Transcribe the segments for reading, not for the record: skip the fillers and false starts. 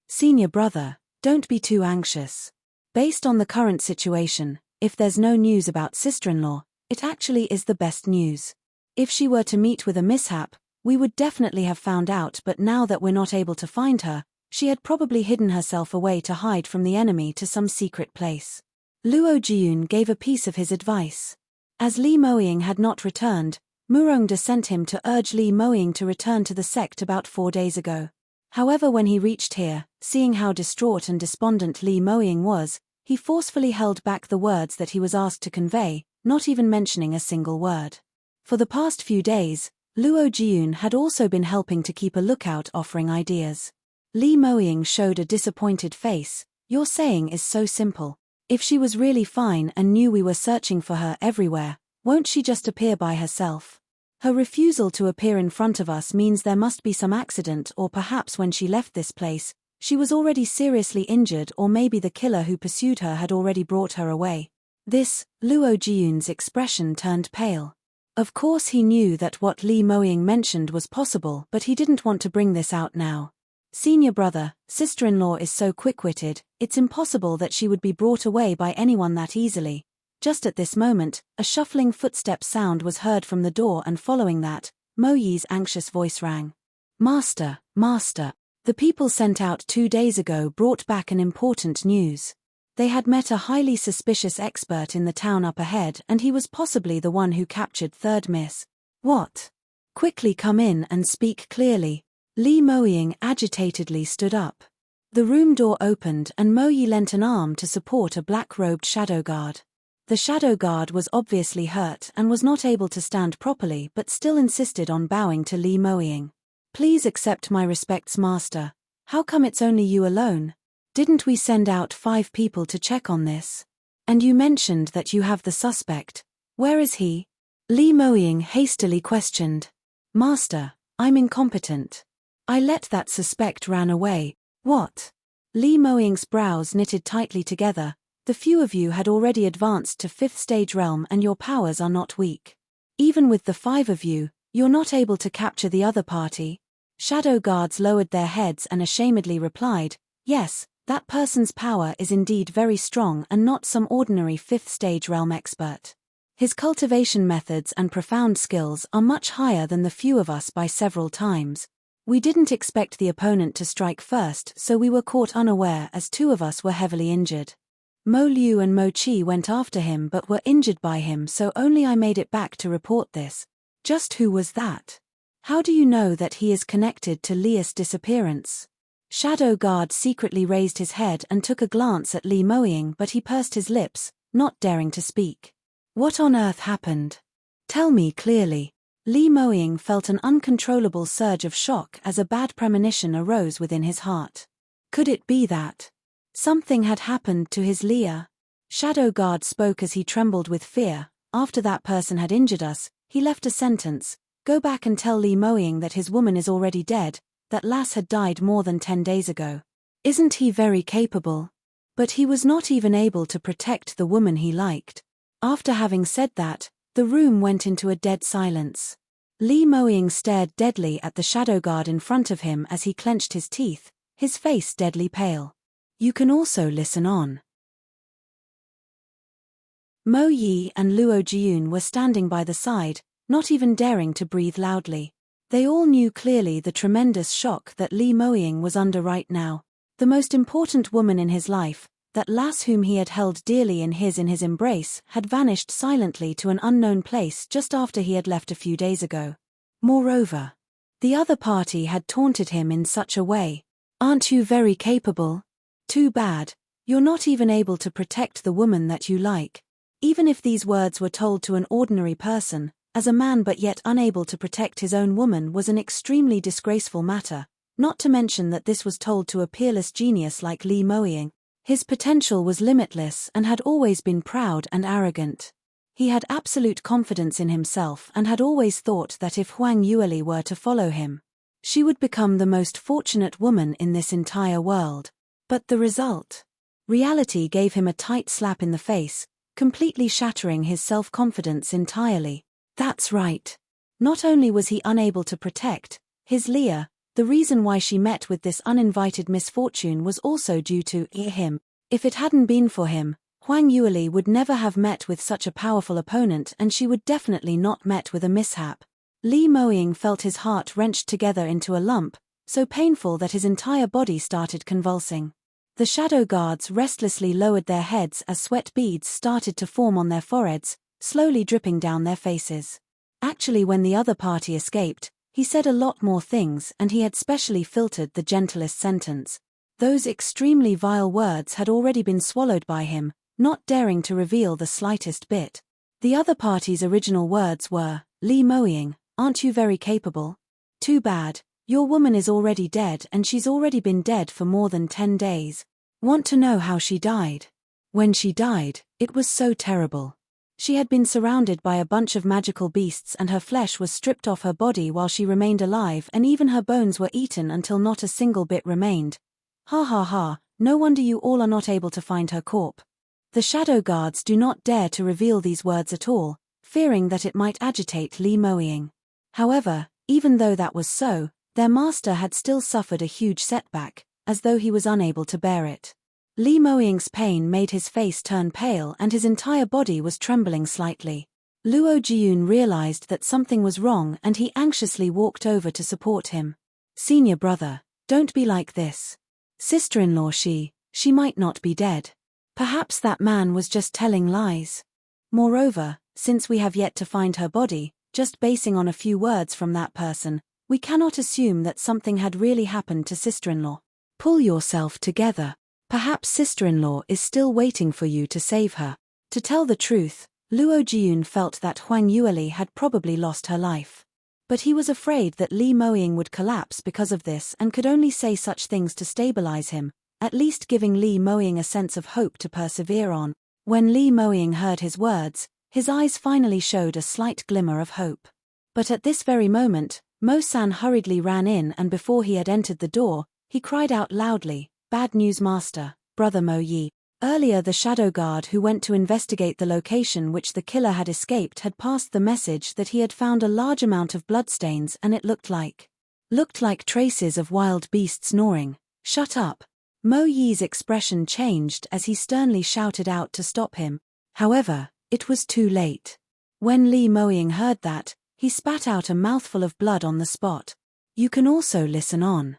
Senior brother, don't be too anxious. Based on the current situation, if there's no news about sister-in-law, it actually is the best news. If she were to meet with a mishap, we would definitely have found out, but now that we're not able to find her, she had probably hidden herself away to hide from the enemy to some secret place. Luo Jiun gave a piece of his advice. As Li Moying had not returned, Murongda sent him to urge Li Moying to return to the sect about 4 days ago. However, when he reached here, seeing how distraught and despondent Li Moying was, he forcefully held back the words that he was asked to convey, not even mentioning a single word. For the past few days, Luo Jiun had also been helping to keep a lookout, offering ideas. Li Moying showed a disappointed face. Your saying is so simple. If she was really fine and knew we were searching for her everywhere, won't she just appear by herself? Her refusal to appear in front of us means there must be some accident, or perhaps when she left this place, she was already seriously injured, or maybe the killer who pursued her had already brought her away. Luo Jiun's expression turned pale. Of course he knew that what Li Moying mentioned was possible, but he didn't want to bring this out now. Senior brother, sister-in-law is so quick-witted, it's impossible that she would be brought away by anyone that easily. Just at this moment, a shuffling footstep sound was heard from the door, and following that, Mo Yi's anxious voice rang. Master, master, the people sent out 2 days ago brought back an important news. They had met a highly suspicious expert in the town up ahead, and he was possibly the one who captured Third Miss. What? Quickly come in and speak clearly. Li Moying agitatedly stood up. The room door opened and Mo Yi lent an arm to support a black-robed shadow guard. The shadow guard was obviously hurt and was not able to stand properly, but still insisted on bowing to Li Moying. Please accept my respects, master. How come it's only you alone? Didn't we send out 5 people to check on this? And you mentioned that you have the suspect. Where is he? Li Moying hastily questioned. Master, I'm incompetent. I let that suspect run away. What? Li Moying's brows knitted tightly together. The few of you had already advanced to 5th stage realm and your powers are not weak. Even with the 5 of you, you're not able to capture the other party. Shadow guards lowered their heads and ashamedly replied, yes, that person's power is indeed very strong and not some ordinary 5th stage realm expert. His cultivation methods and profound skills are much higher than the few of us by several times. We didn't expect the opponent to strike first, so we were caught unaware as 2 of us were heavily injured. Mo Liu and Mo Chi went after him but were injured by him, so only I made it back to report this. Just who was that? How do you know that he is connected to Lia's disappearance? Shadow Guard secretly raised his head and took a glance at Li Moying, but he pursed his lips, not daring to speak. What on earth happened? Tell me clearly. Li Moying felt an uncontrollable surge of shock as a bad premonition arose within his heart. Could it be that something had happened to his Lia? Shadow Guard spoke as he trembled with fear. After that person had injured us, he left a sentence. Go back and tell Li Moying that his woman is already dead, that lass had died more than 10 days ago. Isn't he very capable? But he was not even able to protect the woman he liked. After having said that, the room went into a dead silence. Li Moying stared deadly at the shadow guard in front of him as he clenched his teeth, his face deadly pale. You can also listen on. Mo Yi and Luo Jiun were standing by the side, not even daring to breathe loudly. They all knew clearly the tremendous shock that Li Moying was under right now. The most important woman in his life, that lass whom he had held dearly in his embrace, had vanished silently to an unknown place just after he had left a few days ago. Moreover, the other party had taunted him in such a way. Aren't you very capable? Too bad, you're not even able to protect the woman that you like. Even if these words were told to an ordinary person, as a man but yet unable to protect his own woman was an extremely disgraceful matter, not to mention that this was told to a peerless genius like Li Moying. His potential was limitless and had always been proud and arrogant. He had absolute confidence in himself and had always thought that if Huang Yueli were to follow him, she would become the most fortunate woman in this entire world. But the result? Reality gave him a tight slap in the face, completely shattering his self-confidence entirely. That's right. Not only was he unable to protect his Lia, The reason why she met with this uninvited misfortune was also due to him. If it hadn't been for him, Huang Yueli would never have met with such a powerful opponent, and she would definitely not met with a mishap. Li Moying felt his heart wrenched together into a lump, so painful that his entire body started convulsing. The shadow guards restlessly lowered their heads as sweat beads started to form on their foreheads, slowly dripping down their faces. Actually, when the other party escaped, he said a lot more things, and he had specially filtered the gentlest sentence. Those extremely vile words had already been swallowed by him, not daring to reveal the slightest bit. The other party's original words were, "Li Moying, aren't you very capable? Too bad, your woman is already dead, and she's already been dead for more than 10 days. Want to know how she died? When she died, it was so terrible. She had been surrounded by a bunch of magical beasts, and her flesh was stripped off her body while she remained alive, and even her bones were eaten until not a single bit remained. Ha ha ha, no wonder you all are not able to find her corpse." The shadow guards do not dare to reveal these words at all, fearing that it might agitate Li Moying. However, even though that was so, their master had still suffered a huge setback, as though he was unable to bear it. Li Moying's pain made his face turn pale and his entire body was trembling slightly. Luo Jiyun realized that something was wrong and he anxiously walked over to support him. "Senior brother, don't be like this. Sister-in-law she might not be dead. Perhaps that man was just telling lies. Moreover, since we have yet to find her body, just basing on a few words from that person, we cannot assume that something had really happened to sister-in-law. Pull yourself together. Perhaps sister-in-law is still waiting for you to save her." To tell the truth, Luo Jiyun felt that Huang Yueli had probably lost her life. But he was afraid that Li Moying would collapse because of this and could only say such things to stabilize him, at least giving Li Moying a sense of hope to persevere on. When Li Moying heard his words, his eyes finally showed a slight glimmer of hope. But at this very moment, Mo-san hurriedly ran in, and before he had entered the door, he cried out loudly, "Bad news, master, brother Mo Yi." Earlier, the shadow guard who went to investigate the location which the killer had escaped had passed the message that he had found a large amount of bloodstains, and it looked like traces of wild beasts gnawing. "Shut up." Mo Yi's expression changed as he sternly shouted out to stop him. However, it was too late. When Li Moying heard that, he spat out a mouthful of blood on the spot. You can also listen on.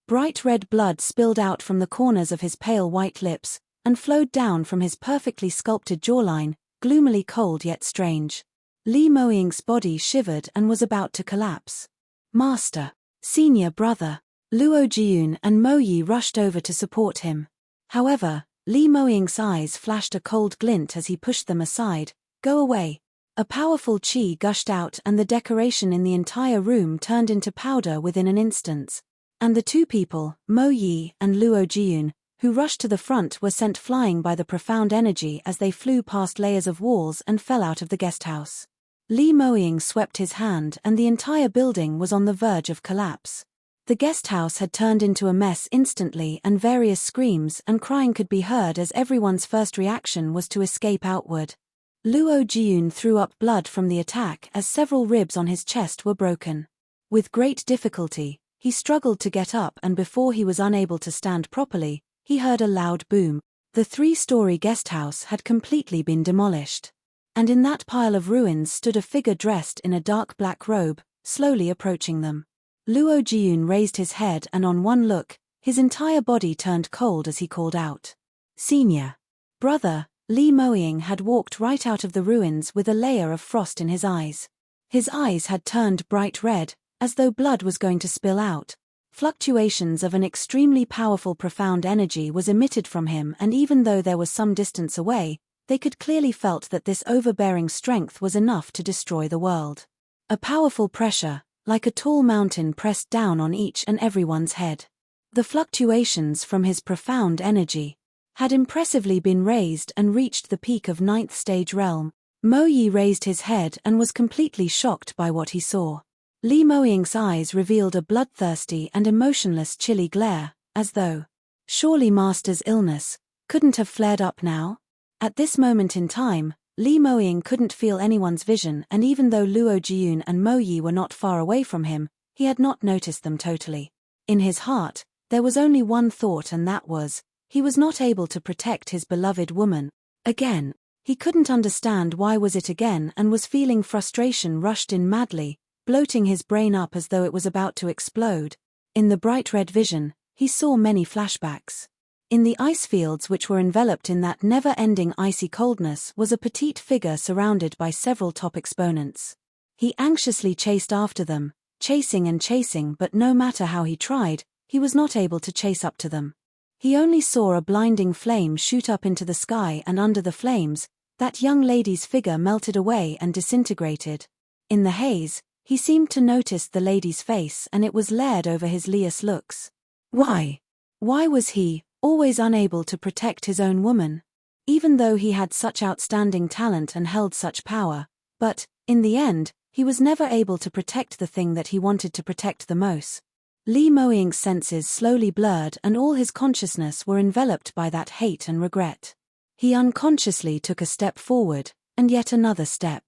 Bright red blood spilled out from the corners of his pale white lips, and flowed down from his perfectly sculpted jawline, gloomily cold yet strange. Li Moying's body shivered and was about to collapse. "Master, senior brother." Luo Jiyun and Mo Yi rushed over to support him. However, Li Moying's eyes flashed a cold glint as he pushed them aside. "Go away." A powerful qi gushed out and the decoration in the entire room turned into powder within an instant. And the two people, Mo Yi and Luo Jiyun, who rushed to the front were sent flying by the profound energy as they flew past layers of walls and fell out of the guest house. Li Moying swept his hand and the entire building was on the verge of collapse. The guest house had turned into a mess instantly, and various screams and crying could be heard as everyone's first reaction was to escape outward. Luo Jiyun threw up blood from the attack as several ribs on his chest were broken. With great difficulty, he struggled to get up, and before he was unable to stand properly, he heard a loud boom. The 3-story guest house had completely been demolished. And in that pile of ruins stood a figure dressed in a dark black robe, slowly approaching them. Luo Jiyun raised his head, and on one look, his entire body turned cold as he called out, "Senior brother." Li Moying had walked right out of the ruins with a layer of frost in his eyes. His eyes had turned bright red, as though blood was going to spill out. Fluctuations of an extremely powerful profound energy was emitted from him, and even though there was some distance away, they could clearly felt that this overbearing strength was enough to destroy the world. A powerful pressure, like a tall mountain, pressed down on each and everyone's head. The fluctuations from his profound energy had impressively been raised and reached the peak of 9th stage realm. Mo Yi raised his head and was completely shocked by what he saw. Li Moying's eyes revealed a bloodthirsty and emotionless chilly glare, as though, surely master's illness couldn't have flared up now? At this moment in time, Li Moying couldn't feel anyone's vision, and even though Luo Jiun and Mo Yi were not far away from him, he had not noticed them totally. In his heart, there was only one thought, and that was, he was not able to protect his beloved woman. Again. He couldn't understand why was it again, and was feeling frustration rushed in madly, bloating his brain up as though it was about to explode. In the bright red vision, he saw many flashbacks. In the ice fields which were enveloped in that never-ending icy coldness was a petite figure surrounded by several top exponents. He anxiously chased after them, chasing and chasing, but no matter how he tried, he was not able to chase up to them. He only saw a blinding flame shoot up into the sky, and under the flames, that young lady's figure melted away and disintegrated. In the haze, he seemed to notice the lady's face, and it was layered over his lias looks. Why? Why was he always unable to protect his own woman? Even though he had such outstanding talent and held such power, but, in the end, he was never able to protect the thing that he wanted to protect the most. Li Moying's senses slowly blurred, and all his consciousness were enveloped by that hate and regret. He unconsciously took a step forward, and yet another step.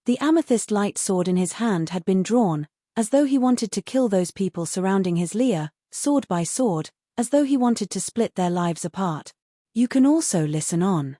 The amethyst light sword in his hand had been drawn, as though he wanted to kill those people surrounding his Lia, sword by sword, as though he wanted to split their lives apart. You can also listen on.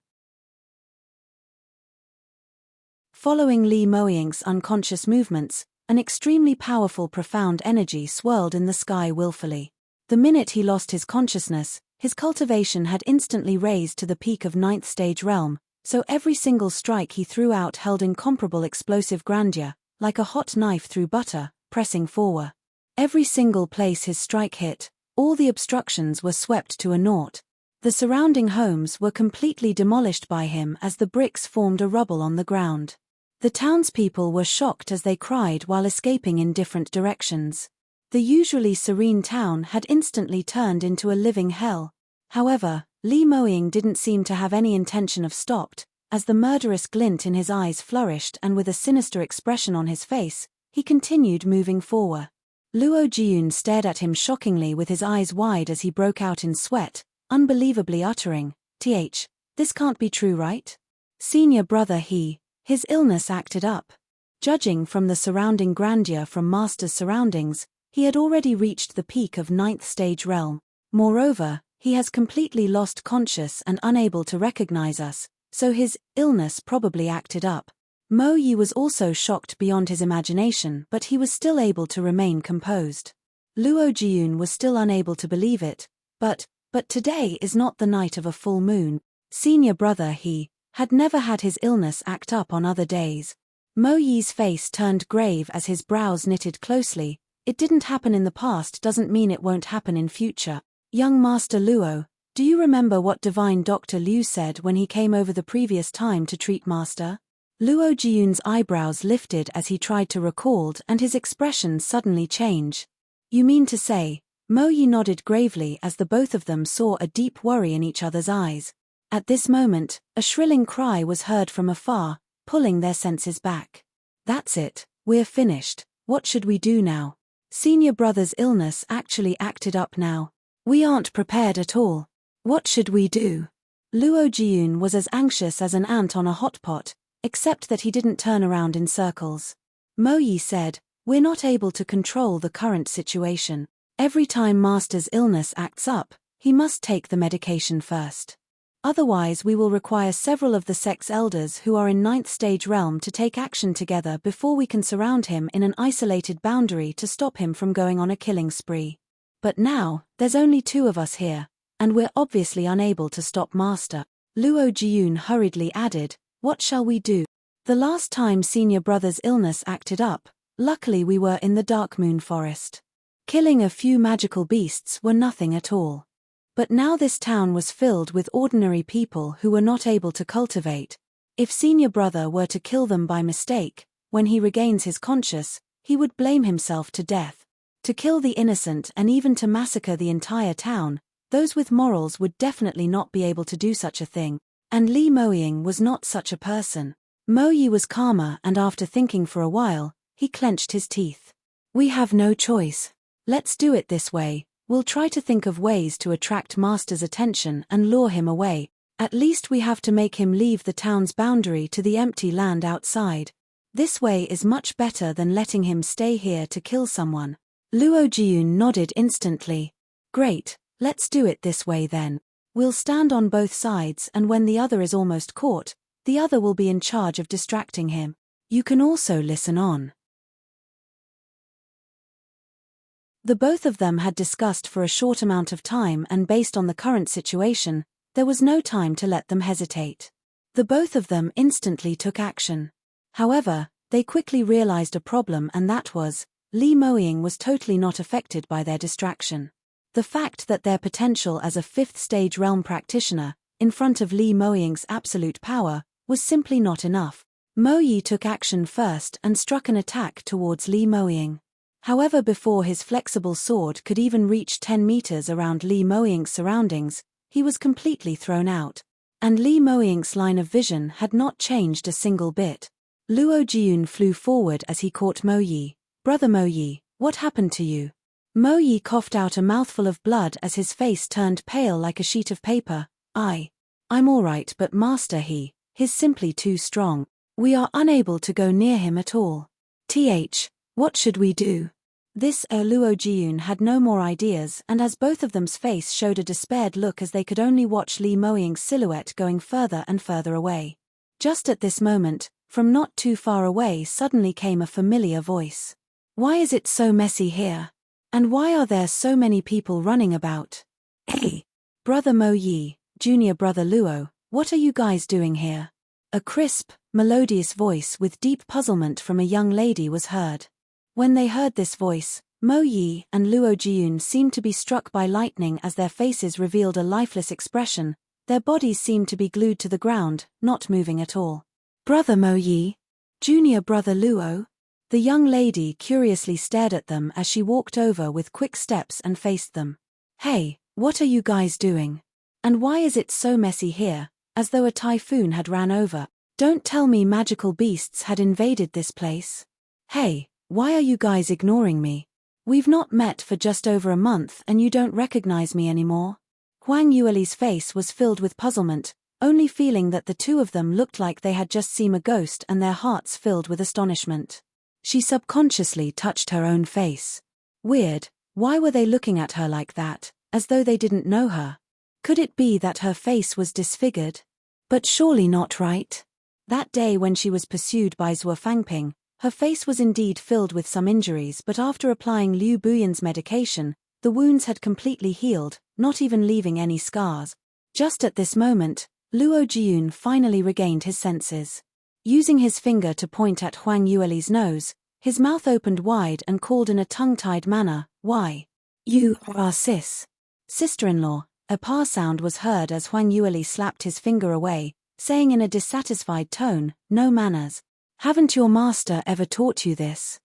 Following Li Moying's unconscious movements, an extremely powerful profound energy swirled in the sky willfully. The minute he lost his consciousness, his cultivation had instantly raised to the peak of 9th stage realm, so every single strike he threw out held incomparable explosive grandeur, like a hot knife through butter, pressing forward. Every single place his strike hit, all the obstructions were swept to a naught. The surrounding homes were completely demolished by him as the bricks formed a rubble on the ground. The townspeople were shocked as they cried while escaping in different directions. The usually serene town had instantly turned into a living hell. However, Li Moying didn't seem to have any intention of stopped, as the murderous glint in his eyes flourished, and with a sinister expression on his face, he continued moving forward. Luo Jiun stared at him shockingly with his eyes wide as he broke out in sweat, unbelievably uttering, this can't be true, right? Senior brother, his illness acted up. Judging from the surrounding grandeur from Master's surroundings, he had already reached the peak of 9th stage realm. Moreover, he has completely lost conscious and unable to recognize us, so his illness probably acted up. Mo Yi was also shocked beyond his imagination, but he was still able to remain composed. Luo Jiun was still unable to believe it, but today is not the night of a full moon. Senior brother, he had never had his illness act up on other days. Mo Yi's face turned grave as his brows knitted closely. It didn't happen in the past doesn't mean it won't happen in future. Young Master Luo, do you remember what Divine Dr. Liu said when he came over the previous time to treat Master? Luo Jiun's eyebrows lifted as he tried to recall, and his expression suddenly changed. You mean to say? Mo Yi nodded gravely as the both of them saw a deep worry in each other's eyes. At this moment, a shrilling cry was heard from afar, pulling their senses back. That's it, we're finished. What should we do now? Senior brother's illness actually acted up now. We aren't prepared at all. What should we do? Luo Jiun was as anxious as an ant on a hot pot, except that he didn't turn around in circles. Mo Yi said, we're not able to control the current situation. Every time Master's illness acts up, he must take the medication first. Otherwise we will require several of the sect's elders who are in 9th stage realm to take action together before we can surround him in an isolated boundary to stop him from going on a killing spree. But now, there's only 2 of us here, and we're obviously unable to stop Master. Luo Jiun hurriedly added, what shall we do? The last time senior brother's illness acted up, luckily we were in the Dark Moon Forest. Killing a few magical beasts were nothing at all. But now this town was filled with ordinary people who were not able to cultivate. If senior brother were to kill them by mistake, when he regains his conscience, he would blame himself to death. To kill the innocent and even to massacre the entire town, those with morals would definitely not be able to do such a thing. And Li Moying was not such a person. Mo Yi was calmer, and after thinking for a while, he clenched his teeth. We have no choice. Let's do it this way. We'll try to think of ways to attract Master's attention and lure him away. At least we have to make him leave the town's boundary to the empty land outside. This way is much better than letting him stay here to kill someone. Luo Jiun nodded instantly. Great, let's do it this way then. We'll stand on both sides, and when the other is almost caught, the other will be in charge of distracting him. You can also listen on. The both of them had discussed for a short amount of time, and based on the current situation, there was no time to let them hesitate. The both of them instantly took action. However, they quickly realized a problem, and that was, Li Moying was totally not affected by their distraction. The fact that their potential as a 5th stage realm practitioner, in front of Li Moying's absolute power, was simply not enough. Mo Yi took action first and struck an attack towards Li Moying. However, before his flexible sword could even reach 10 meters around Li Moying's surroundings, he was completely thrown out. And Li Moying's line of vision had not changed a single bit. Luo Jiun flew forward as he caught Mo Yi. Brother Mo Yi, what happened to you? Mo Yi coughed out a mouthful of blood as his face turned pale like a sheet of paper. I'm alright, but master, he's simply too strong. We are unable to go near him at all. What should we do? Luo Jiun had no more ideas, and as both of them's face showed a despaired look as they could only watch Li Moying's silhouette going further and further away. Just at this moment, from not too far away suddenly came a familiar voice. Why is it so messy here? And why are there so many people running about? Hey, Brother Mo Yi, Junior Brother Luo, what are you guys doing here? A crisp, melodious voice with deep puzzlement from a young lady was heard. When they heard this voice, Mo Yi and Luo Jiun seemed to be struck by lightning as their faces revealed a lifeless expression. Their bodies seemed to be glued to the ground, not moving at all. Brother Mo Yi? Junior Brother Luo? The young lady curiously stared at them as she walked over with quick steps and faced them. Hey, what are you guys doing? And why is it so messy here, as though a typhoon had ran over? Don't tell me magical beasts had invaded this place. Hey, why are you guys ignoring me? We've not met for just over a month and you don't recognize me anymore? Huang Yueli's face was filled with puzzlement, only feeling that the two of them looked like they had just seen a ghost, and their hearts filled with astonishment. She subconsciously touched her own face. Weird, why were they looking at her like that, as though they didn't know her? Could it be that her face was disfigured? But surely not, right? That day when she was pursued by Zhuo Fangping, her face was indeed filled with some injuries, but after applying Liu Buyan's medication, the wounds had completely healed, not even leaving any scars. Just at this moment, Luo Jiun finally regained his senses. Using his finger to point at Huang Yueli's nose, his mouth opened wide and called in a tongue-tied manner, "Why? You are sister-in-law." A pa sound was heard as Huang Yueli slapped his finger away, saying in a dissatisfied tone, "No manners. Haven't your master ever taught you this?"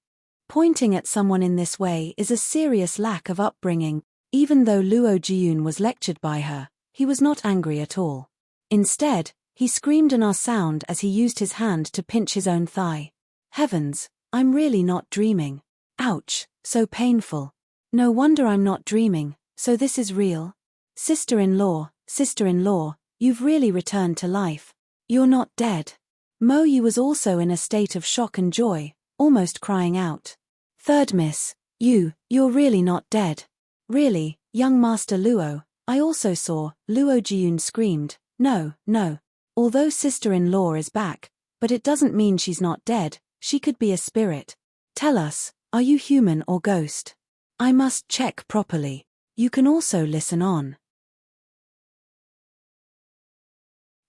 Pointing at someone in this way is a serious lack of upbringing. Even though Luo Jiun was lectured by her, he was not angry at all. Instead, he screamed an sound as he used his hand to pinch his own thigh. Heavens, I'm really not dreaming. Ouch, so painful. No wonder I'm not dreaming, so this is real. Sister-in-law, you've really returned to life. You're not dead. Mo Yi was also in a state of shock and joy, almost crying out. Third miss, you're really not dead. Really, young Master Luo, I also saw, Luo Jiun screamed. No. Although sister-in-law is back, but it doesn't mean she's not dead, she could be a spirit. Tell us, are you human or ghost? I must check properly. You can also listen on.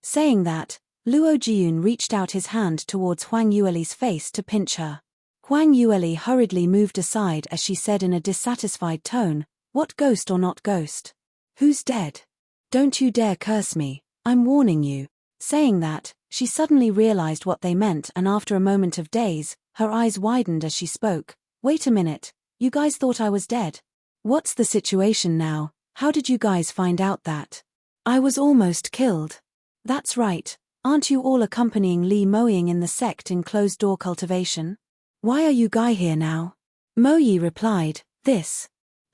Saying that, Luo Jiun reached out his hand towards Huang Yueli's face to pinch her. Huang Yueli hurriedly moved aside as she said in a dissatisfied tone, "What ghost or not ghost? Who's dead? Don't you dare curse me, I'm warning you." Saying that, she suddenly realized what they meant, and after a moment of daze, her eyes widened as she spoke. Wait a minute, you guys thought I was dead? What's the situation now? How did you guys find out that? I was almost killed. That's right, aren't you all accompanying Li Moying in the sect in closed-door cultivation? Why are you guys here now? Mo Yi replied,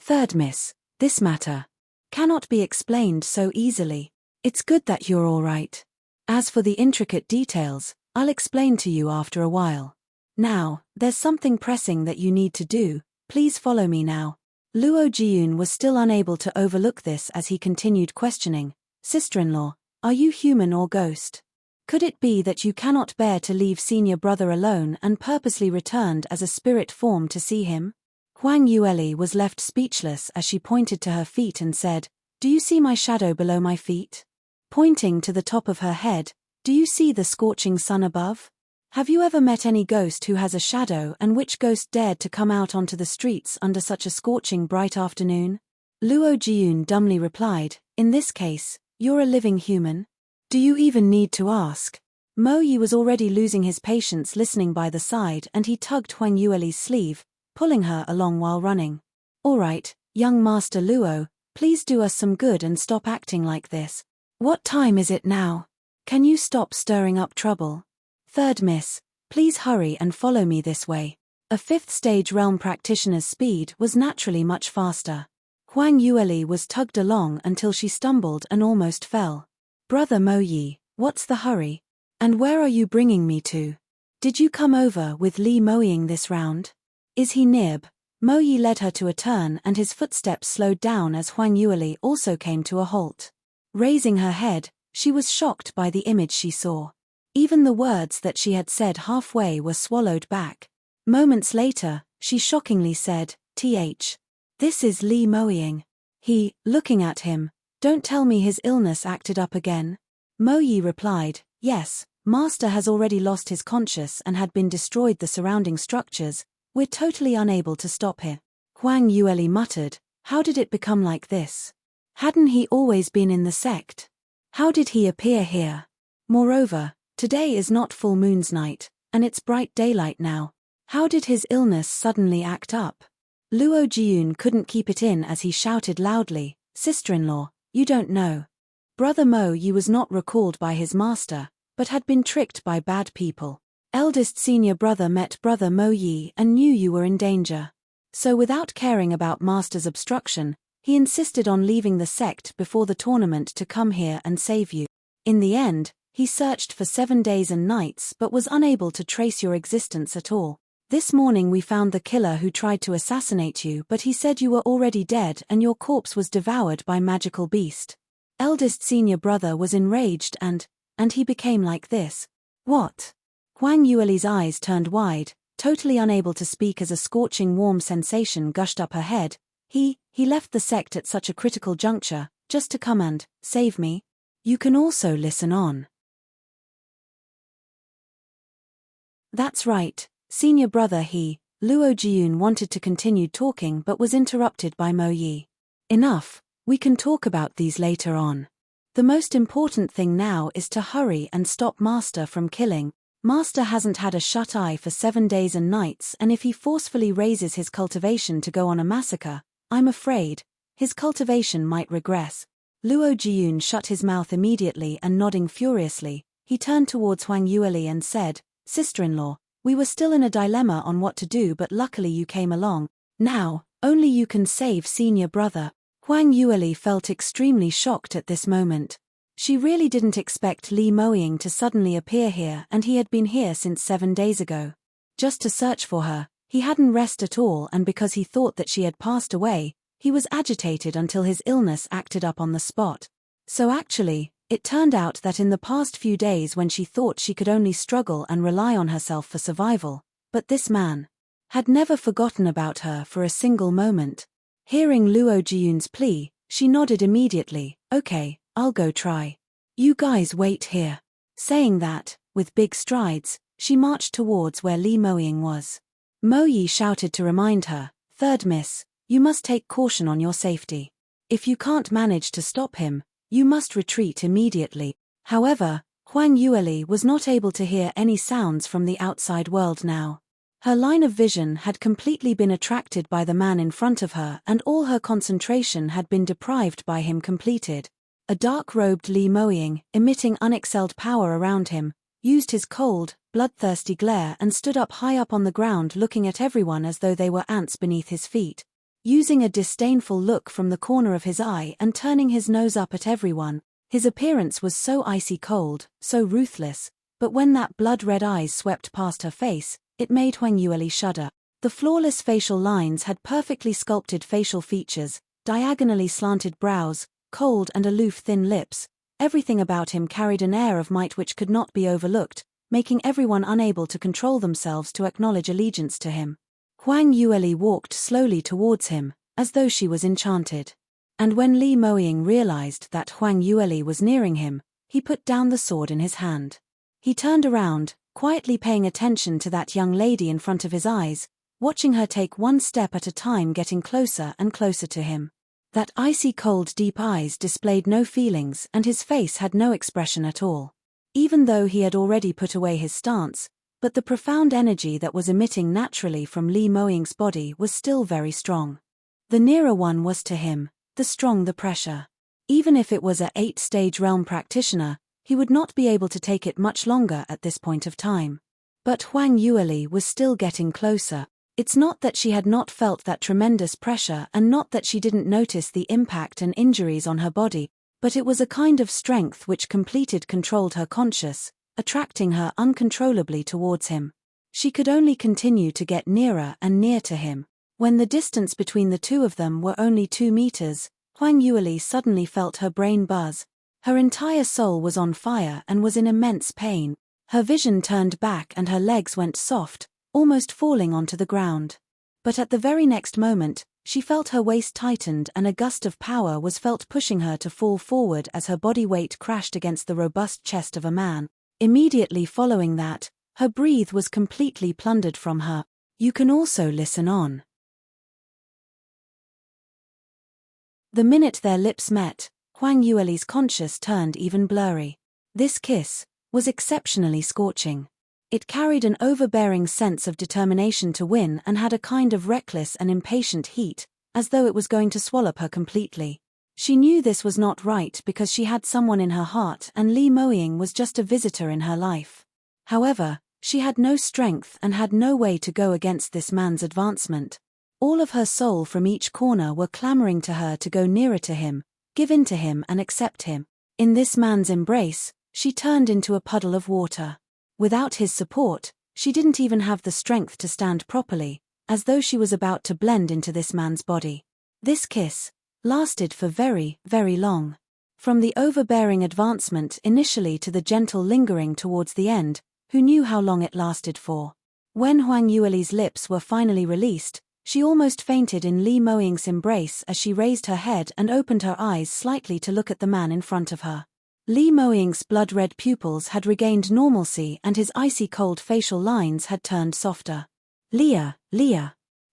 Third miss, this matter cannot be explained so easily. It's good that you're all right. As for the intricate details, I'll explain to you after a while. Now, there's something pressing that you need to do, please follow me now. Luo Jiun was still unable to overlook this as he continued questioning, Sister-in-law, are you human or ghost? Could it be that you cannot bear to leave senior brother alone and purposely returned as a spirit form to see him? Huang Yueli was left speechless as she pointed to her feet and said, Do you see my shadow below my feet? Pointing to the top of her head, do you see the scorching sun above? Have you ever met any ghost who has a shadow, and which ghost dared to come out onto the streets under such a scorching bright afternoon? Luo Jiun dumbly replied, In this case, you're a living human. Do you even need to ask? Mo Yi was already losing his patience listening by the side, and he tugged Huang Yueli's sleeve, pulling her along while running. All right, young Master Luo, please do us some good and stop acting like this. What time is it now? Can you stop stirring up trouble? Third miss, please hurry and follow me this way. A fifth stage realm practitioner's speed was naturally much faster. Huang Yueli was tugged along until she stumbled and almost fell. Brother Mo Yi, what's the hurry? And where are you bringing me to? Did you come over with Li Moying this round? Is he nib? Mo Yi led her to a turn and his footsteps slowed down as Huang Yueli also came to a halt. Raising her head, she was shocked by the image she saw. Even the words that she had said halfway were swallowed back. Moments later, she shockingly said, This is Li Moying. He, looking at him, Don't tell me his illness acted up again. Mo Yi replied, Yes, Master has already lost his conscience and had been destroyed the surrounding structures, we're totally unable to stop him. Huang Yueli muttered, How did it become like this? Hadn't he always been in the sect? How did he appear here? Moreover, today is not full moon's night, and it's bright daylight now. How did his illness suddenly act up? Luo Jiun couldn't keep it in as he shouted loudly, Sister-in-law, you don't know. Brother Mo Yi was not recalled by his master, but had been tricked by bad people. Eldest senior brother met brother Mo Yi and knew you were in danger. So without caring about master's obstruction, he insisted on leaving the sect before the tournament to come here and save you. In the end, he searched for 7 days and nights but was unable to trace your existence at all. This morning we found the killer who tried to assassinate you, but he said you were already dead and your corpse was devoured by magical beast. Eldest senior brother was enraged and he became like this. What? Huang Yueli's eyes turned wide, totally unable to speak as a scorching warm sensation gushed up her head. He left the sect at such a critical juncture, just to come and save me? You can also listen on. That's right, senior brother Luo Jiun wanted to continue talking but was interrupted by Mo Yi. Enough, we can talk about these later on. The most important thing now is to hurry and stop Master from killing. Master hasn't had a shut eye for 7 days and nights, and if he forcefully raises his cultivation to go on a massacre, I'm afraid his cultivation might regress. Luo Jiun shut his mouth immediately and nodding furiously, he turned towards Huang Yueli and said, Sister-in-law, we were still in a dilemma on what to do but luckily you came along. Now, only you can save senior brother. Huang Yueli felt extremely shocked at this moment. She really didn't expect Li Moying to suddenly appear here, and he had been here since 7 days ago. Just to search for her, he hadn't rest at all, and because he thought that she had passed away, he was agitated until his illness acted up on the spot. So actually, it turned out that in the past few days when she thought she could only struggle and rely on herself for survival, but this man had never forgotten about her for a single moment. Hearing Luo Jiun's plea, she nodded immediately, Okay, I'll go try. You guys wait here. Saying that, with big strides, she marched towards where Li Moying was. Mo Yi shouted to remind her, Third miss, you must take caution on your safety. If you can't manage to stop him, you must retreat immediately. However, Huang Yueli was not able to hear any sounds from the outside world now. Her line of vision had completely been attracted by the man in front of her and all her concentration had been deprived by him completed. A dark-robed Li Moying, emitting unexcelled power around him, used his cold, bloodthirsty glare and stood up high up on the ground looking at everyone as though they were ants beneath his feet. Using a disdainful look from the corner of his eye and turning his nose up at everyone, His appearance was so icy cold, so ruthless, but when that blood-red eyes swept past her face, it made Huang Yueli shudder. The flawless facial lines had perfectly sculpted facial features, diagonally slanted brows, cold and aloof thin lips. Everything about him carried an air of might which could not be overlooked, making everyone unable to control themselves to acknowledge allegiance to him. Huang Yueli walked slowly towards him, as though she was enchanted. And when Li Moying realized that Huang Yueli was nearing him, he put down the sword in his hand. He turned around, quietly paying attention to that young lady in front of his eyes, watching her take one step at a time, getting closer and closer to him. That icy cold deep eyes displayed no feelings and his face had no expression at all. Even though he had already put away his stance, but the profound energy that was emitting naturally from Li Moying's body was still very strong. The nearer one was to him, the strong the pressure. Even if it was a 8-stage realm practitioner, he would not be able to take it much longer at this point of time. But Huang Yueli was still getting closer. It's not that she had not felt that tremendous pressure and not that she didn't notice the impact and injuries on her body, but it was a kind of strength which controlled her conscious, attracting her uncontrollably towards him. She could only continue to get nearer and near to him. When the distance between the two of them were only 2 meters, Huang Yueli suddenly felt her brain buzz. Her entire soul was on fire and was in immense pain. Her vision turned back and her legs went soft, almost falling onto the ground. But at the very next moment, she felt her waist tightened and a gust of power was felt pushing her to fall forward as her body weight crashed against the robust chest of a man. Immediately following that, her breath was completely plundered from her. You can also listen on. The minute their lips met, Huang Yueli's conscience turned even blurry. This kiss was exceptionally scorching. It carried an overbearing sense of determination to win and had a kind of reckless and impatient heat, as though it was going to swallow her completely. She knew this was not right because she had someone in her heart and Li Moying was just a visitor in her life. However, she had no strength and had no way to go against this man's advancement. All of her soul from each corner were clamoring to her to go nearer to him, give in to him and accept him. In this man's embrace, she turned into a puddle of water. Without his support, she didn't even have the strength to stand properly, as though she was about to blend into this man's body. This kiss lasted for very, very long. From the overbearing advancement initially to the gentle lingering towards the end, who knew how long it lasted for? When Huang Yueli's lips were finally released, she almost fainted in Li Moying's embrace as she raised her head and opened her eyes slightly to look at the man in front of her. Li Moying's blood-red pupils had regained normalcy and his icy cold facial lines had turned softer. Leah,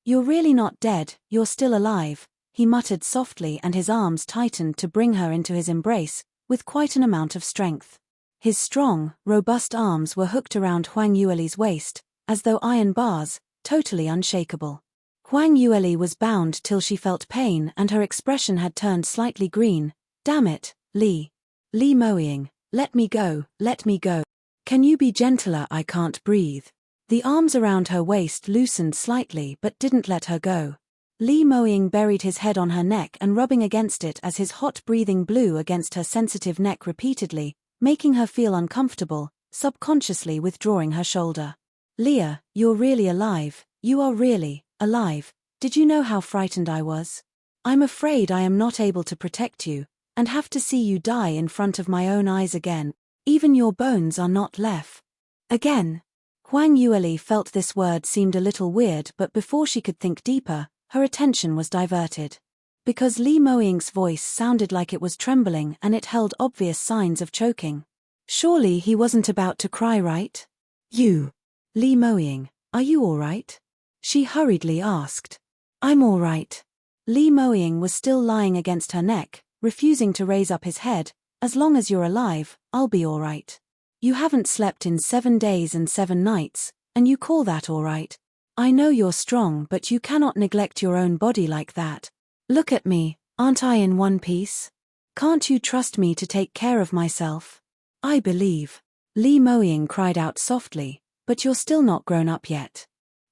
you're really not dead, you're still alive, he muttered softly and his arms tightened to bring her into his embrace, with quite an amount of strength. His strong, robust arms were hooked around Huang Yueli's waist, as though iron bars, totally unshakable. Huang Yueli was bound till she felt pain and her expression had turned slightly green. Damn it, Li Moying, let me go, let me go. Can you be gentler, I can't breathe. The arms around her waist loosened slightly but didn't let her go. Li Moying buried his head on her neck and rubbing against it as his hot breathing blew against her sensitive neck repeatedly, making her feel uncomfortable, subconsciously withdrawing her shoulder. Leah, you're really alive, you are really alive. Did you know how frightened I was? I'm afraid I am not able to protect you, and have to see you die in front of my own eyes again. Even your bones are not left. Again. Huang Yueli felt this word seemed a little weird, but before she could think deeper, her attention was diverted. Because Li Moying's voice sounded like it was trembling and it held obvious signs of choking. Surely he wasn't about to cry, right? You, Li Moying, are you all right? She hurriedly asked. I'm all right. Li Moying was still lying against her neck, refusing to raise up his head. As long as you're alive, I'll be all right. You haven't slept in 7 days and 7 nights, and you call that all right? I know you're strong, but you cannot neglect your own body like that. Look at me, aren't I in one piece? Can't you trust me to take care of myself? I believe. Li Moying cried out softly, but you're still not grown up yet.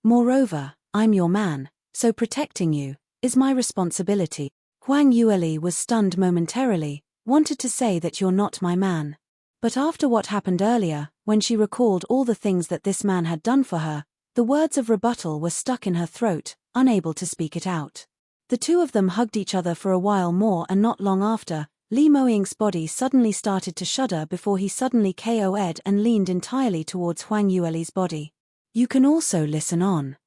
Moreover, I'm your man, so protecting you is my responsibility. Huang Yueli was stunned momentarily, wanted to say that you're not my man. But after what happened earlier, when she recalled all the things that this man had done for her, the words of rebuttal were stuck in her throat, unable to speak it out. The two of them hugged each other for a while more, and not long after, Lee Moying's body suddenly started to shudder before he suddenly KO'd and leaned entirely towards Huang Yueli's body. You can also listen on.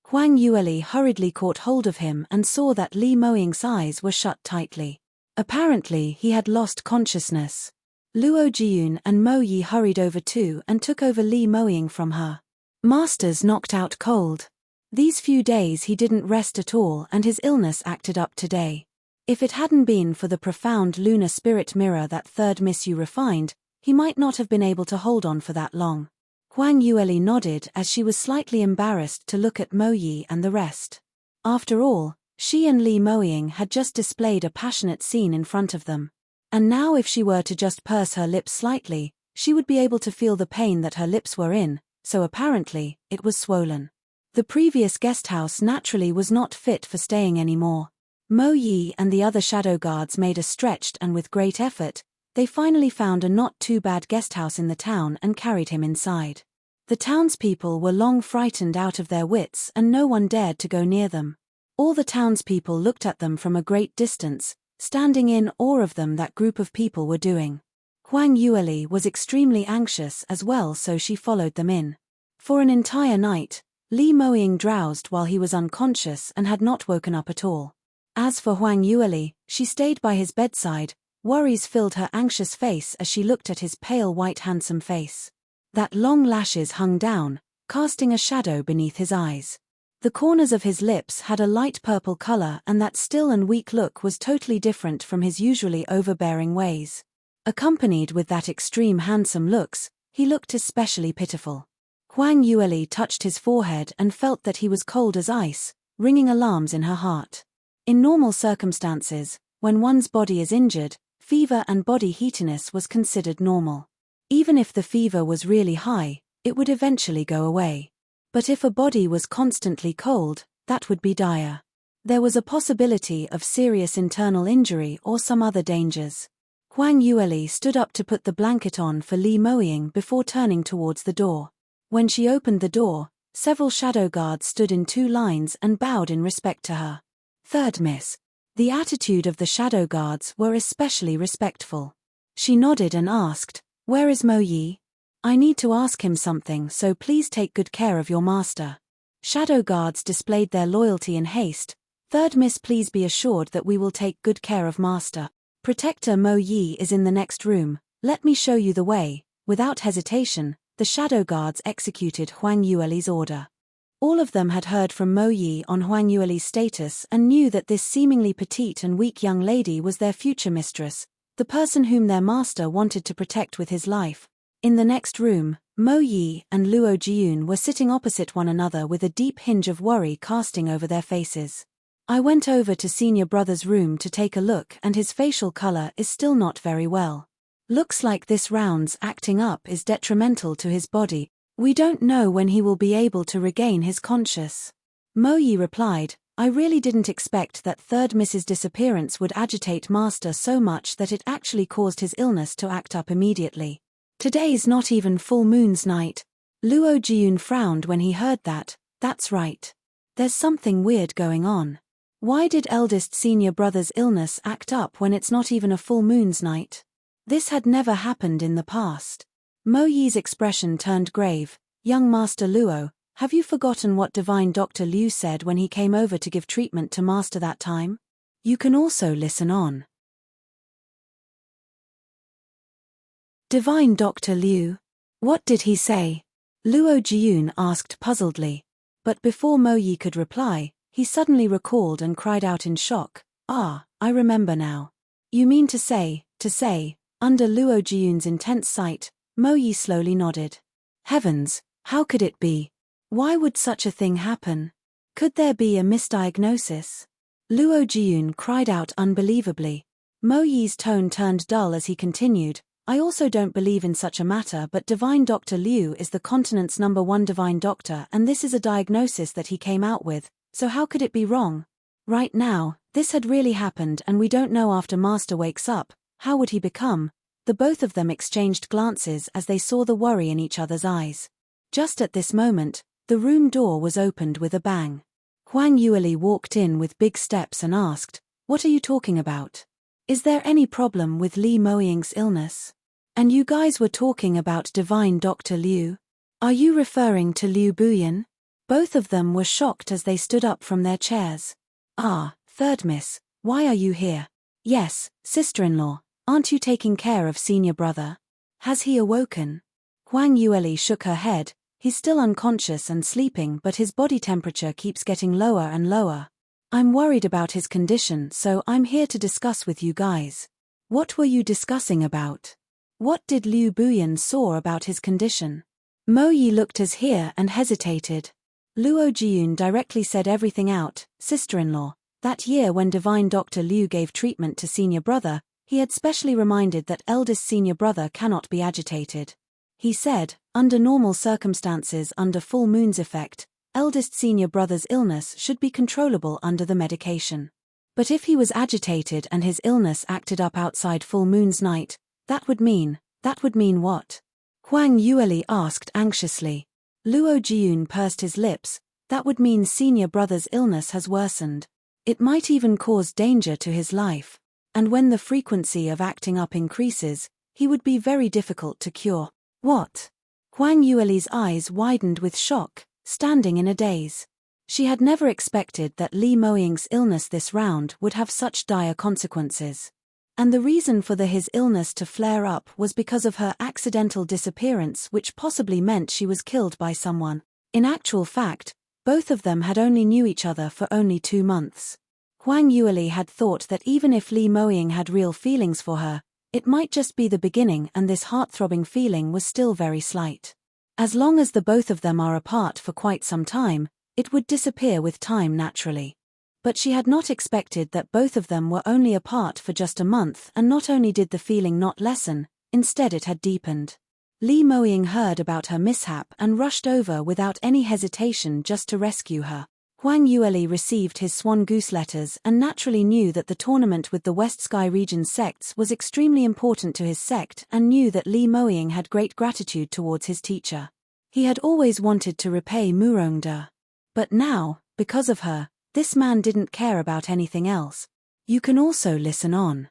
Huang Yueli hurriedly caught hold of him and saw that Lee Moying's eyes were shut tightly. Apparently he had lost consciousness. Luo Jiyun and Mo Yi hurried over too and took over Lee Moying from her. Master's knocked out cold. These few days he didn't rest at all and his illness acted up today. If it hadn't been for the profound lunar spirit mirror that third Miss Yu refined, he might not have been able to hold on for that long. Huang Yueli nodded as she was slightly embarrassed to look at Mo Yi and the rest. After all, she and Lee Moying had just displayed a passionate scene in front of them. And now if she were to just purse her lips slightly, she would be able to feel the pain that her lips were in, so apparently, it was swollen. The previous guest house naturally was not fit for staying anymore. Mo Yi and the other shadow guards made a stretched and with great effort, they finally found a not too bad guest house in the town and carried him inside. The townspeople were long frightened out of their wits and no one dared to go near them. All the townspeople looked at them from a great distance, standing in awe of them that group of people were doing. Huang Yueli was extremely anxious as well, so she followed them in. For an entire night, Lee Moying drowsed while he was unconscious and had not woken up at all. As for Huang Yueli, she stayed by his bedside. Worries filled her anxious face as she looked at his pale white handsome face. That long lashes hung down, casting a shadow beneath his eyes. The corners of his lips had a light purple color and that still and weak look was totally different from his usually overbearing ways. Accompanied with that extreme handsome looks, he looked especially pitiful. Huang Yueli touched his forehead and felt that he was cold as ice, ringing alarms in her heart. In normal circumstances, when one's body is injured, fever and body heatiness was considered normal. Even if the fever was really high, it would eventually go away. But if a body was constantly cold, that would be dire. There was a possibility of serious internal injury or some other dangers. Huang Yueli stood up to put the blanket on for Lee Moying before turning towards the door. When she opened the door, several shadow guards stood in two lines and bowed in respect to her. Third Miss. The attitude of the shadow guards were especially respectful. She nodded and asked, "Where is Mo Yi? I need to ask him something, so please take good care of your master." Shadow guards displayed their loyalty in haste. "Third Miss, please be assured that we will take good care of master. Protector Mo Yi is in the next room. Let me show you the way." Without hesitation, the shadow guards executed Huang Yueli's order. All of them had heard from Mo Yi on Huang Yueli's status and knew that this seemingly petite and weak young lady was their future mistress, the person whom their master wanted to protect with his life. In the next room, Mo Yi and Luo Jiyun were sitting opposite one another with a deep hinge of worry casting over their faces. I went over to senior brother's room to take a look and his facial color is still not very well. Looks like this round's acting up is detrimental to his body. We don't know when he will be able to regain his conscious. Mo Yi replied, "I really didn't expect that third Miss's disappearance would agitate master so much that it actually caused his illness to act up immediately. Today's not even full moon's night." Luo Jiyun frowned when he heard that. "That's right. There's something weird going on. Why did eldest senior brother's illness act up when it's not even a full moon's night? This had never happened in the past." Mo Yi's expression turned grave. "Young Master Luo, have you forgotten what Divine Dr. Liu said when he came over to give treatment to Master that time? You can also listen on." Divine Dr. Liu? What did he say? Luo Jiyun asked puzzledly. But before Mo Yi could reply, he suddenly recalled and cried out in shock, "Ah, I remember now. You mean to say, under Luo Jiyun's intense sight, Mo Yi slowly nodded. Heavens, how could it be? Why would such a thing happen? Could there be a misdiagnosis? Luo Jiyun cried out unbelievably. Mo Yi's tone turned dull as he continued, "I also don't believe in such a matter, but Divine Dr. Liu is the continent's #1 divine doctor and this is a diagnosis that he came out with, so how could it be wrong? Right now, this had really happened and we don't know after Master wakes up, how would he become? The both of them exchanged glances as they saw the worry in each other's eyes. Just at this moment, the room door was opened with a bang. Huang Yueli walked in with big steps and asked, "What are you talking about? Is there any problem with Li Moying's illness? And you guys were talking about divine Dr. Liu? Are you referring to Liu Buyan?" Both of them were shocked as they stood up from their chairs. "Ah, third miss, why are you here?" "Yes, sister-in-law, aren't you taking care of senior brother? Has he awoken?" Huang Yueli shook her head. "He's still unconscious and sleeping, but his body temperature keeps getting lower and lower. I'm worried about his condition, so I'm here to discuss with you guys." "What were you discussing about? What did Liu Buyan saw about his condition?" Mo Yi looked as here and hesitated. Luo Jiyun directly said everything out. "Sister-in-law, that year when divine Dr. Liu gave treatment to senior brother, he had specially reminded that eldest senior brother cannot be agitated. He said, under normal circumstances under full moon's effect, eldest senior brother's illness should be controllable under the medication. But if he was agitated and his illness acted up outside full moon's night, that would mean what?" Huang Yueli asked anxiously. Luo Jiyun pursed his lips. "That would mean senior brother's illness has worsened. It might even cause danger to his life. And when the frequency of acting up increases, he would be very difficult to cure." "What?" Huang Yueli's eyes widened with shock, standing in a daze. She had never expected that Li Moying's illness this round would have such dire consequences. And the reason for his illness to flare up was because of her accidental disappearance, which possibly meant she was killed by someone. In actual fact, both of them had only knew each other for only 2 months. Huang Yueli had thought that even if Li Moying had real feelings for her, it might just be the beginning, and this heart-throbbing feeling was still very slight. As long as the both of them are apart for quite some time, it would disappear with time naturally. But she had not expected that both of them were only apart for just a month, and not only did the feeling not lessen, instead it had deepened. Li Moying heard about her mishap and rushed over without any hesitation just to rescue her. Huang Yueli received his swan goose letters and naturally knew that the tournament with the West Sky region's sects was extremely important to his sect, and knew that Li Moying had great gratitude towards his teacher. He had always wanted to repay Murongda. But now, because of her, this man didn't care about anything else. You can also listen on.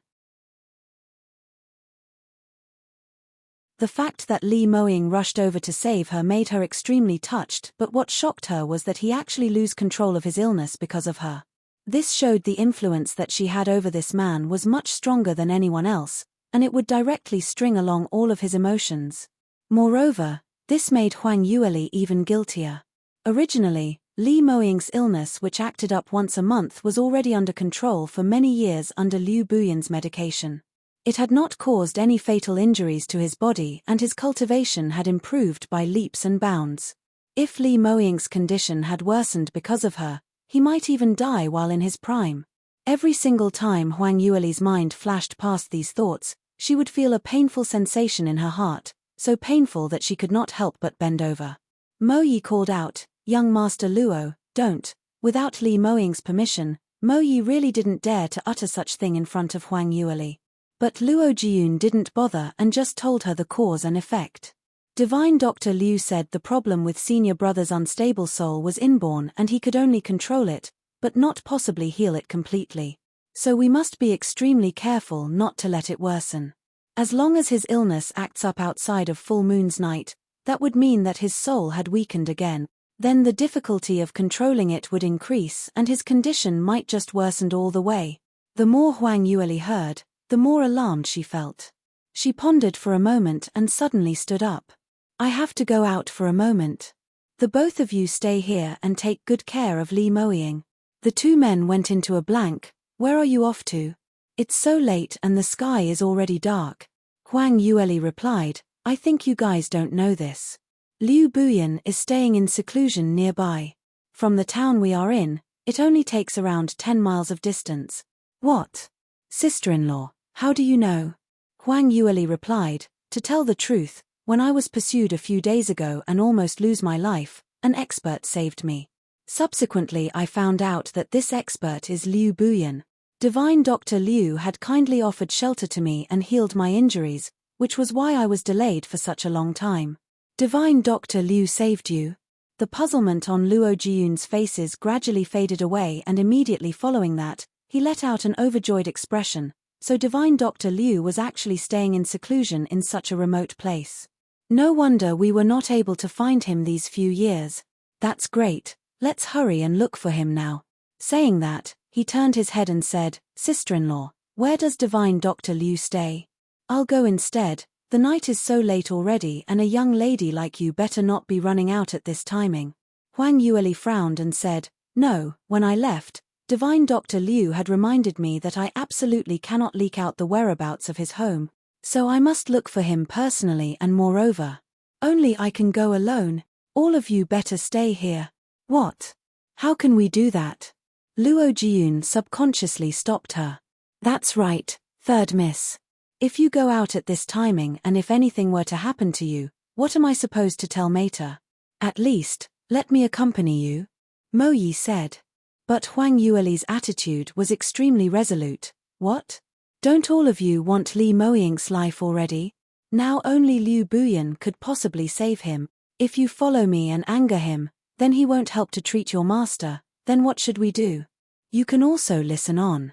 The fact that Li Moying rushed over to save her made her extremely touched, but what shocked her was that he actually lose control of his illness because of her. This showed the influence that she had over this man was much stronger than anyone else, and it would directly string along all of his emotions. Moreover, this made Huang Yueli even guiltier. Originally, Li Moying's illness, which acted up once a month, was already under control for many years under Liu Buyan's medication. It had not caused any fatal injuries to his body, and his cultivation had improved by leaps and bounds. If Li Moying's condition had worsened because of her, he might even die while in his prime. Every single time Huang Yueli's mind flashed past these thoughts, she would feel a painful sensation in her heart, so painful that she could not help but bend over. Mo Yi called out, "Young Master Luo, don't." Without Li Moying's permission, Mo Yi really didn't dare to utter such thing in front of Huang Yueli. But Luo Jiyun didn't bother and just told her the cause and effect. Divine Dr. Liu said the problem with senior brother's unstable soul was inborn and he could only control it, but not possibly heal it completely. So we must be extremely careful not to let it worsen. As long as his illness acts up outside of full moon's night, that would mean that his soul had weakened again. Then the difficulty of controlling it would increase and his condition might just worsen all the way. The more Huang Yueli heard, the more alarmed she felt. She pondered for a moment and suddenly stood up. "I have to go out for a moment. The both of you stay here and take good care of Li Moying." The two men went into a blank. "Where are you off to? It's so late and the sky is already dark." Huang Yueli replied, "I think you guys don't know this. Liu Buyan is staying in seclusion nearby. From the town we are in, it only takes around 10 miles of distance." "What? Sister-in-law, how do you know?" Huang Yueli replied, "To tell the truth, when I was pursued a few days ago and almost lose my life, an expert saved me. Subsequently I found out that this expert is Liu Buyan. Divine Dr. Liu had kindly offered shelter to me and healed my injuries, which was why I was delayed for such a long time. Divine Dr. Liu saved you? The puzzlement on Luo Jiyun's faces gradually faded away, and immediately following that, he let out an overjoyed expression. So Divine Dr. Liu was actually staying in seclusion in such a remote place. No wonder we were not able to find him these few years. That's great, let's hurry and look for him now. Saying that, he turned his head and said, Sister-in-law, where does Divine Dr. Liu stay? I'll go instead. The night is so late already, and a young lady like you better not be running out at this timing. Huang Yueli frowned and said, No, when I left, Divine Dr. Liu had reminded me that I absolutely cannot leak out the whereabouts of his home, so I must look for him personally, and moreover, only I can go alone. All of you better stay here. What? How can we do that? Luo Jiyun subconsciously stopped her. That's right, third miss. If you go out at this timing and if anything were to happen to you, what am I supposed to tell Mater? At least, let me accompany you, Moyi said. But Huang Yueli's attitude was extremely resolute. What? Don't all of you want Li Moying's life already? Now only Liu Buyan could possibly save him. If you follow me and anger him, then he won't help to treat your master. Then what should we do? You can also listen on.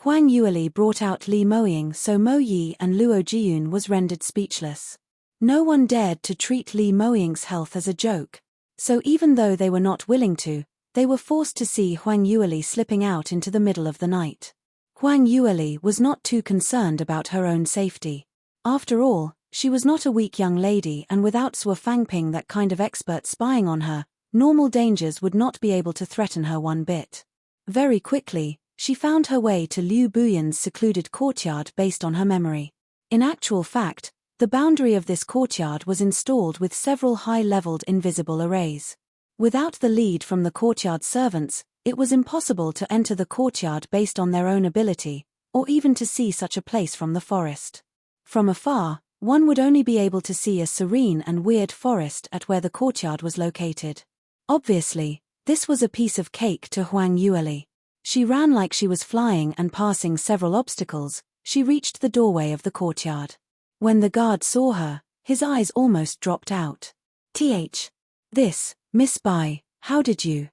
Huang Yueli brought out Li Moying, so Mo Yi and Luo Jiyun was rendered speechless. No one dared to treat Li Moying's health as a joke. So even though they were not willing to, they were forced to see Huang Yueli slipping out into the middle of the night. Huang Yueli was not too concerned about her own safety. After all, she was not a weak young lady, and without Sua Fangping, that kind of expert, spying on her, normal dangers would not be able to threaten her one bit. Very quickly, she found her way to Liu Buyan's secluded courtyard based on her memory. In actual fact, the boundary of this courtyard was installed with several high-leveled invisible arrays. Without the lead from the courtyard servants, it was impossible to enter the courtyard based on their own ability, or even to see such a place from the forest. From afar, one would only be able to see a serene and weird forest at where the courtyard was located. Obviously, this was a piece of cake to Huang Yueli. She ran like she was flying, and passing several obstacles, she reached the doorway of the courtyard. When the guard saw her, his eyes almost dropped out. This, Miss Bai, how did you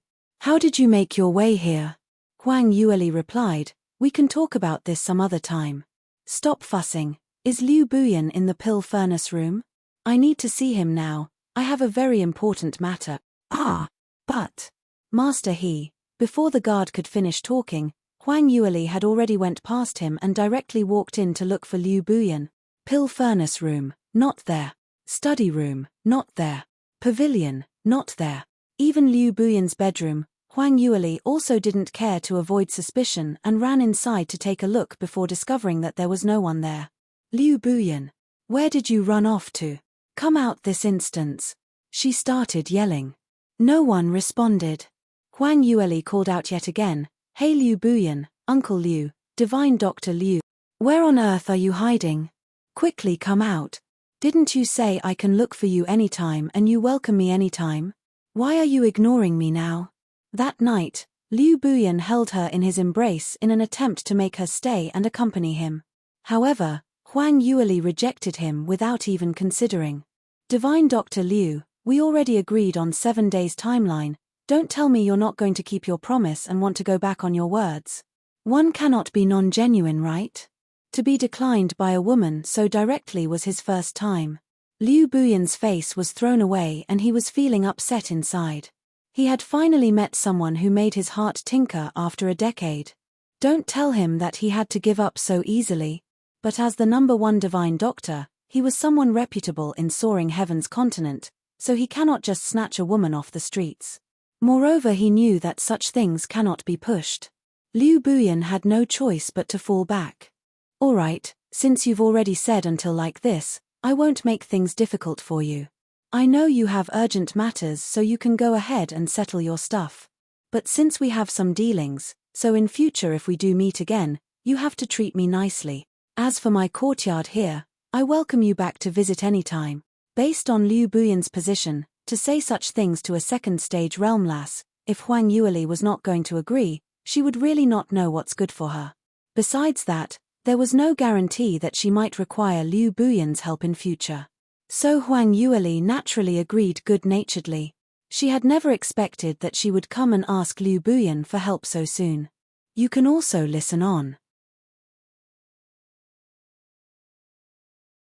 make your way here? Huang Yueli replied, We can talk about this some other time. Stop fussing. Is Liu Buyan in the pill furnace room? I need to see him now. I have a very important matter. But, Master he. Before the guard could finish talking, Huang Yueli had already went past him and directly walked in to look for Liu Buyan. Pill furnace room, not there. Study room, not there. Pavilion, not there. Even Liu Buyan's bedroom. Huang Yueli also didn't care to avoid suspicion and ran inside to take a look before discovering that there was no one there. Liu Buyan, where did you run off to? Come out this instant. She started yelling. No one responded. Huang Yueli called out yet again, Hey Liu Buyan, Uncle Liu, Divine Dr. Liu. Where on earth are you hiding? Quickly come out. Didn't you say I can look for you anytime and you welcome me anytime? Why are you ignoring me now? That night, Liu Buyan held her in his embrace in an attempt to make her stay and accompany him. However, Huang Yueli rejected him without even considering. Divine Dr. Liu, we already agreed on 7 days timeline. Don't tell me you're not going to keep your promise and want to go back on your words. One cannot be non-genuine, right? To be declined by a woman so directly was his first time. Liu Buyan's face was thrown away and he was feeling upset inside. He had finally met someone who made his heart tinker after a decade. Don't tell him that he had to give up so easily. But as the #1 divine doctor, he was someone reputable in soaring heaven's continent, so he cannot just snatch a woman off the streets. Moreover, he knew that such things cannot be pushed. Liu Buyan had no choice but to fall back. All right, since you've already said until like this, I won't make things difficult for you. I know you have urgent matters, so you can go ahead and settle your stuff. But since we have some dealings, so in future if we do meet again, you have to treat me nicely. As for my courtyard here, I welcome you back to visit anytime. Based on Liu Buyan's position, to say such things to a second-stage realm lass, if Huang Yueli was not going to agree, she would really not know what's good for her. Besides that, there was no guarantee that she might require Liu Buyan's help in future. So Huang Yueli naturally agreed good-naturedly. She had never expected that she would come and ask Liu Buyan for help so soon. You can also listen on.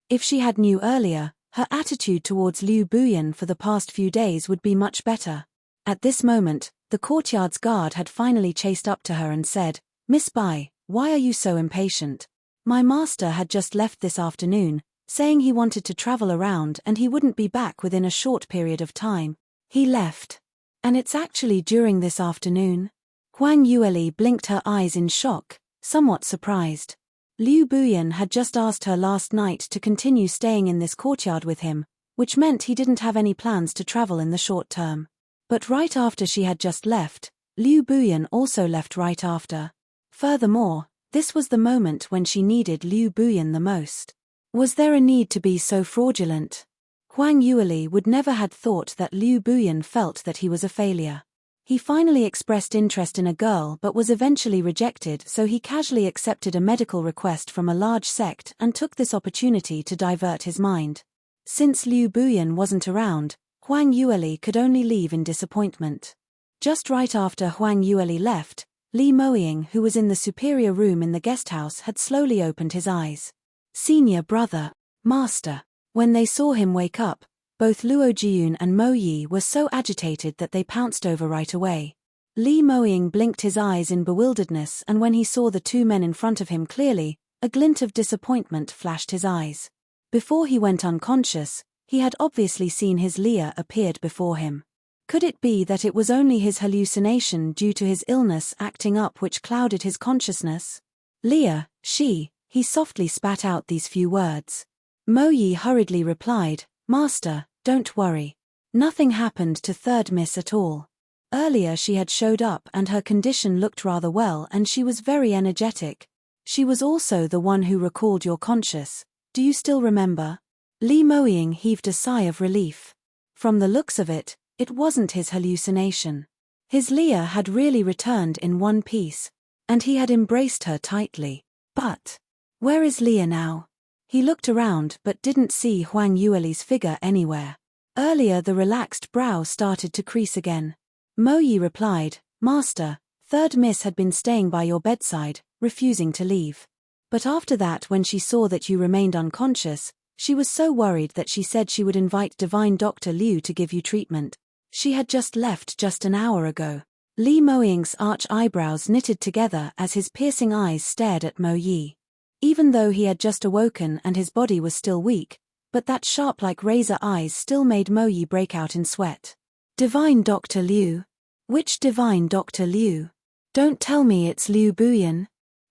If she had knew earlier, her attitude towards Liu Buyan for the past few days would be much better. At this moment, the courtyard's guard had finally chased up to her and said, "Miss Bai, why are you so impatient? My master had just left this afternoon, saying he wanted to travel around and he wouldn't be back within a short period of time. He left. And it's actually during this afternoon?" Huang Yueli blinked her eyes in shock, somewhat surprised. Liu Buyan had just asked her last night to continue staying in this courtyard with him, which meant he didn't have any plans to travel in the short term. But right after she had just left, Liu Buyan also left right after. Furthermore, this was the moment when she needed Liu Buyan the most. Was there a need to be so fraudulent? Huang Yueli would never had thought that Liu Buyan felt that he was a failure. He finally expressed interest in a girl but was eventually rejected, so he casually accepted a medical request from a large sect and took this opportunity to divert his mind. Since Liu Buyan wasn't around, Huang Yueli could only leave in disappointment. Just right after Huang Yueli left, Li Moying, who was in the superior room in the guesthouse, had slowly opened his eyes. "Senior brother, master." When they saw him wake up, both Luo Jiyun and Mo Yi were so agitated that they pounced over right away. Li Moying blinked his eyes in bewilderedness, and when he saw the two men in front of him clearly, a glint of disappointment flashed his eyes. Before he went unconscious, he had obviously seen his Leah appeared before him. Could it be that it was only his hallucination due to his illness acting up which clouded his consciousness? Leah, he softly spat out these few words. Mo Yi hurriedly replied, "Master, don't worry. Nothing happened to third miss at all. Earlier she had showed up and her condition looked rather well and she was very energetic. She was also the one who recalled your conscious. Do you still remember?" Li Moying heaved a sigh of relief. From the looks of it, it wasn't his hallucination. His Leah had really returned in one piece, and he had embraced her tightly. But where is Leah now? He looked around but didn't see Huang Yueli's figure anywhere. Earlier the relaxed brow started to crease again. Mo Yi replied, "Master, third miss had been staying by your bedside, refusing to leave. But after that, when she saw that you remained unconscious, she was so worried that she said she would invite Divine Dr. Liu to give you treatment. She had just left just an hour ago." Li Moying's arch eyebrows knitted together as his piercing eyes stared at Mo Yi. Even though he had just awoken and his body was still weak, but that sharp-like razor eyes still made Mo Yi break out in sweat. "Divine Dr. Liu? Which Divine Dr. Liu? Don't tell me it's Liu Buyan."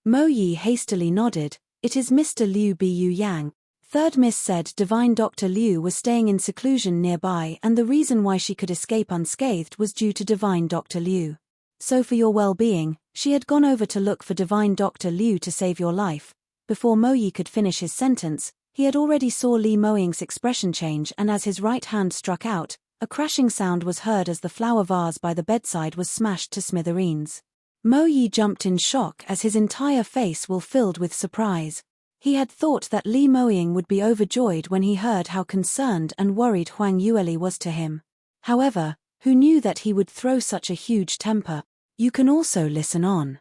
Mo Yi hastily nodded, "It is Mr. Liu Bu Yang." Third miss said Divine Dr. Liu was staying in seclusion nearby and the reason why she could escape unscathed was due to Divine Dr. Liu. So for your well-being, she had gone over to look for Divine Dr. Liu to save your life. Before Mo Yi could finish his sentence, he had already saw Li Moying's expression change, and as his right hand struck out, a crashing sound was heard as the flower vase by the bedside was smashed to smithereens. Mo Yi jumped in shock as his entire face was filled with surprise. He had thought that Li Moying would be overjoyed when he heard how concerned and worried Huang Yueli was to him. However, who knew that he would throw such a huge temper? You can also listen on.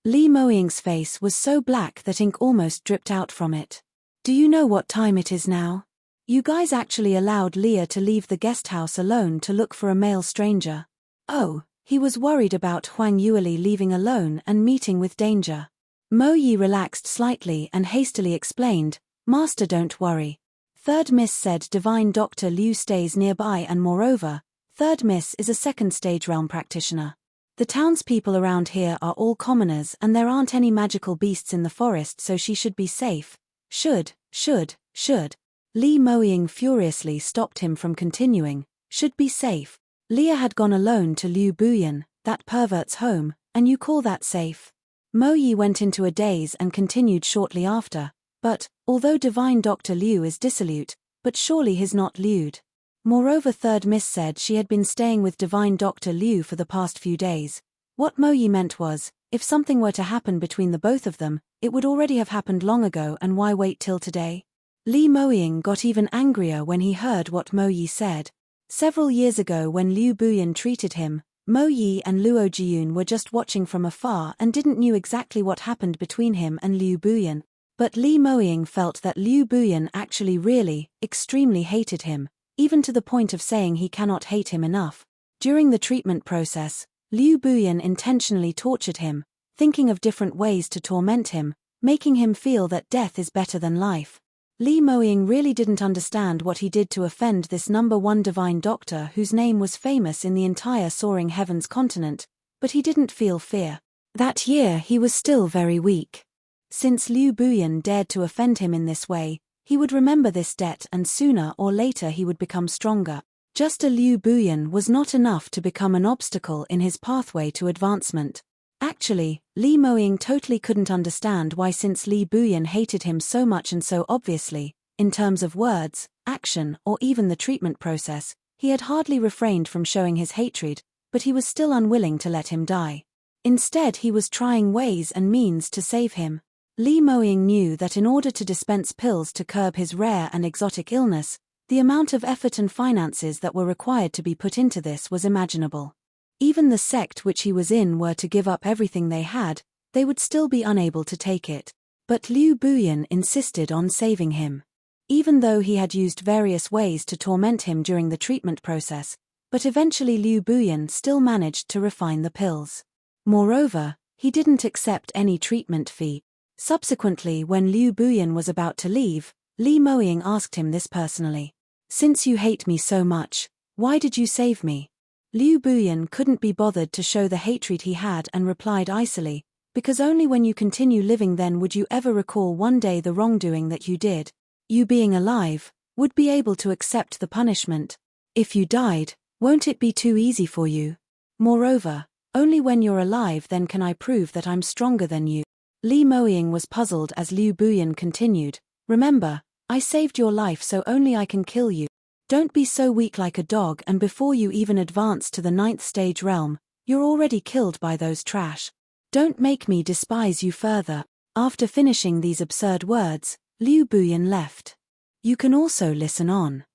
Li Moying's face was so black that ink almost dripped out from it. "Do you know what time it is now? You guys actually allowed Leah to leave the guest house alone to look for a male stranger." Oh, he was worried about Huang Yueli leaving alone and meeting with danger. Mo Yi relaxed slightly and hastily explained, "Master, don't worry. Third miss said Divine Dr. Liu stays nearby and moreover, third miss is a second-stage realm practitioner. The townspeople around here are all commoners and there aren't any magical beasts in the forest, so she should be safe." Should. Li Moying furiously stopped him from continuing. Should be safe. Leah had gone alone to Liu Buyan, that pervert's home, and you call that safe? Mo Yi went into a daze and continued shortly after, But, although Divine Dr. Liu is dissolute, but surely he's not lewd. Moreover, third Miss said she had been staying with Divine Dr. Liu for the past few days. What Moyi meant was, if something were to happen between the both of them, it would already have happened long ago, and why wait till today? Li Moying got even angrier when he heard what Mo Yi said. Several years ago when Liu Buyan treated him, Mo Yi and Luo Jiyun were just watching from afar and didn't knew exactly what happened between him and Liu Buyan. But Li Moying felt that Liu Buyan actually really, extremely hated him, even to the point of saying he cannot hate him enough. During the treatment process, Liu Buyan intentionally tortured him, thinking of different ways to torment him, making him feel that death is better than life. Li Moying really didn't understand what he did to offend this number one divine doctor whose name was famous in the entire Soaring Heavens continent, but he didn't feel fear. That year he was still very weak. Since Liu Buyan dared to offend him in this way, he would remember this debt and sooner or later he would become stronger. Just a Liu Buyan was not enough to become an obstacle in his pathway to advancement. Actually, Li Moying totally couldn't understand why, since Li Buyan hated him so much and so obviously, in terms of words, action, or even the treatment process, he had hardly refrained from showing his hatred, but he was still unwilling to let him die. Instead, he was trying ways and means to save him. Li Moying knew that in order to dispense pills to curb his rare and exotic illness, the amount of effort and finances that were required to be put into this was imaginable. Even the sect which he was in were to give up everything they had, they would still be unable to take it. But Liu Buyan insisted on saving him. Even though he had used various ways to torment him during the treatment process, but eventually Liu Buyan still managed to refine the pills. Moreover, he didn't accept any treatment fee. Subsequently, when Liu Buyan was about to leave, Li Moying asked him this personally. "Since you hate me so much, why did you save me?" Liu Buyan couldn't be bothered to show the hatred he had and replied icily, "Because only when you continue living then would you ever recall one day the wrongdoing that you did. You being alive, would be able to accept the punishment. If you died, won't it be too easy for you? Moreover, only when you're alive then can I prove that I'm stronger than you." Li Moying was puzzled as Liu Buyan continued, "Remember, I saved your life so only I can kill you. Don't be so weak like a dog, and before you even advance to the 9th stage realm, you're already killed by those trash. Don't make me despise you further." After finishing these absurd words, Liu Buyan left. You can also listen on.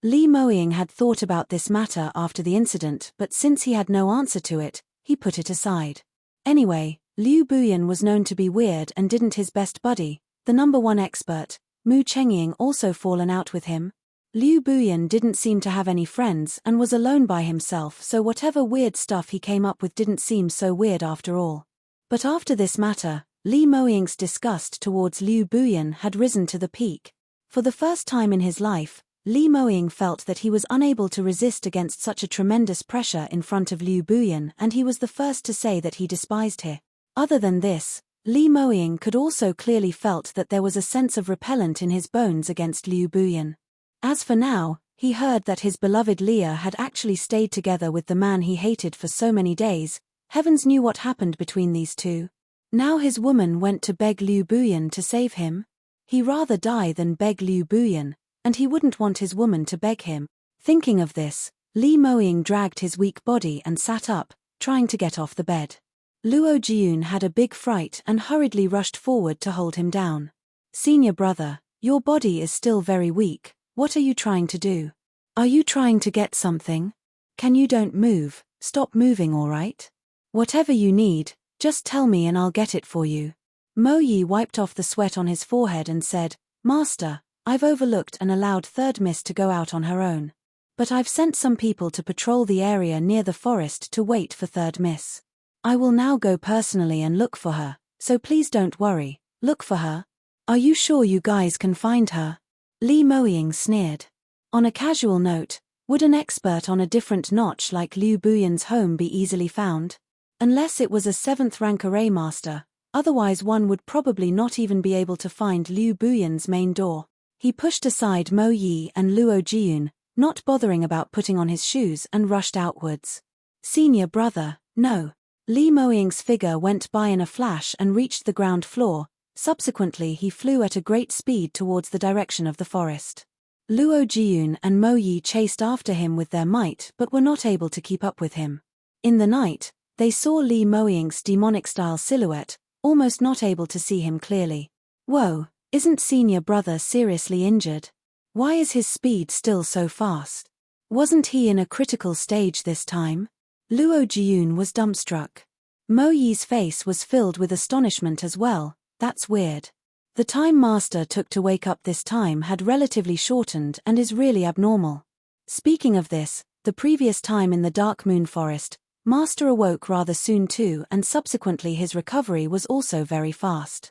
Li Moying had thought about this matter after the incident, but since he had no answer to it, he put it aside. Anyway, Liu Buyan was known to be weird and didn't his best buddy, the number one expert, Mu Chengying, also fallen out with him? Liu Buyan didn't seem to have any friends and was alone by himself, so whatever weird stuff he came up with didn't seem so weird after all. But after this matter, Li Moying's disgust towards Liu Buyan had risen to the peak. For the first time in his life, Li Moying felt that he was unable to resist against such a tremendous pressure in front of Liu Buyan, and he was the first to say that he despised her. Other than this, Li Moying could also clearly felt that there was a sense of repellent in his bones against Liu Buyan. As for now, he heard that his beloved Leah had actually stayed together with the man he hated for so many days. Heavens knew what happened between these two. Now his woman went to beg Liu Buyan to save him? He rather die than beg Liu Buyan, and he wouldn't want his woman to beg him. Thinking of this, Li Moying dragged his weak body and sat up, trying to get off the bed. Luo Jiyun had a big fright and hurriedly rushed forward to hold him down. "Senior brother, your body is still very weak. What are you trying to do? Are you trying to get something? Can you don't move, stop moving, all right? Whatever you need, just tell me and I'll get it for you." Mo Yi wiped off the sweat on his forehead and said, "Master, I've overlooked and allowed third Miss to go out on her own. But I've sent some people to patrol the area near the forest to wait for third Miss. I will now go personally and look for her, so please don't worry, look for her. Are you sure you guys can find her?" Li Moying sneered. On a casual note, would an expert on a different notch like Liu Buyan's home be easily found? Unless it was a 7th rank array master, otherwise one would probably not even be able to find Liu Buyan's main door. He pushed aside Mo Yi and Luo Jiyun, not bothering about putting on his shoes, and rushed outwards. "Senior brother, no. Li Moying's figure went by in a flash and reached the ground floor. Subsequently he flew at a great speed towards the direction of the forest. Luo Jiun and Mo Yi chased after him with their might but were not able to keep up with him. In the night, they saw Li Moying's demonic-style silhouette, almost not able to see him clearly. Whoa, isn't senior brother seriously injured? Why is his speed still so fast? Wasn't he in a critical stage this time? Luo Jiun was dumbstruck. Mo Yi's face was filled with astonishment as well. That's weird. The time Master took to wake up this time had relatively shortened and is really abnormal. Speaking of this, the previous time in the Dark Moon Forest, Master awoke rather soon too, and subsequently his recovery was also very fast.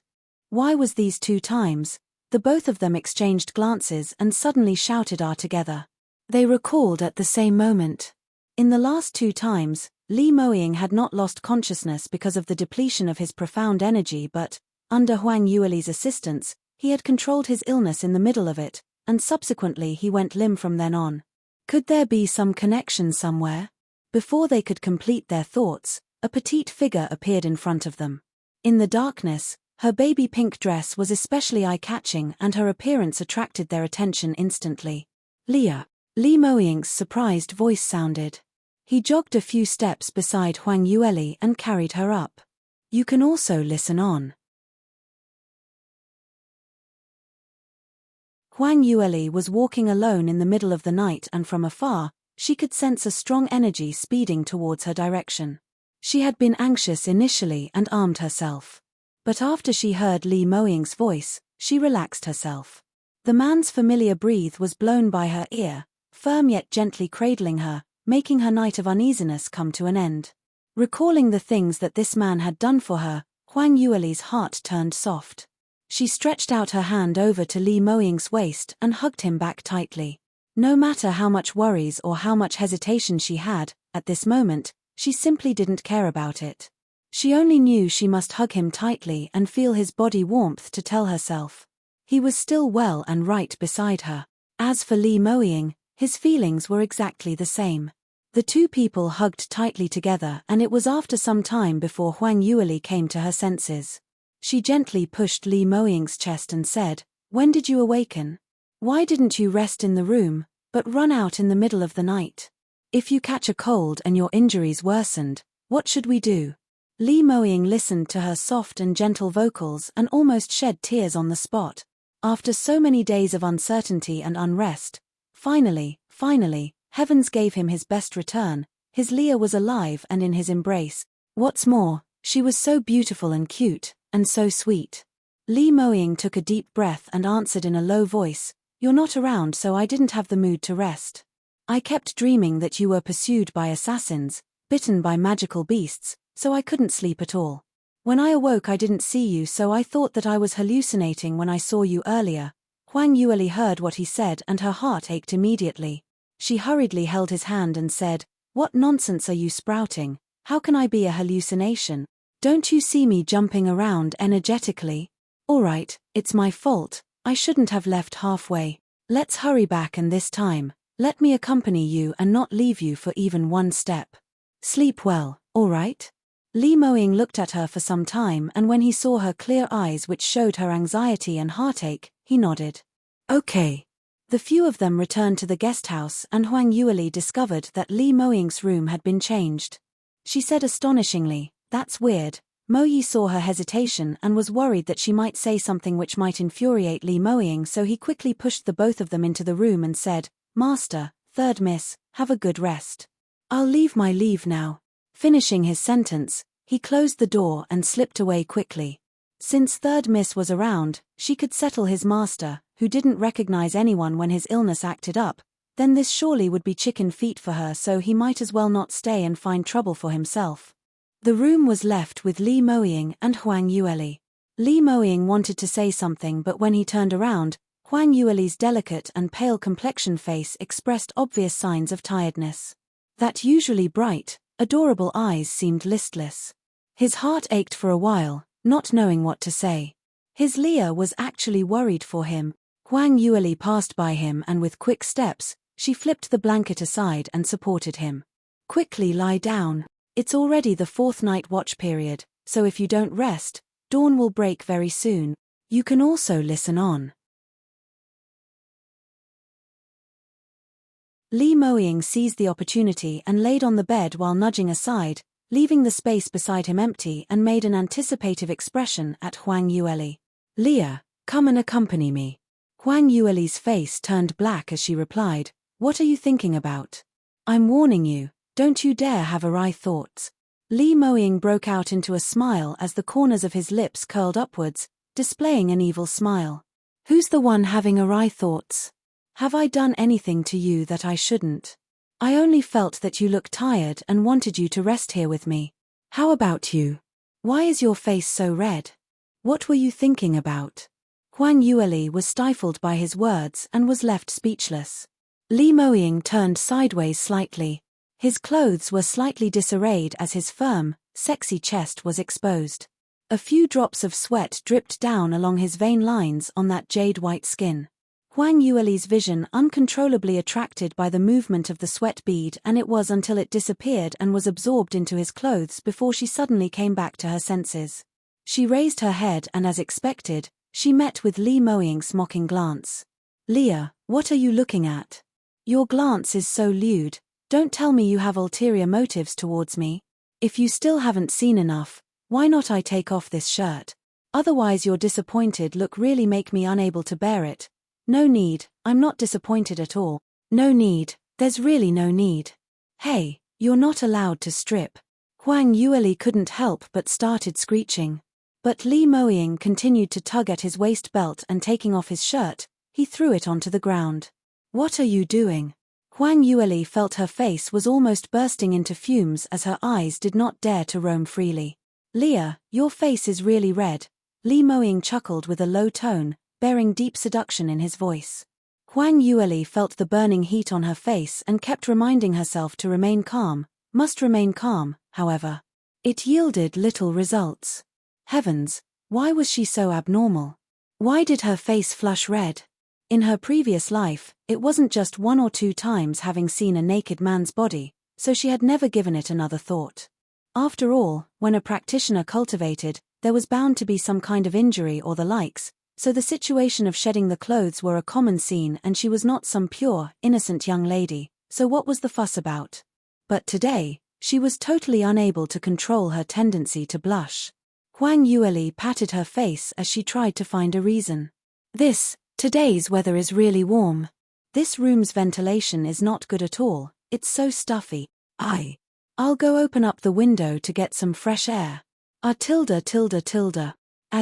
Why was these 2 times? The both of them exchanged glances and suddenly shouted together. They recalled at the same moment. In the last 2 times, Li Moying had not lost consciousness because of the depletion of his profound energy, but under Huang Yueli's assistance, he had controlled his illness in the middle of it, and subsequently he went limp from then on. Could there be some connection somewhere? Before they could complete their thoughts, a petite figure appeared in front of them. In the darkness, her baby pink dress was especially eye-catching and her appearance attracted their attention instantly. Leah. Li Moying's surprised voice sounded. He jogged a few steps beside Huang Yueli and carried her up. You can also listen on. Huang Yueli was walking alone in the middle of the night and from afar, she could sense a strong energy speeding towards her direction. She had been anxious initially and armed herself. But after she heard Li Moying's voice, she relaxed herself. The man's familiar breath was blown by her ear, firm yet gently cradling her, making her night of uneasiness come to an end. Recalling the things that this man had done for her, Huang Yueli's heart turned soft. She stretched out her hand over to Li Moying's waist and hugged him back tightly. No matter how much worries or how much hesitation she had, at this moment, she simply didn't care about it. She only knew she must hug him tightly and feel his body warmth to tell herself he was still well and right beside her. As for Li Moying, his feelings were exactly the same. The 2 people hugged tightly together and it was after some time before Huang Yueli came to her senses. She gently pushed Li Moying's chest and said, "When did you awaken? Why didn't you rest in the room, but run out in the middle of the night? If you catch a cold and your injuries worsened, what should we do?" Li Moying listened to her soft and gentle vocals and almost shed tears on the spot. After so many days of uncertainty and unrest, finally, heavens gave him his best return. His Leah was alive and in his embrace. What's more, she was so beautiful and cute, and so sweet. Li Moying took a deep breath and answered in a low voice, "You're not around, so I didn't have the mood to rest. I kept dreaming that you were pursued by assassins, bitten by magical beasts, so I couldn't sleep at all. When I awoke I didn't see you, so I thought that I was hallucinating when I saw you earlier." Huang Yueli heard what he said and her heart ached immediately. She hurriedly held his hand and said, "What nonsense are you sprouting? How can I be a hallucination? Don't you see me jumping around energetically? Alright, it's my fault, I shouldn't have left halfway. Let's hurry back and this time, let me accompany you and not leave you for even one step. Sleep well, alright?" Li Moying looked at her for some time and when he saw her clear eyes which showed her anxiety and heartache, he nodded. Okay. The few of them returned to the guest house and Huang Yueli discovered that Li Moying's room had been changed. She said astonishingly, "That's weird." Mo Yi saw her hesitation and was worried that she might say something which might infuriate Li Moying, so he quickly pushed the both of them into the room and said, "Master, third miss, have a good rest. I'll leave my leave now." Finishing his sentence, he closed the door and slipped away quickly. Since third miss was around, she could settle his master, who didn't recognize anyone when his illness acted up, then this surely would be chicken feet for her, so he might as well not stay and find trouble for himself. The room was left with Li Moying and Huang Yueli. Li Moying wanted to say something, but when he turned around, Huang Yueli's delicate and pale complexion face expressed obvious signs of tiredness. That usually bright, adorable eyes seemed listless. His heart ached for a while, not knowing what to say. His Leah was actually worried for him. Huang Yueli passed by him and with quick steps, she flipped the blanket aside and supported him. "Quickly lie down." It's already the 4th night watch period, so if you don't rest, dawn will break very soon. You can also listen on. Li Moying seized the opportunity and laid on the bed while nudging aside, leaving the space beside him empty, and made an anticipative expression at Huang Yueli. Leah, come and accompany me. Huang Yueli's face turned black as she replied, what are you thinking about? I'm warning you, don't you dare have awry thoughts. Li Moying broke out into a smile as the corners of his lips curled upwards, displaying an evil smile. Who's the one having awry thoughts? Have I done anything to you that I shouldn't? I only felt that you looked tired and wanted you to rest here with me. How about you? Why is your face so red? What were you thinking about? Huang Yueli was stifled by his words and was left speechless. Li Moying turned sideways slightly. His clothes were slightly disarrayed as his firm, sexy chest was exposed. A few drops of sweat dripped down along his vein lines on that jade-white skin. Huang Yueli's vision uncontrollably attracted by the movement of the sweat bead, and it was until it disappeared and was absorbed into his clothes before she suddenly came back to her senses. She raised her head and, as expected, she met with Li Moying's mocking glance. Leah, what are you looking at? Your glance is so lewd. Don't tell me you have ulterior motives towards me. If you still haven't seen enough, why not I take off this shirt? Otherwise your disappointed look really make me unable to bear it. No need, I'm not disappointed at all. No need, there's really no need. Hey, you're not allowed to strip. Huang Yueli couldn't help but started screeching. But Li Moying continued to tug at his waist belt, and taking off his shirt, he threw it onto the ground. What are you doing? Huang Yueli felt her face was almost bursting into fumes as her eyes did not dare to roam freely. Leah, your face is really red. Li Moying chuckled with a low tone, bearing deep seduction in his voice. Huang Yueli felt the burning heat on her face and kept reminding herself to remain calm, must remain calm, however. It yielded little results. Heavens, why was she so abnormal? Why did her face flush red? In her previous life, it wasn't just 1 or 2 times having seen a naked man's body, so she had never given it another thought. After all, when a practitioner cultivated, there was bound to be some kind of injury or the likes, so the situation of shedding the clothes were a common scene, and she was not some pure, innocent young lady, so what was the fuss about? But today, she was totally unable to control her tendency to blush. Huang Yueli patted her face as she tried to find a reason. Today's weather is really warm. This room's ventilation is not good at all, it's so stuffy. I'll go open up the window to get some fresh air. As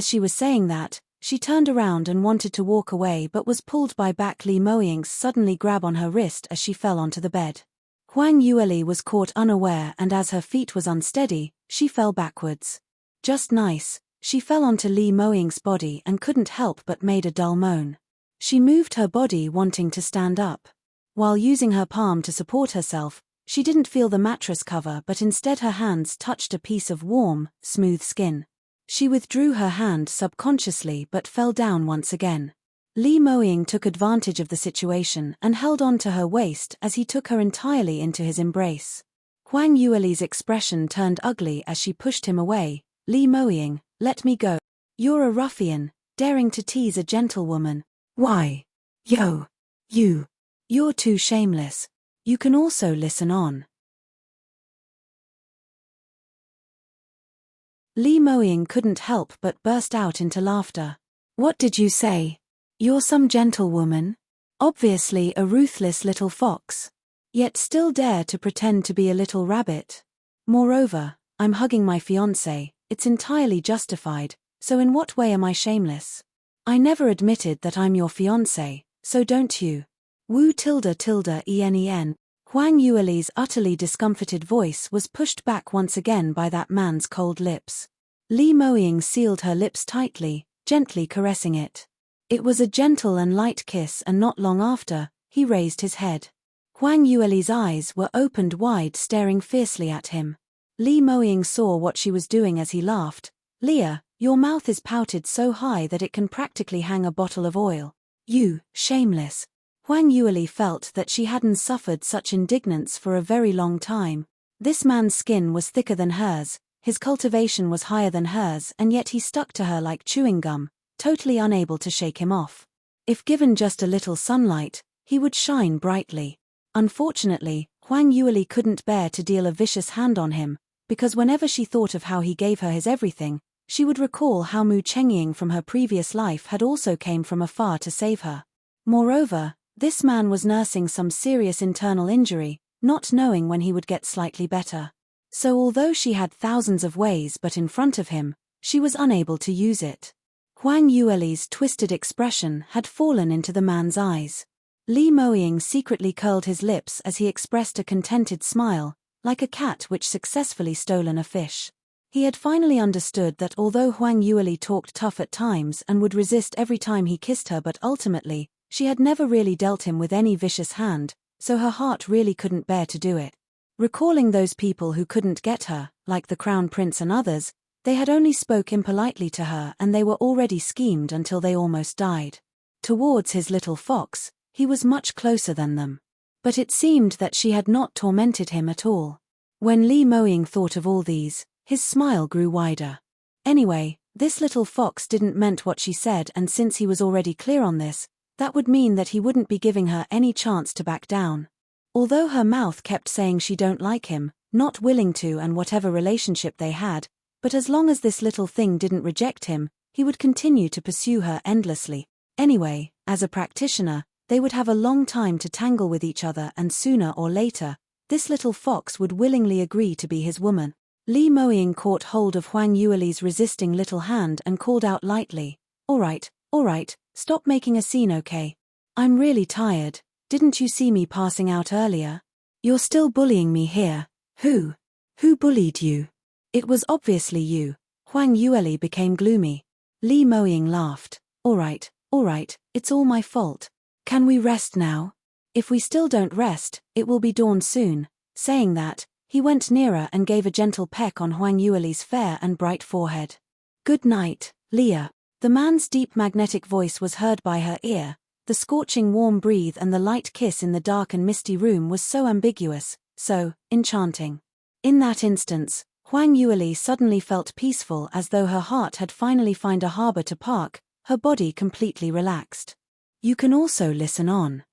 she was saying that, she turned around and wanted to walk away, but was pulled by back Li Moying's suddenly grab on her wrist as she fell onto the bed. Huang Yueli was caught unaware, and as her feet was unsteady, she fell backwards. Just nice, she fell onto Li Moying's body and couldn't help but made a dull moan. She moved her body wanting to stand up. While using her palm to support herself, she didn't feel the mattress cover, but instead her hands touched a piece of warm, smooth skin. She withdrew her hand subconsciously but fell down once again. Li Moying took advantage of the situation and held on to her waist as he took her entirely into his embrace. Huang Yueli's expression turned ugly as she pushed him away. Li Moying, let me go. You're a ruffian, daring to tease a gentlewoman. Why? You're too shameless. You can also listen on. Li Moying couldn't help but burst out into laughter. What did you say? You're some gentlewoman? Obviously a ruthless little fox. Yet still dare to pretend to be a little rabbit. Moreover, I'm hugging my fiancé, it's entirely justified, so in what way am I shameless? I never admitted that I'm your fiancé, so don't you? Wu-en. Huang Yueli's utterly discomfited voice was pushed back once again by that man's cold lips. Li Moying sealed her lips tightly, gently caressing it. It was a gentle and light kiss, and not long after, he raised his head. Huang Yueli's eyes were opened wide, staring fiercely at him. Li Moying saw what she was doing as he laughed. Leah, your mouth is pouted so high that it can practically hang a bottle of oil. You, shameless. Huang Yueli felt that she hadn't suffered such indignance for a very long time. This man's skin was thicker than hers, his cultivation was higher than hers, and yet he stuck to her like chewing gum, totally unable to shake him off. If given just a little sunlight, he would shine brightly. Unfortunately, Huang Yueli couldn't bear to deal a vicious hand on him, because whenever she thought of how he gave her his everything, she would recall how Mu Chengying from her previous life had also came from afar to save her. Moreover, this man was nursing some serious internal injury, not knowing when he would get slightly better. So although she had thousands of ways but in front of him, she was unable to use it. Huang Yueli's twisted expression had fallen into the man's eyes. Li Moying secretly curled his lips as he expressed a contented smile, like a cat which successfully stolen a fish. He had finally understood that although Huang Yueli talked tough at times and would resist every time he kissed her, but ultimately, she had never really dealt him with any vicious hand, so her heart really couldn't bear to do it. Recalling those people who couldn't get her, like the Crown Prince and others, they had only spoke impolitely to her and they were already schemed until they almost died. Towards his little fox, he was much closer than them. But it seemed that she had not tormented him at all. When Li Moying thought of all these, his smile grew wider. Anyway, this little fox didn't meant what she said, and since he was already clear on this, that would mean that he wouldn't be giving her any chance to back down. Although her mouth kept saying she don't like him, not willing to, and whatever relationship they had, but as long as this little thing didn't reject him, he would continue to pursue her endlessly. Anyway, as a practitioner, they would have a long time to tangle with each other, and sooner or later, this little fox would willingly agree to be his woman. Li Moying caught hold of Huang Yueli's resisting little hand and called out lightly, all right, stop making a scene, okay? I'm really tired. Didn't you see me passing out earlier? You're still bullying me here. Who? Who bullied you? It was obviously you. Huang Yueli became gloomy. Li Moying laughed. All right, it's all my fault. Can we rest now? If we still don't rest, it will be dawn soon. Saying that, he went nearer and gave a gentle peck on Huang Yueli's fair and bright forehead. Good night, Leah. The man's deep magnetic voice was heard by her ear. The scorching warm breath and the light kiss in the dark and misty room was so ambiguous, so enchanting. In that instance, Huang Yueli suddenly felt peaceful, as though her heart had finally found a harbor to park, her body completely relaxed. You can also listen on.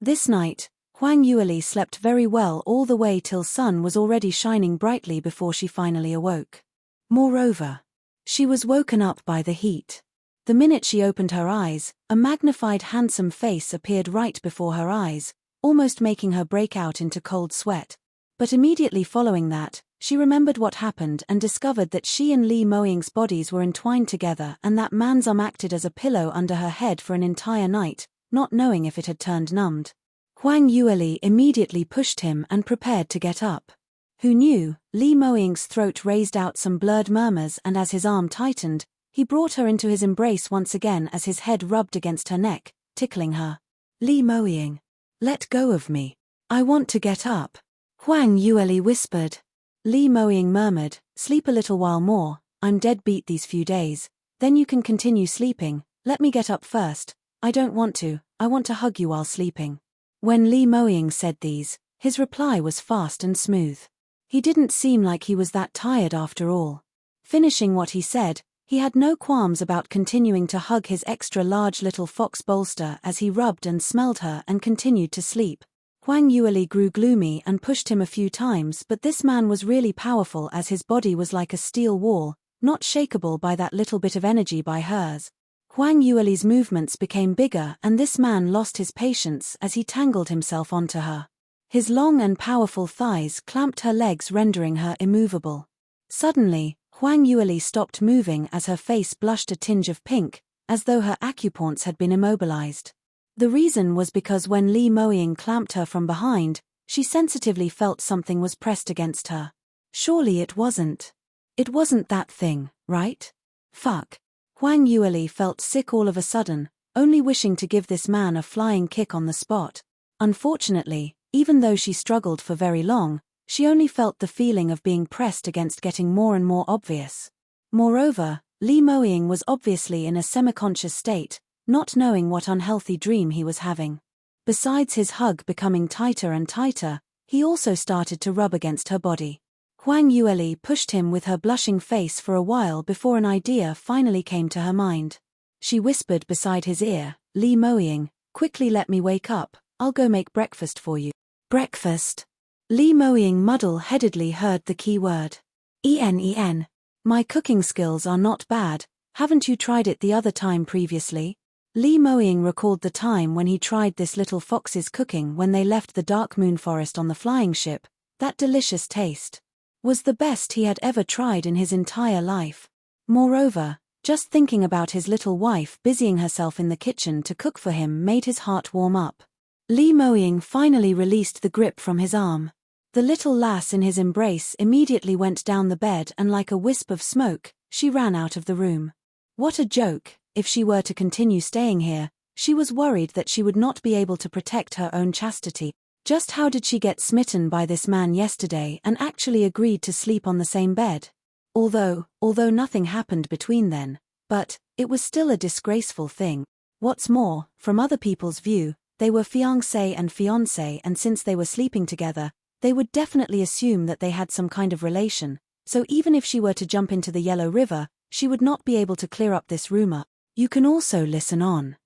This night, Huang Yueli slept very well all the way till sun was already shining brightly before she finally awoke. Moreover, she was woken up by the heat. The minute she opened her eyes, a magnified handsome face appeared right before her eyes, almost making her break out into cold sweat. But immediately following that, she remembered what happened and discovered that she and Li Moying's bodies were entwined together, and that man's arm acted as a pillow under her head for an entire night, not knowing if it had turned numbed. Huang Yueli immediately pushed him and prepared to get up. Who knew? Li Moying's throat raised out some blurred murmurs, and as his arm tightened, he brought her into his embrace once again as his head rubbed against her neck, tickling her. Li Moying, let go of me. I want to get up. Huang Yueli whispered. Li Moying murmured, sleep a little while more, I'm dead beat these few days, then you can continue sleeping, let me get up first. I don't want to, I want to hug you while sleeping. When Li Moying said these, his reply was fast and smooth. He didn't seem like he was that tired after all. Finishing what he said, he had no qualms about continuing to hug his extra large little fox bolster as he rubbed and smelled her and continued to sleep. Huang Yueli grew gloomy and pushed him a few times, but this man was really powerful, as his body was like a steel wall, not shakeable by that little bit of energy by hers. Huang Yueli's movements became bigger, and this man lost his patience as he tangled himself onto her. His long and powerful thighs clamped her legs, rendering her immovable. Suddenly, Huang Yueli stopped moving as her face blushed a tinge of pink, as though her acupoints had been immobilized. The reason was because when Li Moying clamped her from behind, she sensitively felt something was pressed against her. Surely it wasn't. It wasn't that thing, right? Fuck. Huang Yueli felt sick all of a sudden, only wishing to give this man a flying kick on the spot. Unfortunately, even though she struggled for very long, she only felt the feeling of being pressed against getting more and more obvious. Moreover, Li Moying was obviously in a semi-conscious state, not knowing what unhealthy dream he was having. Besides his hug becoming tighter and tighter, he also started to rub against her body. Huang Yueli pushed him with her blushing face for a while before an idea finally came to her mind. She whispered beside his ear, "Li Moying, quickly let me wake up, I'll go make breakfast for you." Breakfast? Li Moying muddle-headedly heard the key word. En. My cooking skills are not bad, haven't you tried it the other time previously? Li Moying recalled the time when he tried this little fox's cooking when they left the Dark Moon Forest on the flying ship. That delicious taste was the best he had ever tried in his entire life. Moreover, just thinking about his little wife busying herself in the kitchen to cook for him made his heart warm up. Li Moying finally released the grip from his arm. The little lass in his embrace immediately went down the bed and like a wisp of smoke, she ran out of the room. What a joke! If she were to continue staying here, she was worried that she would not be able to protect her own chastity. Just how did she get smitten by this man yesterday and actually agreed to sleep on the same bed? Although nothing happened between then, but it was still a disgraceful thing. What's more, from other people's view, they were fiancé and fiancée, and since they were sleeping together, they would definitely assume that they had some kind of relation, so even if she were to jump into the Yellow River, she would not be able to clear up this rumor. You can also listen on.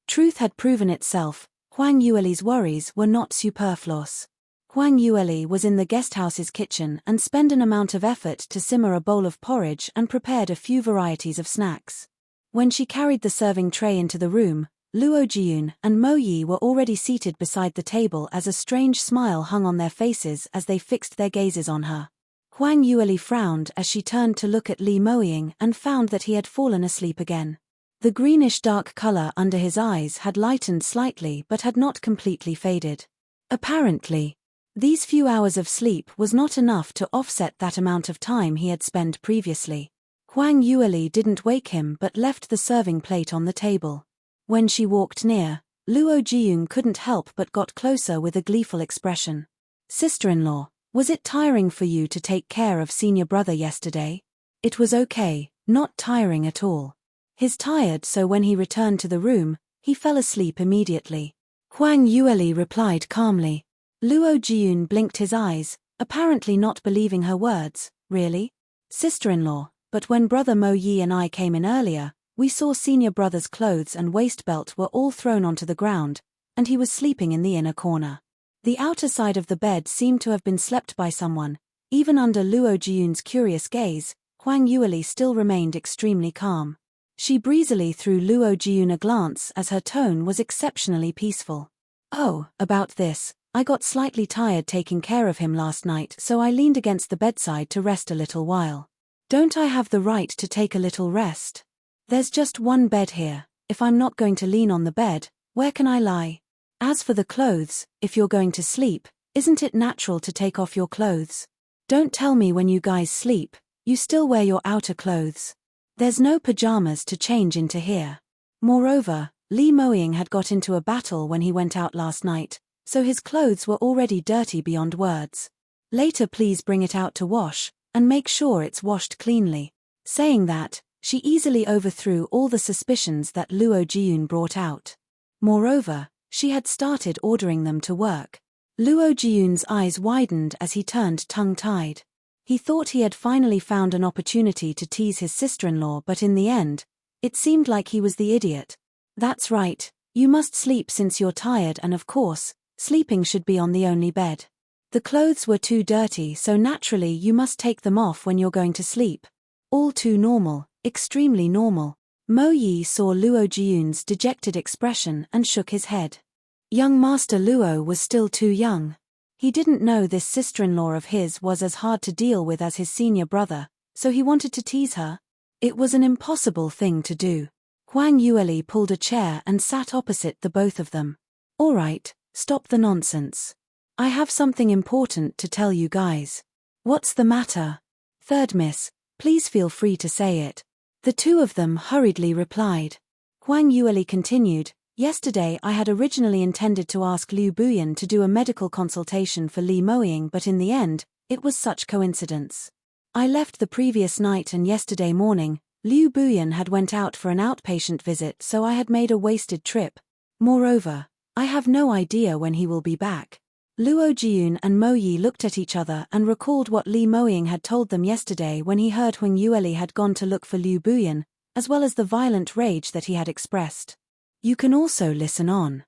Truth had proven itself. Huang Yueli's worries were not superfluous. Huang Yueli was in the guesthouse's kitchen and spent an amount of effort to simmer a bowl of porridge and prepared a few varieties of snacks. When she carried the serving tray into the room, Luo Jiyun and Mo Yi were already seated beside the table as a strange smile hung on their faces as they fixed their gazes on her. Huang Yueli frowned as she turned to look at Li Moying and found that he had fallen asleep again. The greenish-dark color under his eyes had lightened slightly but had not completely faded. Apparently, these few hours of sleep was not enough to offset that amount of time he had spent previously. Huang Yueli didn't wake him but left the serving plate on the table. When she walked near, Luo Jiyun couldn't help but got closer with a gleeful expression. "Sister-in-law, was it tiring for you to take care of senior brother yesterday?" It was okay, not tiring at all. He's tired, so when he returned to the room, he fell asleep immediately. Huang Yueli replied calmly. Luo Jiyun blinked his eyes, apparently not believing her words. "Really? Sister-in-law, but when brother Mo Yi and I came in earlier, we saw senior brother's clothes and waist belt were all thrown onto the ground, and he was sleeping in the inner corner." The outer side of the bed seemed to have been slept by someone. Even under Luo Jiyun's curious gaze, Huang Yueli still remained extremely calm. She breezily threw Luo Jiyun a glance as her tone was exceptionally peaceful. "Oh, about this, I got slightly tired taking care of him last night, so I leaned against the bedside to rest a little while." "Don't I have the right to take a little rest? There's just one bed here. If I'm not going to lean on the bed, where can I lie? As for the clothes, if you're going to sleep, isn't it natural to take off your clothes? Don't tell me when you guys sleep, you still wear your outer clothes. There's no pajamas to change into here." Moreover, Li Moying had got into a battle when he went out last night, so his clothes were already dirty beyond words. "Later please bring it out to wash, and make sure it's washed cleanly." Saying that, she easily overthrew all the suspicions that Luo Jiyun brought out. Moreover, she had started ordering them to work. Luo Jiyun's eyes widened as he turned tongue-tied. He thought he had finally found an opportunity to tease his sister-in-law, but in the end, it seemed like he was the idiot. "That's right, you must sleep since you're tired, and of course, sleeping should be on the only bed. The clothes were too dirty, so naturally you must take them off when you're going to sleep." All too normal, extremely normal. Mo Yi saw Luo Jiyun's dejected expression and shook his head. Young Master Luo was still too young. He didn't know this sister-in-law of his was as hard to deal with as his senior brother, so he wanted to tease her. It was an impossible thing to do. Huang Yueli pulled a chair and sat opposite the both of them. "All right, stop the nonsense. I have something important to tell you guys." "What's the matter?" "Third miss, please feel free to say it." The two of them hurriedly replied. Huang Yueli continued, "Yesterday I had originally intended to ask Liu Buyan to do a medical consultation for Li Moying, but in the end, it was such coincidence. I left the previous night and yesterday morning, Liu Buyan had went out for an outpatient visit, so I had made a wasted trip. Moreover, I have no idea when he will be back. Luo Jiyun and Mo Yi looked at each other and recalled what Li Moying had told them yesterday when he heard Huang Yueli had gone to look for Liu Buyan, as well as the violent rage that he had expressed. You can also listen on.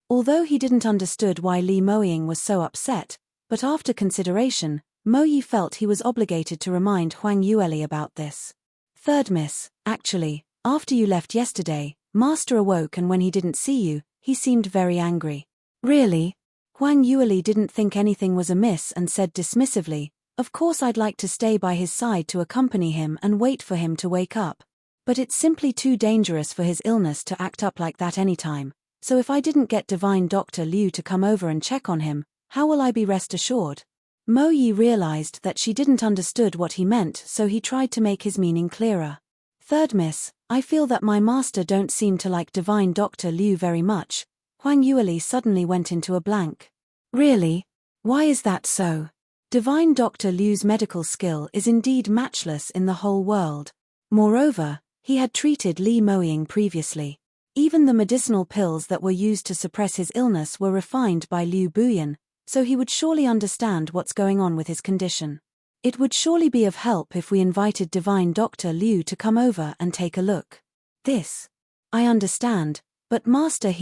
Although he didn't understood why Li Moying was so upset, but after consideration, Mo Yi felt he was obligated to remind Huang Yueli about this. Third miss, actually, after you left yesterday, Master awoke, and when he didn't see you, he seemed very angry. Really? Huang Yueli didn't think anything was amiss and said dismissively, of course I'd like to stay by his side to accompany him and wait for him to wake up. But it's simply too dangerous for his illness to act up like that anytime, so if I didn't get Divine Dr. Liu to come over and check on him, how will I be rest assured? Mo Yi realized that she didn't understood what he meant, so he tried to make his meaning clearer. Third miss, I feel that my master don't seem to like Divine Dr. Liu very much. Huang Yueli suddenly went into a blank. Really? Why is that so? Divine Dr. Liu's medical skill is indeed matchless in the whole world. Moreover, he had treated Li Moying previously. Even the medicinal pills that were used to suppress his illness were refined by Liu Buyan, so he would surely understand what's going on with his condition. It would surely be of help if we invited Divine Dr. Liu to come over and take a look. This. I understand, but Master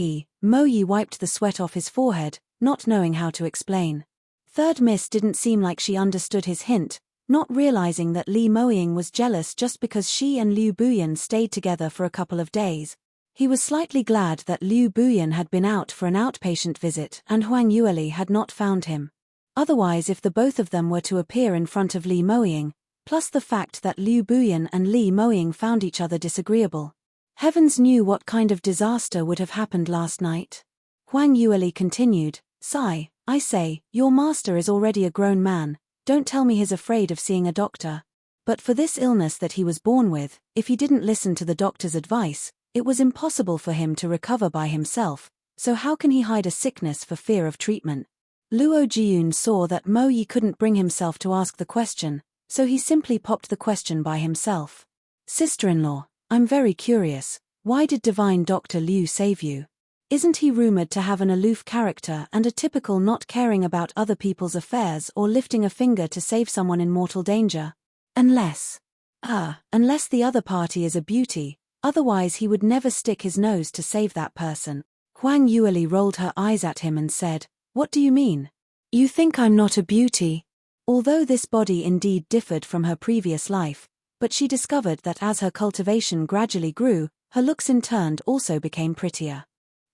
Mo Yi wiped the sweat off his forehead, not knowing how to explain. Third miss didn't seem like she understood his hint, not realizing that Li Moying was jealous just because she and Liu Buyan stayed together for a couple of days. He was slightly glad that Liu Buyan had been out for an outpatient visit and Huang Yueli had not found him. Otherwise, if the both of them were to appear in front of Li Moying, plus the fact that Liu Buyan and Li Moying found each other disagreeable, heavens knew what kind of disaster would have happened last night. Huang Yueli continued, Sigh, I say, your master is already a grown man, don't tell me he's afraid of seeing a doctor. But for this illness that he was born with, if he didn't listen to the doctor's advice, it was impossible for him to recover by himself, so how can he hide a sickness for fear of treatment? Luo Jiyun saw that Mo Yi couldn't bring himself to ask the question, so he simply popped the question by himself. Sister-in-law, I'm very curious, why did Divine Dr. Liu save you? Isn't he rumored to have an aloof character and a typical not caring about other people's affairs or lifting a finger to save someone in mortal danger? Unless the other party is a beauty, otherwise he would never stick his nose to save that person. Huang Yueli rolled her eyes at him and said, What do you mean? You think I'm not a beauty? Although this body indeed differed from her previous life, but she discovered that as her cultivation gradually grew, her looks in turn also became prettier.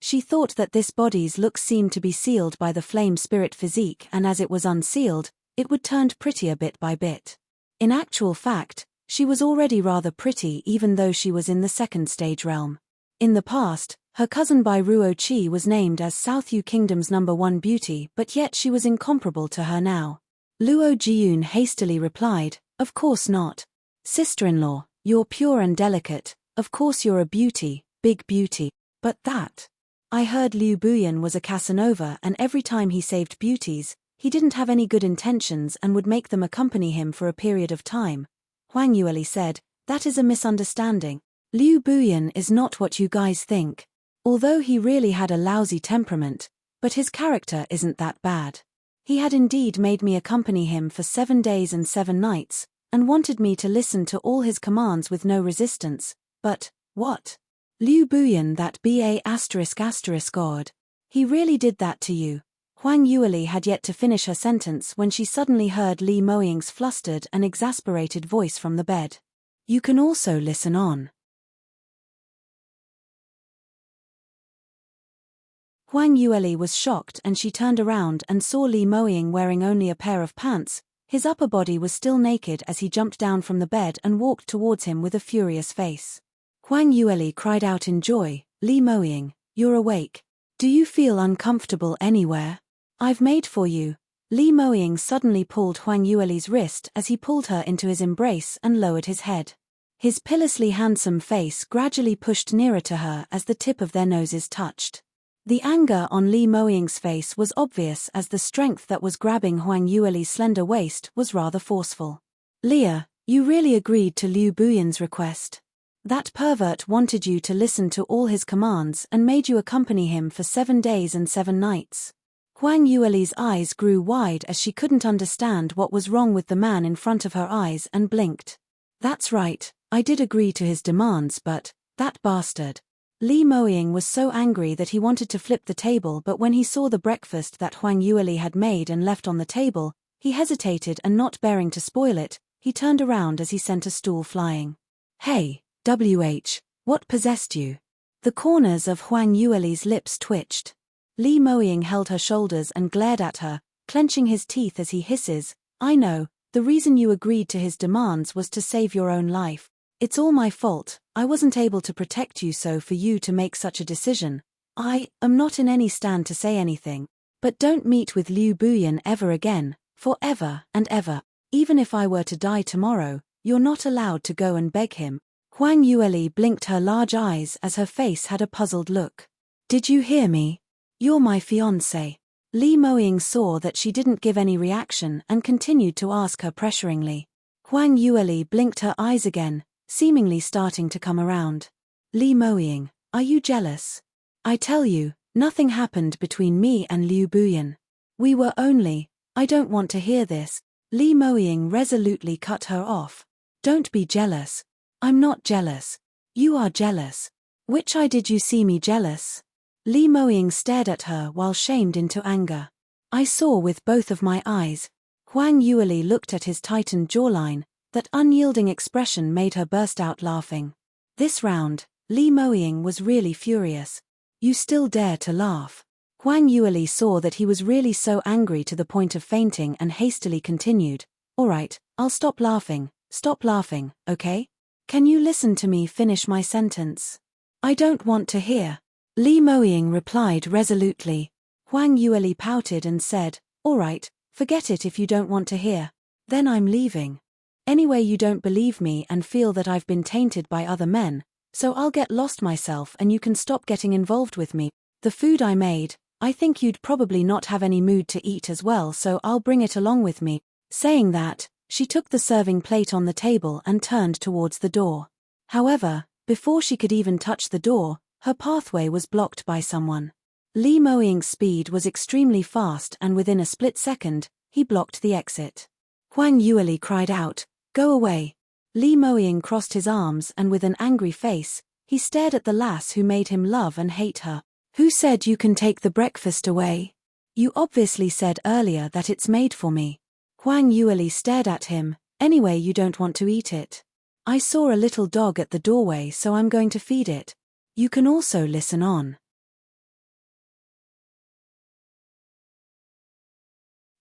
She thought that this body's looks seemed to be sealed by the flame spirit physique, and as it was unsealed, it would turn prettier bit by bit. In actual fact, she was already rather pretty even though she was in the second stage realm. In the past, her cousin Bai Ruo Qi was named as South Yu Kingdom's #1 beauty, but yet she was incomparable to her now. Luo Jiyun hastily replied, Of course not. Sister-in-law, you're pure and delicate, of course you're a beauty, big beauty. But that. I heard Liu Buyan was a Casanova and every time he saved beauties, he didn't have any good intentions and would make them accompany him for a period of time. Huang Yueli said, That is a misunderstanding. Liu Buyan is not what you guys think. Although he really had a lousy temperament, but his character isn't that bad. He had indeed made me accompany him for 7 days and 7 nights, and wanted me to listen to all his commands with no resistance, but, what? Liu Buyan, that BA*** God. He really did that to you. Huang Yueli had yet to finish her sentence when she suddenly heard Li Moying's flustered and exasperated voice from the bed. You can also listen on. Huang Yueli was shocked and she turned around and saw Li Moying wearing only a pair of pants. His upper body was still naked as he jumped down from the bed and walked towards him with a furious face. Huang Yueli cried out in joy, Li Moying, you're awake. Do you feel uncomfortable anywhere? I've made for you. Li Moying suddenly pulled Huang Yueli's wrist as he pulled her into his embrace and lowered his head. His pillously handsome face gradually pushed nearer to her as the tip of their noses touched. The anger on Li Moying's face was obvious as the strength that was grabbing Huang Yueli's slender waist was rather forceful. Leah, you really agreed to Liu Buyan's request. That pervert wanted you to listen to all his commands and made you accompany him for 7 days and 7 nights. Huang Yueli's eyes grew wide as she couldn't understand what was wrong with the man in front of her eyes and blinked. That's right, I did agree to his demands, but that bastard. Li Moying was so angry that he wanted to flip the table, but when he saw the breakfast that Huang Yueli had made and left on the table, he hesitated, and not bearing to spoil it, he turned around as he sent a stool flying. Hey, what possessed you? The corners of Huang Yueli's lips twitched. Li Moying held her shoulders and glared at her, clenching his teeth as he hisses, I know, the reason you agreed to his demands was to save your own life. It's all my fault, I wasn't able to protect you, so for you to make such a decision, I am not in any stand to say anything. But don't meet with Liu Buyan ever again, forever and ever. Even if I were to die tomorrow, you're not allowed to go and beg him. Huang Yueli blinked her large eyes as her face had a puzzled look. Did you hear me? You're my fiancé. Li Moying saw that she didn't give any reaction and continued to ask her pressuringly. Huang Yueli blinked her eyes again, seemingly starting to come around. Li Moying, are you jealous? I tell you, nothing happened between me and Liu Buyan. We were only, I don't want to hear this. Li Moying resolutely cut her off. Don't be jealous. I'm not jealous. You are jealous. Which eye did you see me jealous? Li Moying stared at her while shamed into anger. I saw with both of my eyes. Huang Yueli looked at his tightened jawline. That unyielding expression made her burst out laughing. This round, Li Moying was really furious. You still dare to laugh? Huang Yueli saw that he was really so angry to the point of fainting and hastily continued. All right, I'll stop laughing, okay? Can you listen to me finish my sentence? I don't want to hear. Li Moying replied resolutely. Huang Yueli pouted and said, all right, forget it if you don't want to hear. Then I'm leaving. Anyway, you don't believe me and feel that I've been tainted by other men, so I'll get lost myself and you can stop getting involved with me. The food I made, I think you'd probably not have any mood to eat as well, so I'll bring it along with me. Saying that, she took the serving plate on the table and turned towards the door. However, before she could even touch the door, her pathway was blocked by someone. Li Moying's speed was extremely fast, and within a split second, he blocked the exit. Huang Yueli cried out, go away. Li Moying crossed his arms and with an angry face, he stared at the lass who made him love and hate her. Who said you can take the breakfast away? You obviously said earlier that it's made for me. Huang Yueli stared at him, anyway you don't want to eat it. I saw a little dog at the doorway, so I'm going to feed it. You can also listen on.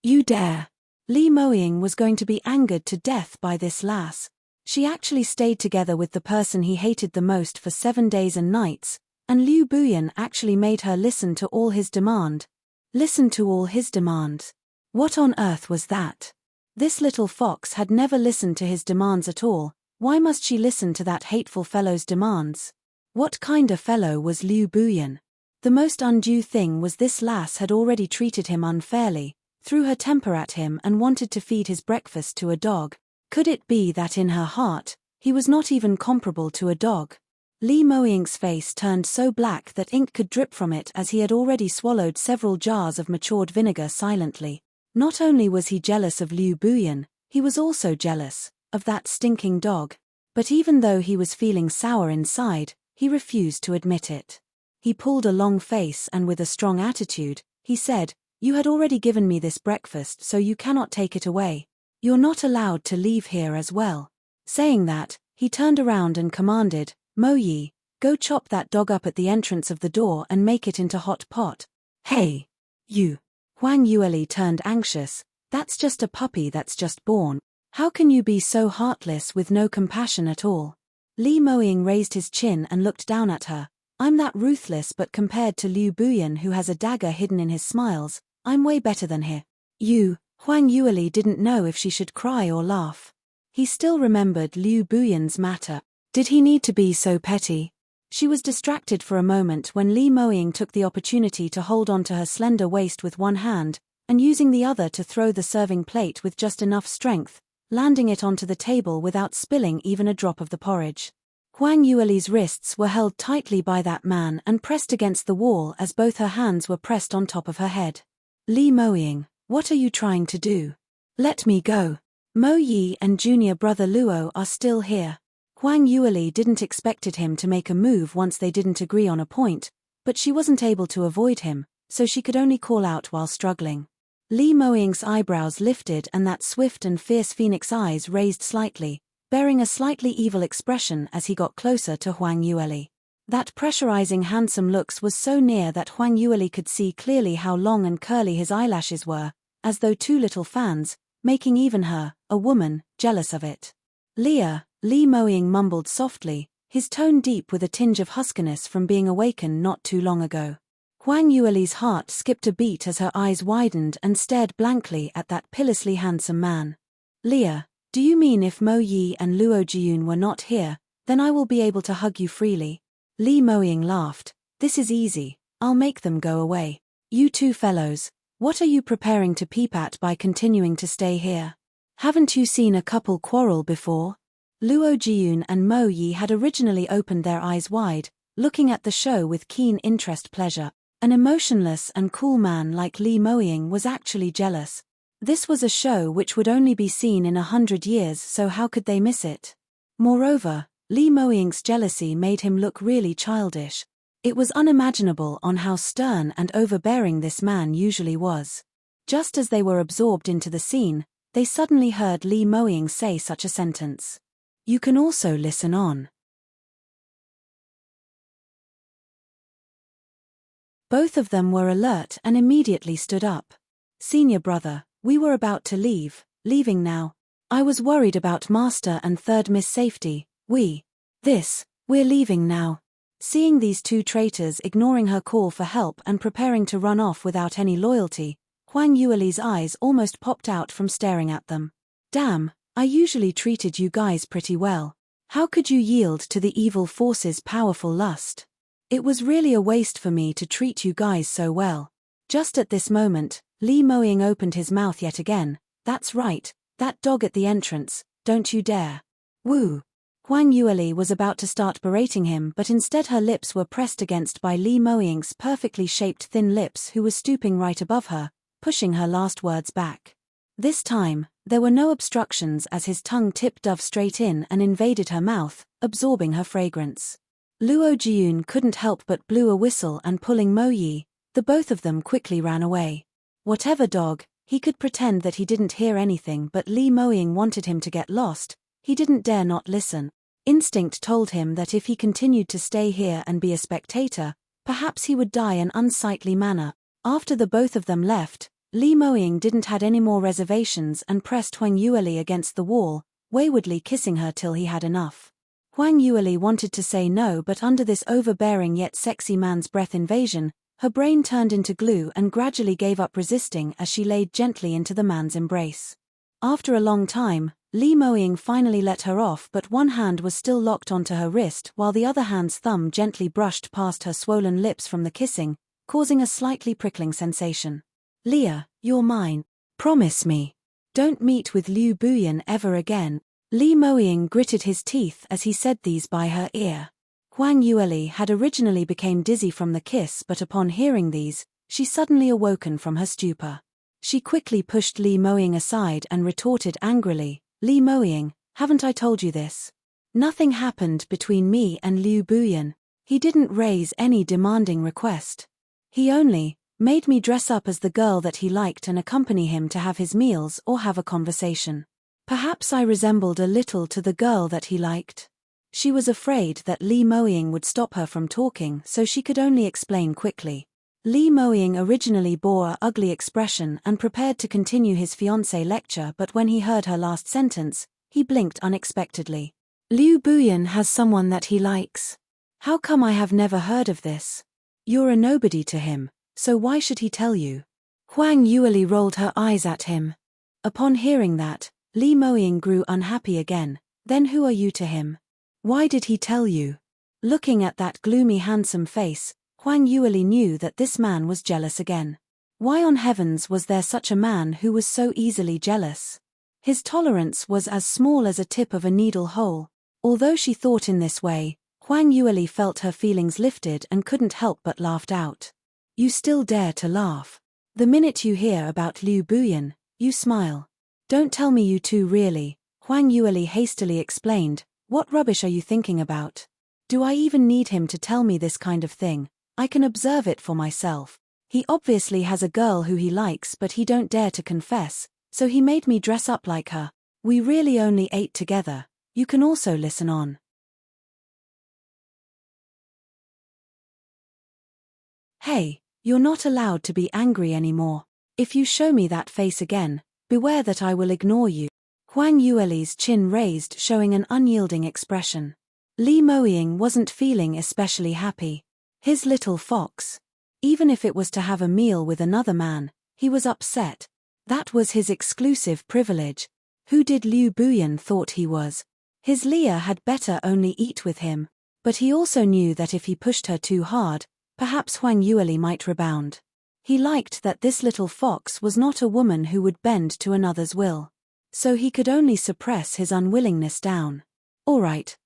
You dare. Li Moying was going to be angered to death by this lass. She actually stayed together with the person he hated the most for 7 days and nights, and Liu Buyan actually made her listen to all his demand. Listen to all his demands. What on earth was that? This little fox had never listened to his demands at all. Why must she listen to that hateful fellow's demands? What kind of fellow was Liu Buyan? The most undue thing was this lass had already treated him unfairly, threw her temper at him and wanted to feed his breakfast to a dog. Could it be that in her heart, he was not even comparable to a dog? Li Moying's face turned so black that ink could drip from it, as he had already swallowed several jars of matured vinegar silently. Not only was he jealous of Liu Buyan, he was also jealous of that stinking dog. But even though he was feeling sour inside, he refused to admit it. He pulled a long face and with a strong attitude, he said, you had already given me this breakfast, so you cannot take it away. You're not allowed to leave here as well. Saying that, he turned around and commanded, Moyi, go chop that dog up at the entrance of the door and make it into hot pot. Hey! You! Huang Yueli turned anxious. That's just a puppy that's just born. How can you be so heartless with no compassion at all? Li Moying raised his chin and looked down at her. I'm that ruthless, but compared to Liu Buyan, who has a dagger hidden in his smiles, I'm way better than her. You! Huang Yueli didn't know if she should cry or laugh. He still remembered Liu Buyan's matter. Did he need to be so petty? She was distracted for a moment when Li Moying took the opportunity to hold onto her slender waist with one hand, and using the other to throw the serving plate with just enough strength, landing it onto the table without spilling even a drop of the porridge. Huang Yueli's wrists were held tightly by that man and pressed against the wall as both her hands were pressed on top of her head. Li Moying, what are you trying to do? Let me go. Mo Yi and junior brother Luo are still here. Huang Yueli didn't expected him to make a move once they didn't agree on a point, but she wasn't able to avoid him, so she could only call out while struggling. Li Moying's eyebrows lifted and that swift and fierce phoenix eyes raised slightly, bearing a slightly evil expression as he got closer to Huang Yueli. That pressurizing handsome looks was so near that Huang Yueli could see clearly how long and curly his eyelashes were, as though two little fans, making even her, a woman, jealous of it. Leah, Li Moying mumbled softly, his tone deep with a tinge of huskiness from being awakened not too long ago. Huang Yueli's heart skipped a beat as her eyes widened and stared blankly at that pillously handsome man. Leah, do you mean if Mo Yi and Luo Jiyun were not here, then I will be able to hug you freely? Li Moying laughed. This is easy, I'll make them go away. You two fellows, what are you preparing to peep at by continuing to stay here? Haven't you seen a couple quarrel before? Luo Jiyun and Mo Yi had originally opened their eyes wide, looking at the show with keen pleasure. An emotionless and cool man like Li Moying was actually jealous. This was a show which would only be seen in 100 years, so how could they miss it? Moreover, Li Moying's jealousy made him look really childish. It was unimaginable on how stern and overbearing this man usually was. Just as they were absorbed into the scene, they suddenly heard Li Moying say such a sentence. You can also listen on. Both of them were alert and immediately stood up. Senior brother, we were about to leave, leaving now. I was worried about Master and Third Miss safety, we're leaving now. Seeing these two traitors ignoring her call for help and preparing to run off without any loyalty, Huang Yueli's eyes almost popped out from staring at them. Damn, I usually treated you guys pretty well. How could you yield to the evil force's powerful lust? It was really a waste for me to treat you guys so well. Just at this moment, Li Moying opened his mouth yet again. That's right, that dog at the entrance, don't you dare. Woo. Huang Yueli was about to start berating him, but instead her lips were pressed against by Li Moying's perfectly shaped thin lips, who was stooping right above her, pushing her last words back. This time, there were no obstructions as his tongue tipped dove straight in and invaded her mouth, absorbing her fragrance. Luo Jiyun couldn't help but blew a whistle and pulling Mo Yi, the both of them quickly ran away. Whatever dog, he could pretend that he didn't hear anything, but Li Moying wanted him to get lost. He didn't dare not listen. Instinct told him that if he continued to stay here and be a spectator, perhaps he would die in unsightly manner. After the both of them left, Li Moying didn't had any more reservations and pressed Huang Yueli against the wall, waywardly kissing her till he had enough. Huang Yueli wanted to say no, but under this overbearing yet sexy man's breath invasion, her brain turned into glue and gradually gave up resisting as she laid gently into the man's embrace. After a long time, Li Moying finally let her off, but one hand was still locked onto her wrist while the other hand's thumb gently brushed past her swollen lips from the kissing, causing a slightly prickling sensation. Leah, you're mine. Promise me. Don't meet with Liu Buyan ever again. Li Moying gritted his teeth as he said these by her ear. Huang Yueli had originally become dizzy from the kiss, but upon hearing these, she suddenly awoken from her stupor. She quickly pushed Li Moying aside and retorted angrily, Li Moying, haven't I told you this? Nothing happened between me and Liu Buyan. He didn't raise any demanding request. He only made me dress up as the girl that he liked and accompany him to have his meals or have a conversation. Perhaps I resembled a little to the girl that he liked. She was afraid that Li Moying would stop her from talking, so she could only explain quickly. Li Moying originally bore an ugly expression and prepared to continue his fiancée lecture, but when he heard her last sentence, he blinked unexpectedly. Liu Buyan has someone that he likes. How come I have never heard of this? You're a nobody to him, so why should he tell you? Huang Yueli rolled her eyes at him. Upon hearing that, Li Moying grew unhappy again. Then who are you to him? Why did he tell you? Looking at that gloomy handsome face, Huang Yueli knew that this man was jealous again. Why on heavens was there such a man who was so easily jealous? His tolerance was as small as a tip of a needle hole. Although she thought in this way, Huang Yueli felt her feelings lifted and couldn't help but laughed out. You still dare to laugh. The minute you hear about Liu Buyan, you smile. Don't tell me you two really, Huang Yueli hastily explained. What rubbish are you thinking about? Do I even need him to tell me this kind of thing? I can observe it for myself. He obviously has a girl who he likes but he don't dare to confess, so he made me dress up like her. We really only ate together. You can also listen on. Hey, you're not allowed to be angry anymore. If you show me that face again, beware that I will ignore you. Huang Yueli's chin raised, showing an unyielding expression. Li Moying wasn't feeling especially happy. His little fox. Even if it was to have a meal with another man, he was upset. That was his exclusive privilege. Who did Liu Buyan thought he was? His Leah had better only eat with him. But he also knew that if he pushed her too hard, perhaps Huang Yueli might rebound. He liked that this little fox was not a woman who would bend to another's will. So he could only suppress his unwillingness down. All right,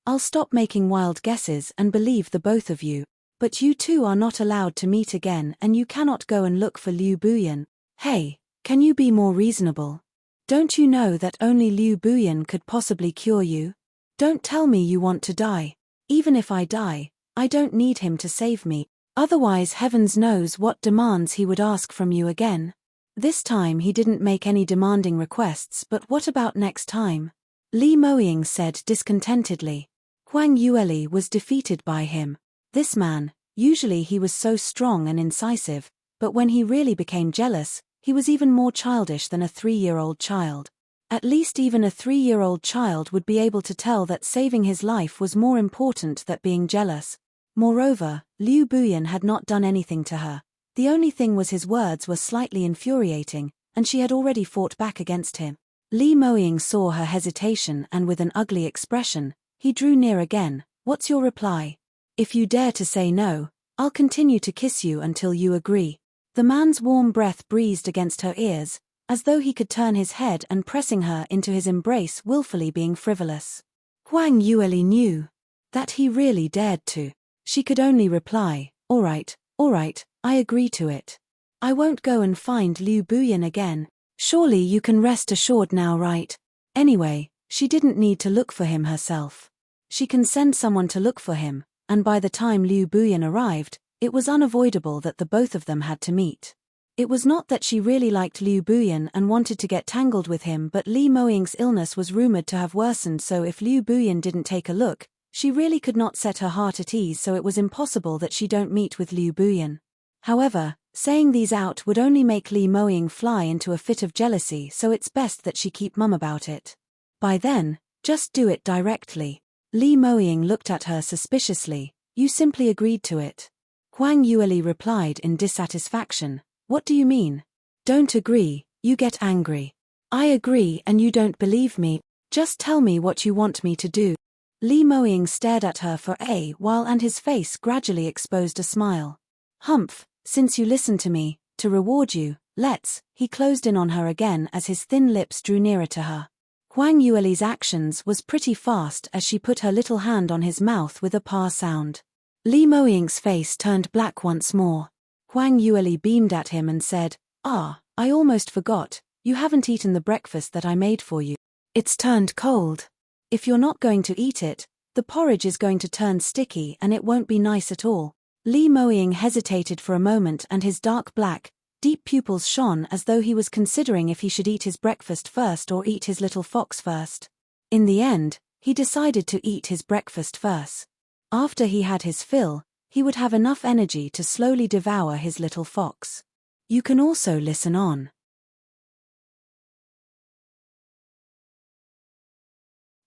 I'll stop making wild guesses and believe the both of you. But you two are not allowed to meet again and you cannot go and look for Liu Buyan. Hey, can you be more reasonable? Don't you know that only Liu Buyan could possibly cure you? Don't tell me you want to die. Even if I die, I don't need him to save me. Otherwise heavens knows what demands he would ask from you again. This time he didn't make any demanding requests, but what about next time? Li Moying said discontentedly. Huang Yueli was defeated by him. This man, usually he was so strong and incisive, but when he really became jealous, he was even more childish than a 3-year-old child. At least even a 3-year-old child would be able to tell that saving his life was more important than being jealous. Moreover, Liu Buyan had not done anything to her. The only thing was his words were slightly infuriating, and she had already fought back against him. Li Moying saw her hesitation and with an ugly expression, he drew near again. What's your reply? If you dare to say no, I'll continue to kiss you until you agree. The man's warm breath breezed against her ears, as though he could turn his head and pressing her into his embrace, willfully being frivolous. Huang Yueli knew that he really dared to. She could only reply, all right, I agree to it. I won't go and find Liu Buyan again. Surely you can rest assured now, right? Anyway, she didn't need to look for him herself. She can send someone to look for him. And by the time Liu Buyan arrived, it was unavoidable that the both of them had to meet. It was not that she really liked Liu Buyan and wanted to get tangled with him, but Li Moying's illness was rumored to have worsened, so if Liu Buyan didn't take a look, she really could not set her heart at ease, so it was impossible that she don't meet with Liu Buyan. However, saying these out would only make Li Moying fly into a fit of jealousy, so it's best that she keep mum about it. By then, just do it directly. Li Moying looked at her suspiciously. You simply agreed to it. Huang Yueli replied in dissatisfaction. What do you mean? Don't agree, you get angry. I agree and you don't believe me. Just tell me what you want me to do. Li Moying stared at her for a while and his face gradually exposed a smile. Humph, since you listen to me, to reward you, he closed in on her again as his thin lips drew nearer to her. Huang Yueli's actions was pretty fast as she put her little hand on his mouth with a pa sound. Li Moying's face turned black once more. Huang Yueli beamed at him and said, I almost forgot, you haven't eaten the breakfast that I made for you. It's turned cold. If you're not going to eat it, the porridge is going to turn sticky and it won't be nice at all. Li Moying hesitated for a moment and his dark black, deep pupils shone as though he was considering if he should eat his breakfast first or eat his little fox first. In the end, he decided to eat his breakfast first. After he had his fill, he would have enough energy to slowly devour his little fox. You can also listen on.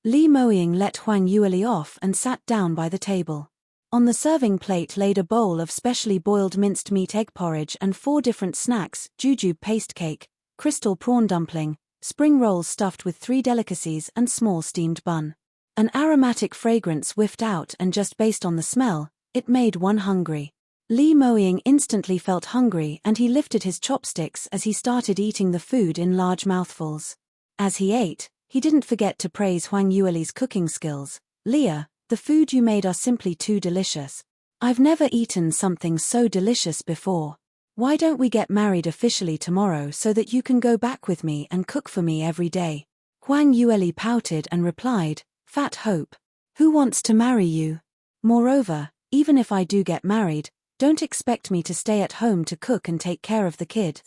Li Moying let Huang Yueli off and sat down by the table. On the serving plate laid a bowl of specially boiled minced meat egg porridge and 4 different snacks: jujube paste cake, crystal prawn dumpling, spring rolls stuffed with 3 delicacies and small steamed bun. An aromatic fragrance whiffed out, and just based on the smell, it made one hungry. Lee Moying instantly felt hungry, and he lifted his chopsticks as he started eating the food in large mouthfuls. As he ate, he didn't forget to praise Huang Yueli's cooking skills. "Leah, the food you made are simply too delicious. I've never eaten something so delicious before. Why don't we get married officially tomorrow so that you can go back with me and cook for me every day?" Huang Yueli pouted and replied, "Fat hope. Who wants to marry you? Moreover, even if I do get married, don't expect me to stay at home to cook and take care of the kid.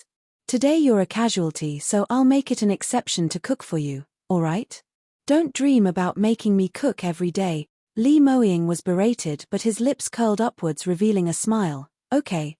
Today you're a casualty, so I'll make it an exception to cook for you, alright? Don't dream about making me cook every day." Lee Moying was berated, but his lips curled upwards, revealing a smile. Okay,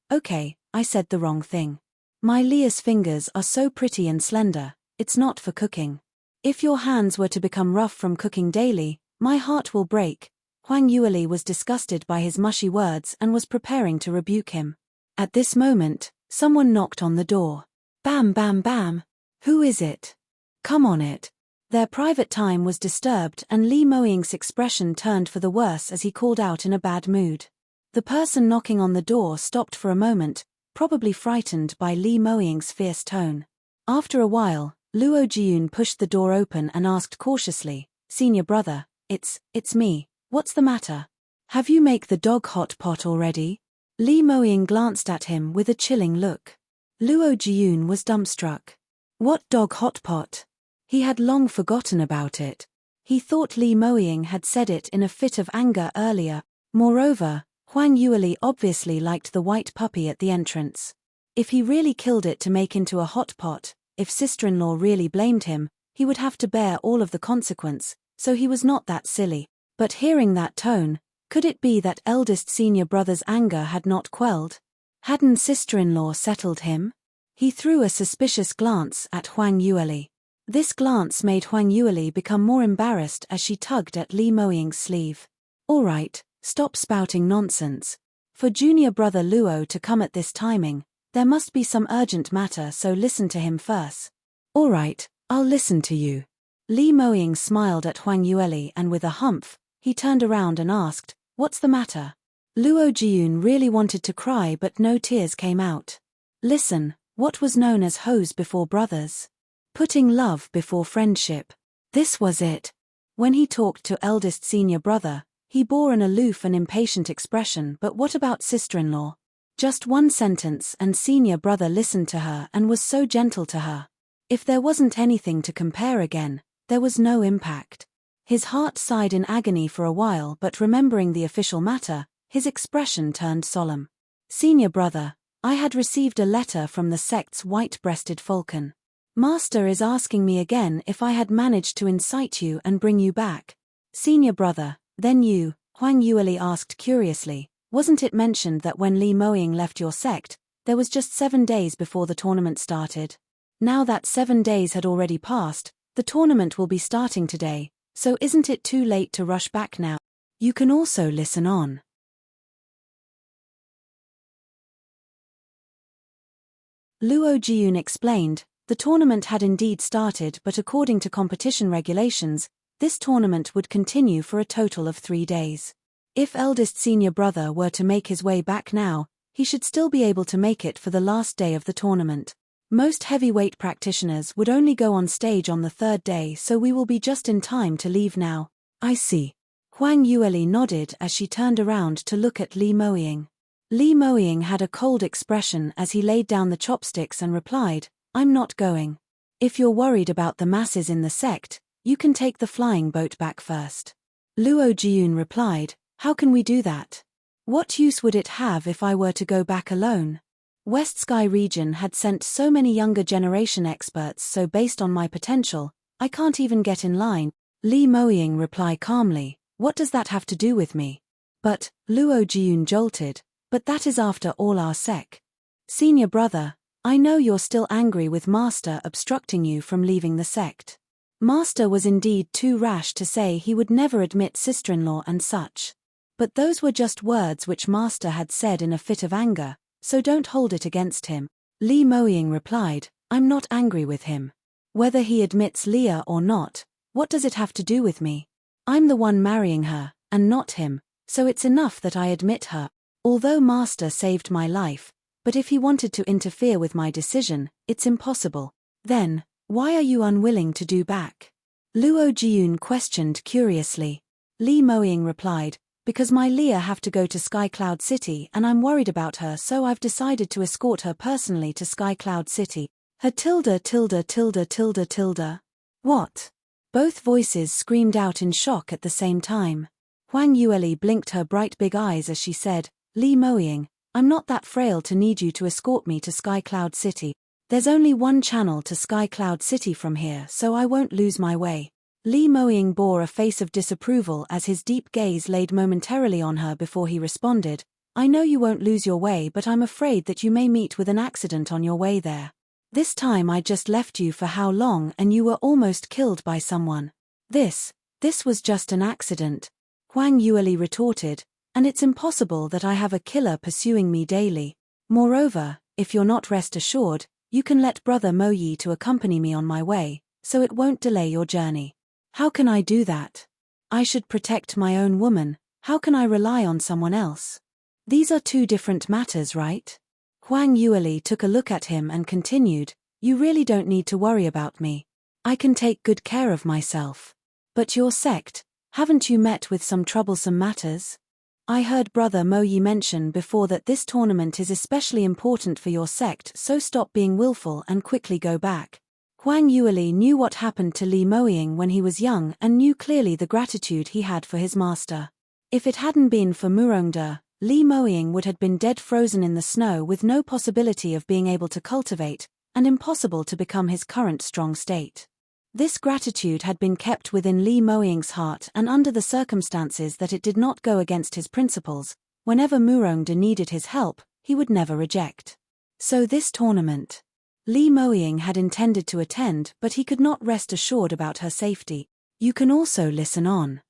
I said the wrong thing. My Leah's fingers are so pretty and slender, it's not for cooking. If your hands were to become rough from cooking daily, my heart will break." Huang Yueli was disgusted by his mushy words and was preparing to rebuke him. At this moment, someone knocked on the door. Bam bam bam. Who is it? Come on it. Their private time was disturbed, and Lee Moying's expression turned for the worse as he called out in a bad mood. The person knocking on the door stopped for a moment, probably frightened by Lee Moying's fierce tone. After a while, Luo Jiun pushed the door open and asked cautiously, "Senior brother, it's me. What's the matter? Have you make the dog hot pot already?" Lee Moying glanced at him with a chilling look. Luo Jiun was dumbstruck. What dog hot pot? He had long forgotten about it. He thought Lee Moying had said it in a fit of anger earlier. Moreover, Huang Yueli obviously liked the white puppy at the entrance. If he really killed it to make into a hot pot, if sister-in-law really blamed him, he would have to bear all of the consequence, so he was not that silly. But hearing that tone, could it be that eldest senior brother's anger had not quelled? Hadn't sister-in-law settled him? He threw a suspicious glance at Huang Yueli. This glance made Huang Yueli become more embarrassed as she tugged at Lee Moying's sleeve. "All right, stop spouting nonsense. For junior brother Luo to come at this timing, there must be some urgent matter, so listen to him first." "All right, I'll listen to you." Lee Moying smiled at Huang Yueli, and with a humph, he turned around and asked, "What's the matter?" Luo Jiun really wanted to cry, but no tears came out. Listen, what was known as hoes before brothers? Putting love before friendship. This was it. When he talked to eldest senior brother, he bore an aloof and impatient expression, but what about sister-in-law? Just one sentence and senior brother listened to her and was so gentle to her. If there wasn't anything to compare again, there was no impact. His heart sighed in agony for a while, but remembering the official matter, his expression turned solemn. "Senior brother, I had received a letter from the sect's white-breasted falcon. Master is asking me again if I had managed to incite you and bring you back." "Senior brother, then you," Huang Yueli asked curiously, "wasn't it mentioned that when Lee Moying left your sect, there was just 7 days before the tournament started? Now that 7 days had already passed, the tournament will be starting today, so isn't it too late to rush back now? You can also listen on." Luo Jiun explained, the tournament had indeed started, but according to competition regulations, this tournament would continue for a total of 3 days. If eldest senior brother were to make his way back now, he should still be able to make it for the last day of the tournament. Most heavyweight practitioners would only go on stage on the 3rd day, so we will be just in time to leave now. "I see." Huang Yueli nodded as she turned around to look at Lee Moying. Lee Moying had a cold expression as he laid down the chopsticks and replied, "I'm not going. If you're worried about the masses in the sect, you can take the flying boat back first." Luo Jiun replied, "How can we do that? What use would it have if I were to go back alone? West Sky region had sent so many younger generation experts, so based on my potential, I can't even get in line." Lee Moying replied calmly, "What does that have to do with me?" "But," Luo Jiun jolted, "but that is after all our sec. Senior brother, I know you're still angry with Master obstructing you from leaving the sect. Master was indeed too rash to say he would never admit sister-in-law and such. But those were just words which Master had said in a fit of anger, so don't hold it against him." Lee Moying replied, "I'm not angry with him. Whether he admits Leah or not, what does it have to do with me? I'm the one marrying her, and not him, so it's enough that I admit her. Although Master saved my life, but if he wanted to interfere with my decision, it's impossible. Then, why are you unwilling to do back? Luo Jiun questioned curiously. Li Moying replied, because my Leah have to go to Sky Cloud City and I'm worried about her, so I've decided to escort her personally to Sky Cloud City. Her tilde. What? Both voices screamed out in shock at the same time. Huang Yueli blinked her bright big eyes as she said, Li Moying, I'm not that frail to need you to escort me to Sky Cloud City. There's only one channel to Sky Cloud City from here, so I won't lose my way. Li Moying bore a face of disapproval as his deep gaze laid momentarily on her before he responded, I know you won't lose your way, but I'm afraid that you may meet with an accident on your way there. This time I just left you for how long and you were almost killed by someone. This was just an accident, Huang Yueli retorted, and it's impossible that I have a killer pursuing me daily. Moreover, if you're not rest assured, you can let Brother Moyi to accompany me on my way, so it won't delay your journey. How can I do that? I should protect my own woman, how can I rely on someone else? These are two different matters, right? Huang Yueli took a look at him and continued, you really don't need to worry about me. I can take good care of myself. But your sect, haven't you met with some troublesome matters? I heard Brother Moyi mention before that this tournament is especially important for your sect, so stop being willful and quickly go back. Huang Yueli knew what happened to Li Moying when he was young and knew clearly the gratitude he had for his master. If it hadn't been for Murongde, Li Moying would have been dead, frozen in the snow with no possibility of being able to cultivate, and impossible to become his current strong state. This gratitude had been kept within Li Moying's heart, and under the circumstances that it did not go against his principles, whenever Murongde needed his help, he would never reject. So this tournament. Li Moying had intended to attend, but he could not rest assured about her safety. You can also listen on.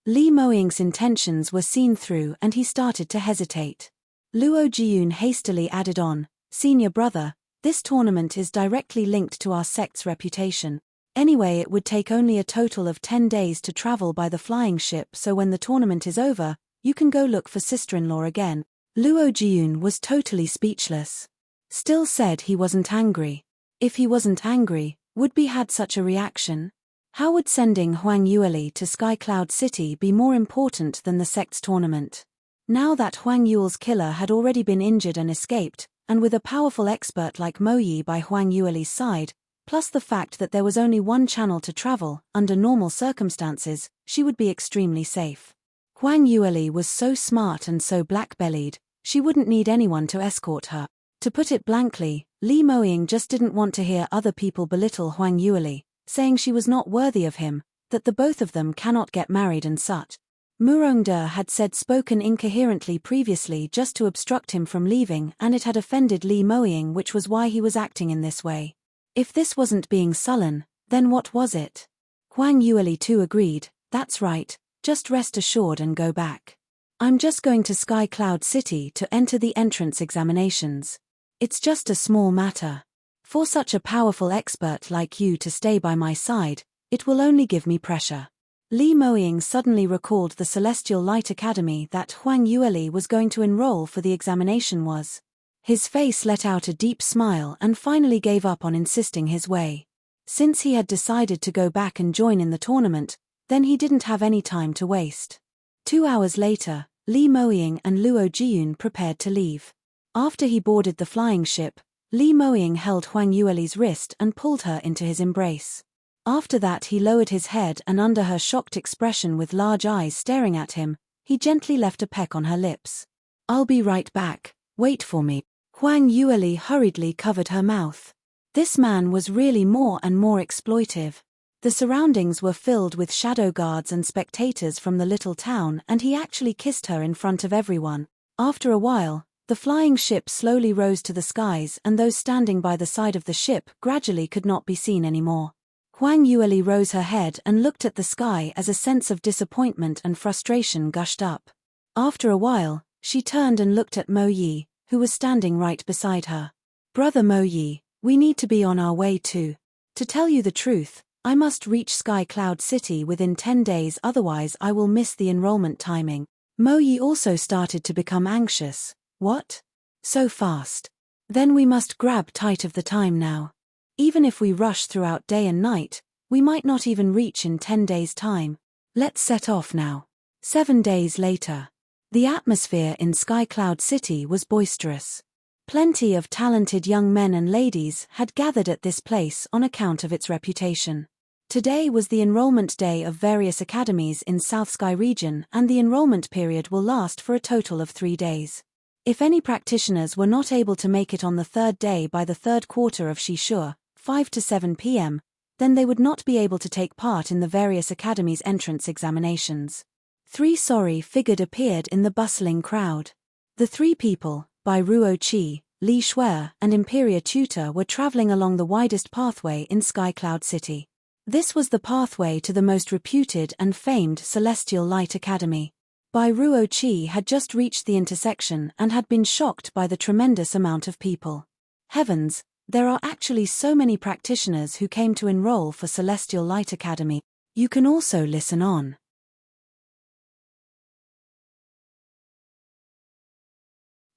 Li Moying's intentions were seen through and he started to hesitate. Luo Jiun hastily added on, Senior brother, this tournament is directly linked to our sect's reputation. Anyway, it would take only a total of 10 days to travel by the flying ship, so when the tournament is over, you can go look for sister-in-law again. Luo Jiun was totally speechless. Still said he wasn't angry. If he wasn't angry, would-be had such a reaction? How would sending Huang Yueli to Sky Cloud City be more important than the sect's tournament? Now that Huang Yuel's killer had already been injured and escaped, and with a powerful expert like Moyi by Huang Yueli's side, plus the fact that there was only one channel to travel, under normal circumstances, she would be extremely safe. Huang Yueli was so smart and so black-bellied, she wouldn't need anyone to escort her. To put it blankly, Li Moying just didn't want to hear other people belittle Huang Yueli, saying she was not worthy of him, that the both of them cannot get married and such. Murongde had spoken incoherently previously just to obstruct him from leaving, and it had offended Li Moying, which was why he was acting in this way. If this wasn't being sullen, then what was it? Huang Yueli too agreed, that's right. Just rest assured and go back. I'm just going to Sky Cloud City to enter the entrance examinations. It's just a small matter. For such a powerful expert like you to stay by my side, it will only give me pressure. Li Moying suddenly recalled the Celestial Light Academy that Huang Yueli was going to enroll for the examination was. His face let out a deep smile and finally gave up on insisting his way. Since he had decided to go back and join in the tournament, then he didn't have any time to waste. 2 hours later, Li Moying and Luo Jiun prepared to leave. After he boarded the flying ship, Li Moying held Huang Yueli's wrist and pulled her into his embrace. After that he lowered his head, and under her shocked expression with large eyes staring at him, he gently left a peck on her lips. I'll be right back, wait for me. Huang Yueli hurriedly covered her mouth. This man was really more and more exploitive. The surroundings were filled with shadow guards and spectators from the little town, and he actually kissed her in front of everyone. After a while, the flying ship slowly rose to the skies, and those standing by the side of the ship gradually could not be seen anymore. Huang Yueli rose her head and looked at the sky as a sense of disappointment and frustration gushed up. After a while, she turned and looked at Moyi, who was standing right beside her. Brother Moyi, we need to be on our way too. To tell you the truth, I must reach Sky Cloud City within 10 days, otherwise I will miss the enrollment timing. Moyi also started to become anxious. What? So fast? Then we must grab tight of the time now. Even if we rush throughout day and night, we might not even reach in 10 days' time. Let's set off now. 7 days later. The atmosphere in Sky Cloud City was boisterous. Plenty of talented young men and ladies had gathered at this place on account of its reputation. Today was the enrollment day of various academies in South Sky region, and the enrollment period will last for a total of 3 days. If any practitioners were not able to make it on the third day by the third quarter of Shishur, 5 to 7 p.m., then they would not be able to take part in the various academies' entrance examinations. 3 sorry figured appeared in the bustling crowd. The 3 people, Bai Ruo Qi, Li Shuer, and Imperial Tutor, were traveling along the widest pathway in Sky Cloud City. This was the pathway to the most reputed and famed Celestial Light Academy. Bai Ruo Qi had just reached the intersection and had been shocked by the tremendous amount of people. Heavens, there are actually so many practitioners who came to enroll for Celestial Light Academy. You can also listen on.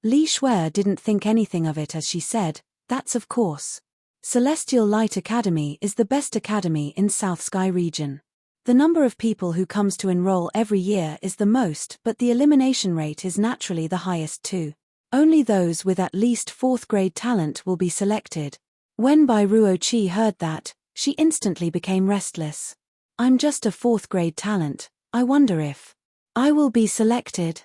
Li Shuer didn't think anything of it as she said, "That's of course. Celestial Light Academy is the best academy in South Sky region. The number of people who comes to enroll every year is the most, but the elimination rate is naturally the highest too. Only those with at least 4th grade talent will be selected." When Bai Ruo Qi heard that, she instantly became restless. "I'm just a 4th grade talent, I wonder if I will be selected."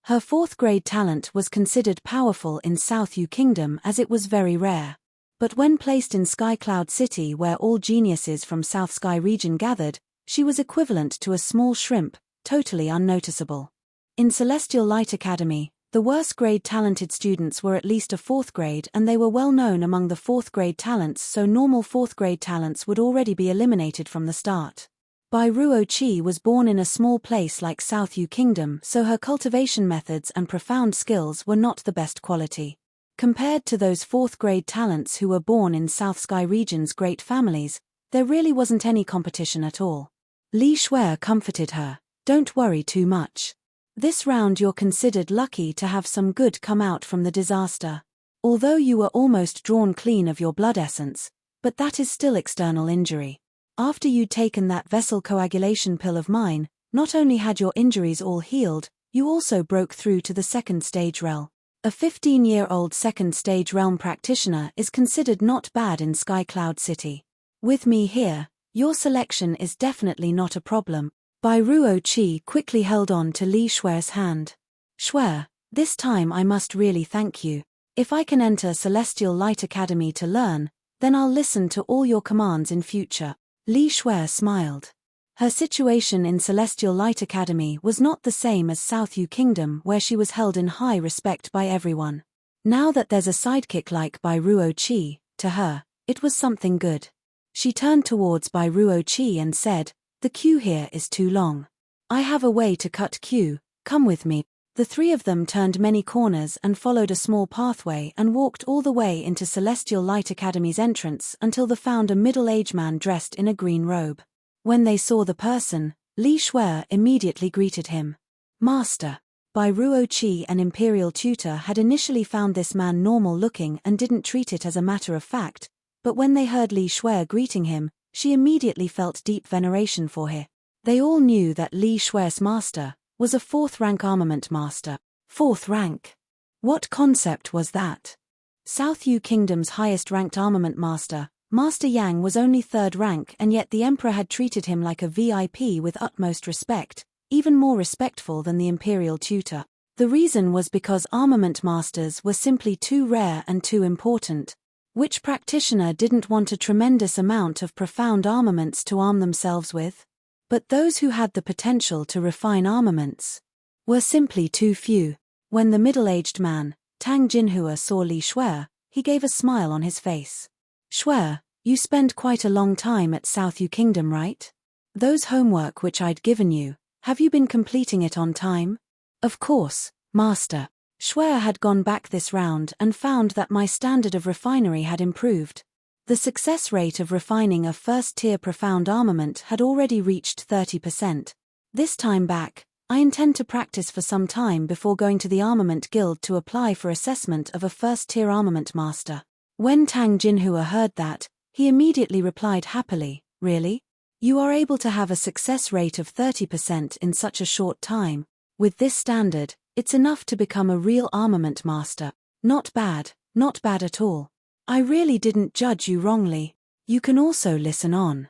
Her 4th grade talent was considered powerful in South Yu Kingdom as it was very rare. But when placed in Sky Cloud City where all geniuses from South Sky region gathered, she was equivalent to a small shrimp, totally unnoticeable. In Celestial Light Academy, the worst grade talented students were at least a 4th grade, and they were well known among the 4th grade talents, so normal 4th grade talents would already be eliminated from the start. Bai Ruo Qi was born in a small place like South Yu Kingdom, so her cultivation methods and profound skills were not the best quality. Compared to those 4th grade talents who were born in South Sky region's great families, there really wasn't any competition at all. Li Shuer comforted her. "Don't worry too much. This round you're considered lucky to have some good come out from the disaster. Although you were almost drawn clean of your blood essence, but that is still external injury. After you'd taken that vessel coagulation pill of mine, not only had your injuries all healed, you also broke through to the 2nd stage realm. A 15-year-old 2nd stage realm practitioner is considered not bad in Sky Cloud City. With me here, your selection is definitely not a problem." Bai Ruo Qi quickly held on to Li Shuer's hand. "Shuer, this time I must really thank you. If I can enter Celestial Light Academy to learn, then I'll listen to all your commands in future." Li Shuer smiled. Her situation in Celestial Light Academy was not the same as South Yu Kingdom, where she was held in high respect by everyone. Now that there's a sidekick like Bai Ruo Qi, to her, it was something good. She turned towards Bai Ruo Qi and said, "The queue here is too long. I have a way to cut queue, come with me." The 3 of them turned many corners and followed a small pathway and walked all the way into Celestial Light Academy's entrance until they found a middle-aged man dressed in a green robe. When they saw the person, Li Shuer immediately greeted him. "Master." Bai Ruo Qi and Imperial Tutor had initially found this man normal-looking and didn't treat it as a matter of fact, but when they heard Li Shuer greeting him, she immediately felt deep veneration for him. They all knew that Li Shuer's master was a 4th rank armament master. 4th rank? What concept was that? South Yu Kingdom's highest-ranked armament master, Master Yang, was only 3rd rank, and yet the Emperor had treated him like a VIP with utmost respect, even more respectful than the Imperial Tutor. The reason was because armament masters were simply too rare and too important. Which practitioner didn't want a tremendous amount of profound armaments to arm themselves with? But those who had the potential to refine armaments were simply too few. When the middle-aged man, Tang Jinhua, saw Li Shuer, he gave a smile on his face. "Shuer, you spend quite a long time at South Yu Kingdom, right? Those homework which I'd given you, have you been completing it on time?" "Of course, Master." Shuer had gone back this round and found that my standard of refinery had improved. The success rate of refining a first-tier profound armament had already reached 30%. This time back, I intend to practice for some time before going to the Armament Guild to apply for assessment of a first-tier armament master. When Tang Jinhua heard that, he immediately replied happily, "Really? You are able to have a success rate of 30% in such a short time. With this standard, it's enough to become a real armament master. Not bad at all. I really didn't judge you wrongly. You can also listen on."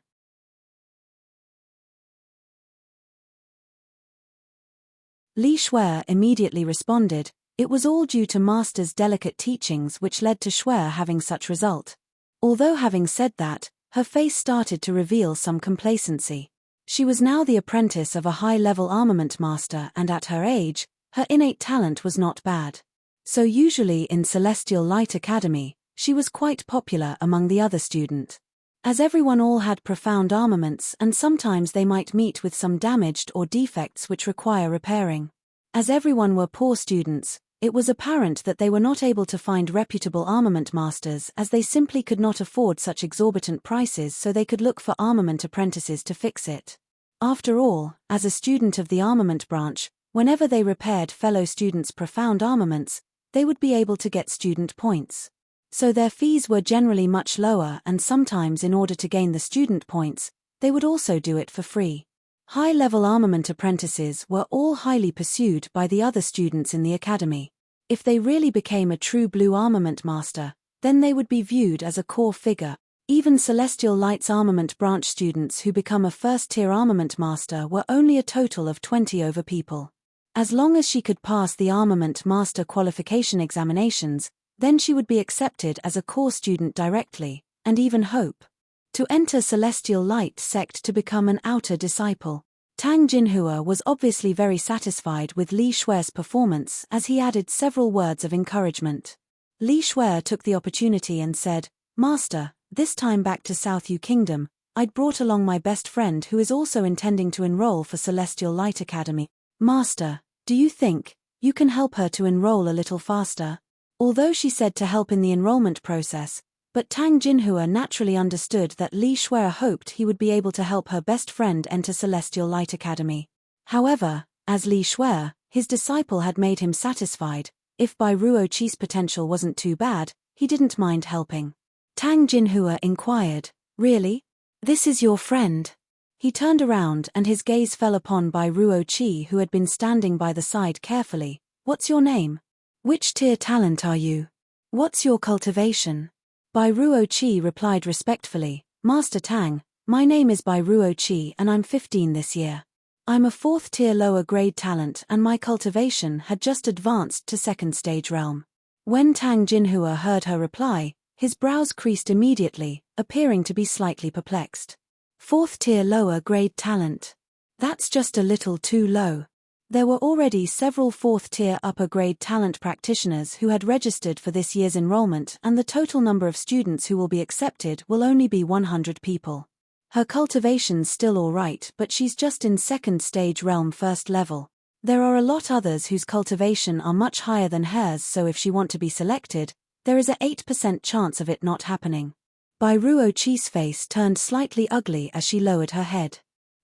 Li Shuai immediately responded, "It was all due to Master's delicate teachings which led to Shuai having such result." Although having said that, her face started to reveal some complacency. She was now the apprentice of a high-level armament master, and at her age, her innate talent was not bad. So usually in Celestial Light Academy, she was quite popular among the other students. As everyone all had profound armaments, and sometimes they might meet with some damaged or defects which require repairing. As everyone were poor students, it was apparent that they were not able to find reputable armament masters as they simply could not afford such exorbitant prices, so they could look for armament apprentices to fix it. After all, as a student of the armament branch, whenever they repaired fellow students' profound armaments, they would be able to get student points. So their fees were generally much lower, and sometimes in order to gain the student points, they would also do it for free. High-level armament apprentices were all highly pursued by the other students in the academy. If they really became a true blue armament master, then they would be viewed as a core figure. Even Celestial Light's armament branch students who become a first-tier armament master were only a total of 20 over people. As long as she could pass the armament master qualification examinations, then she would be accepted as a core student directly, and even hope to enter Celestial Light sect to become an outer disciple. Tang Jinhua was obviously very satisfied with Li Shuai's performance as he added several words of encouragement. Li Shuai took the opportunity and said, "Master, this time back to South Yu Kingdom, I'd brought along my best friend who is also intending to enroll for Celestial Light Academy. Master, do you think you can help her to enroll a little faster?" Although she said to help in the enrollment process, but Tang Jinhua naturally understood that Li Shuai hoped he would be able to help her best friend enter Celestial Light Academy. However, as Li Shuai, his disciple, had made him satisfied, if Bai Ruoqi's potential wasn't too bad, he didn't mind helping. Tang Jinhua inquired, "Really? This is your friend?" He turned around and his gaze fell upon Bai Ruoqi, who had been standing by the side carefully. "What's your name? Which tier talent are you? What's your cultivation?" Bai Ruoqi replied respectfully, "Master Tang, my name is Bai Ruoqi and I'm 15 this year. I'm a 4th tier lower grade talent and my cultivation had just advanced to 2nd stage realm." When Tang Jinhua heard her reply, his brows creased immediately, appearing to be slightly perplexed. 4th tier lower grade talent. That's just a little too low. There were already several 4th-tier upper-grade talent practitioners who had registered for this year's enrollment, and the total number of students who will be accepted will only be 100 people. Her cultivation's still alright, but she's just in 2nd stage realm 1st level. There are a lot others whose cultivation are much higher than hers, so if she want to be selected, there is a 8% chance of it not happening. Bai Ruoqi's face turned slightly ugly as she lowered her head.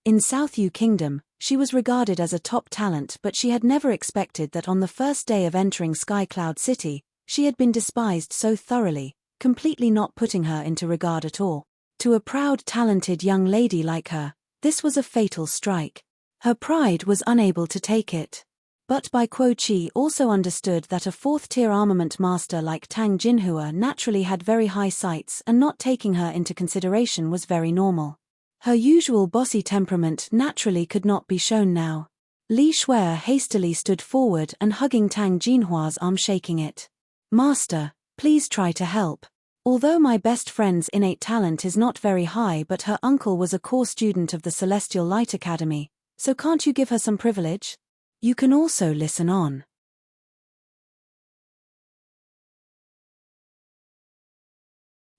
In South Yu Kingdom, she was regarded as a top talent, but she had never expected that on the first day of entering Sky Cloud City, she had been despised so thoroughly, completely not putting her into regard at all. To a proud, talented young lady like her, this was a fatal strike. Her pride was unable to take it. But Bai Kuo-chi also understood that a 4th-tier armament master like Tang Jinhua naturally had very high sights, and not taking her into consideration was very normal. Her usual bossy temperament naturally could not be shown now. Li Shuai hastily stood forward and hugging Tang Jinhua's arm, shaking it. "Master, please try to help. Although my best friend's innate talent is not very high, but her uncle was a core student of the Celestial Light Academy, so can't you give her some privilege? You can also listen on."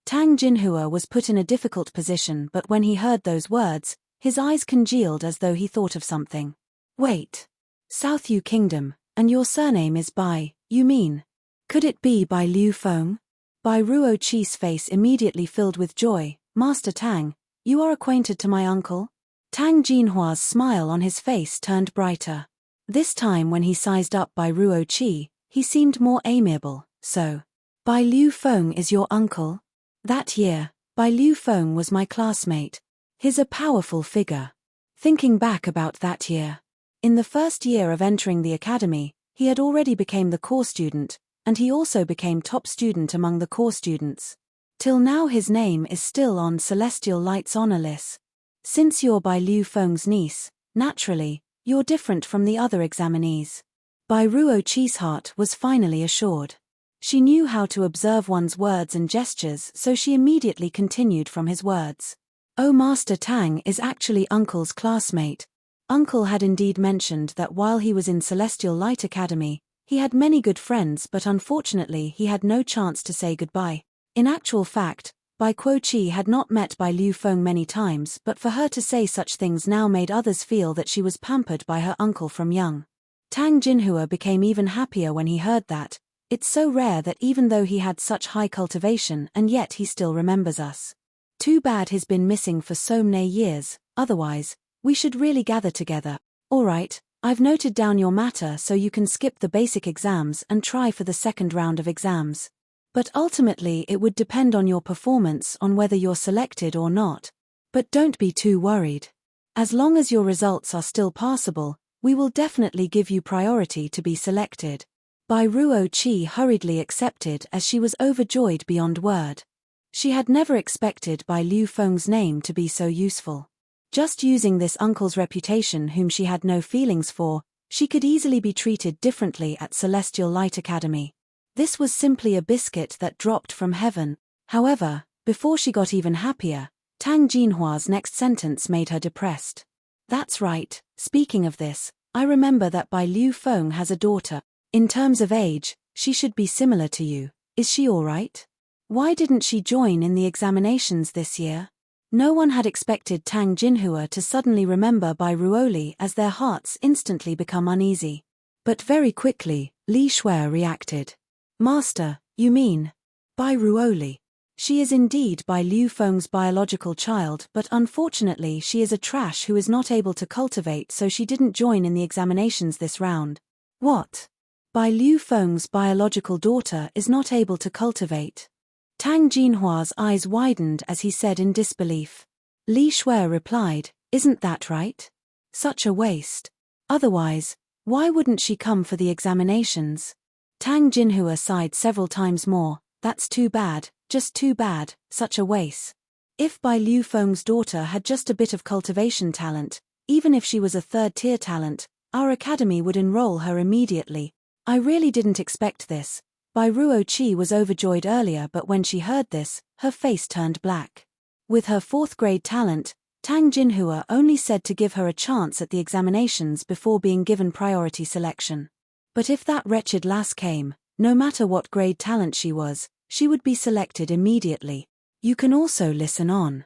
Tang Jinhua was put in a difficult position, but when he heard those words, his eyes congealed as though he thought of something. "Wait. South Yu Kingdom, and your surname is Bai, you mean? Could it be Bai Liu Feng?" Bai Ruoqi's face immediately filled with joy. Master Tang, you are acquainted to my uncle? Tang Jinhua's smile on his face turned brighter. This time when he sized up Bai Ruoqi, he seemed more amiable. So, Bai Liu Feng is your uncle? That year, Bai Liu Feng was my classmate. He's a powerful figure. Thinking back about that year, in the first year of entering the academy, he had already become the core student, and he also became top student among the core students. Till now his name is still on Celestial Light's honor list. Since you're Bai Liu Feng's niece, naturally, you're different from the other examinees. Bai Ruoqi's heart was finally assured. She knew how to observe one's words and gestures, so she immediately continued from his words. Oh, Master Tang is actually Uncle's classmate. Uncle had indeed mentioned that while he was in Celestial Light Academy, he had many good friends, but unfortunately he had no chance to say goodbye. In actual fact, Bai Kuoqi had not met Bai Liu Feng many times, but for her to say such things now made others feel that she was pampered by her uncle from young. Tang Jinhua became even happier when he heard that. It's so rare that even though he had such high cultivation and yet he still remembers us. Too bad he's been missing for so many years, otherwise, we should really gather together. Alright, I've noted down your matter so you can skip the basic exams and try for the second round of exams. But ultimately it would depend on your performance on whether you're selected or not. But don't be too worried. As long as your results are still passable, we will definitely give you priority to be selected. Bai Ruoqi hurriedly accepted as she was overjoyed beyond word. She had never expected Bai Liu Feng's name to be so useful. Just using this uncle's reputation whom she had no feelings for, she could easily be treated differently at Celestial Light Academy. This was simply a biscuit that dropped from heaven. However, before she got even happier, Tang Jinhua's next sentence made her depressed. That's right, speaking of this, I remember that Bai Liu Feng has a daughter. In terms of age, she should be similar to you. Is she alright? Why didn't she join in the examinations this year? No one had expected Tang Jinhua to suddenly remember Bai Ruoli, as their hearts instantly become uneasy. But very quickly, Li Shui reacted. Master, you mean Bai Ruoli? She is indeed Bai Liu Feng's biological child, but unfortunately she is a trash who is not able to cultivate, so she didn't join in the examinations this round. What? Bai Liu Feng's biological daughter is not able to cultivate? Tang Jinhua's eyes widened as he said in disbelief. Li Shui replied, isn't that right? Such a waste. Otherwise, why wouldn't she come for the examinations? Tang Jinhua sighed several times more. That's too bad, just too bad, such a waste. If Bai Liu Feng's daughter had just a bit of cultivation talent, even if she was a third-tier talent, our academy would enroll her immediately. I really didn't expect this. Bai Ruoqi was overjoyed earlier, but when she heard this, her face turned black. With her fourth-grade talent, Tang Jinhua only said to give her a chance at the examinations before being given priority selection. But if that wretched lass came, no matter what grade talent she was, she would be selected immediately. You can also listen on.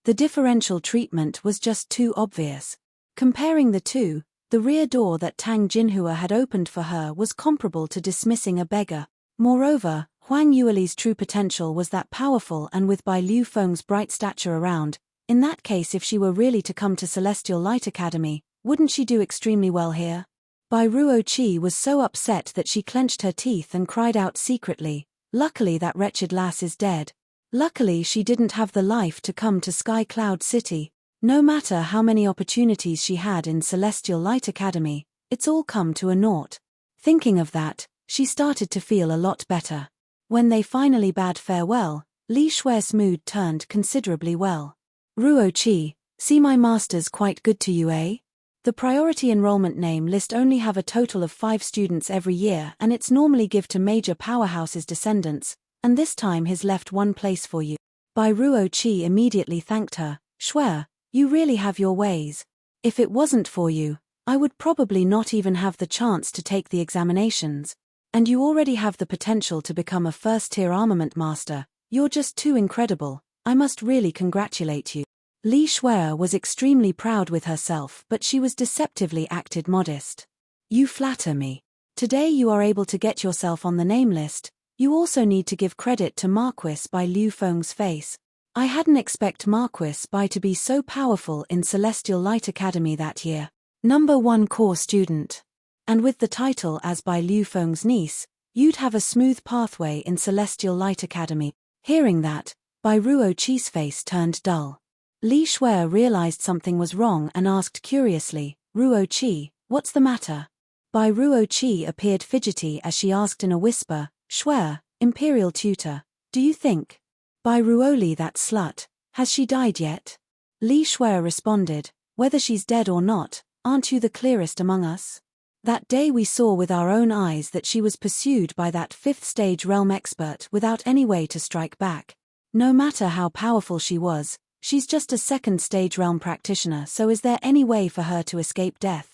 The differential treatment was just too obvious. Comparing the two, the rear door that Tang Jinhua had opened for her was comparable to dismissing a beggar. Moreover, Huang Yueli's true potential was that powerful, and with Bai Liu Feng's bright stature around, in that case if she were really to come to Celestial Light Academy, wouldn't she do extremely well here? Bai Ruoqi was so upset that she clenched her teeth and cried out secretly, luckily that wretched lass is dead. Luckily she didn't have the life to come to Sky Cloud City. No matter how many opportunities she had in Celestial Light Academy, it's all come to a naught. Thinking of that, she started to feel a lot better. When they finally bade farewell, Li Shui's mood turned considerably well. Ruoqi, see my master's quite good to you, eh? The priority enrollment name list only have a total of 5 students every year, and it's normally give to major powerhouses' descendants, and this time he's left 1 place for you. Bai Ruoqi immediately thanked her. Shui, you really have your ways. If it wasn't for you, I would probably not even have the chance to take the examinations. And you already have the potential to become a first-tier armament master. You're just too incredible. I must really congratulate you. Li Shui was extremely proud with herself, but she was deceptively acted modest. You flatter me. Today you are able to get yourself on the name list. You also need to give credit to Marquis by Liu Feng's face. I hadn't expect Marquis by to be so powerful in Celestial Light Academy that year. #1 core student. And with the title as by Liu Feng's niece, you'd have a smooth pathway in Celestial Light Academy. Hearing that, Bai Ruoqi's face turned dull. Li Shuai realized something was wrong and asked curiously, Ruoqi, what's the matter? Bai Ruoqi appeared fidgety as she asked in a whisper, Shuai, Imperial Tutor, do you think? Bai Ruoli that slut, has she died yet? Li Shuai responded, whether she's dead or not, aren't you the clearest among us? That day we saw with our own eyes that she was pursued by that 5th stage realm expert without any way to strike back. No matter how powerful she was, she's just a 2nd stage realm practitioner, so is there any way for her to escape death?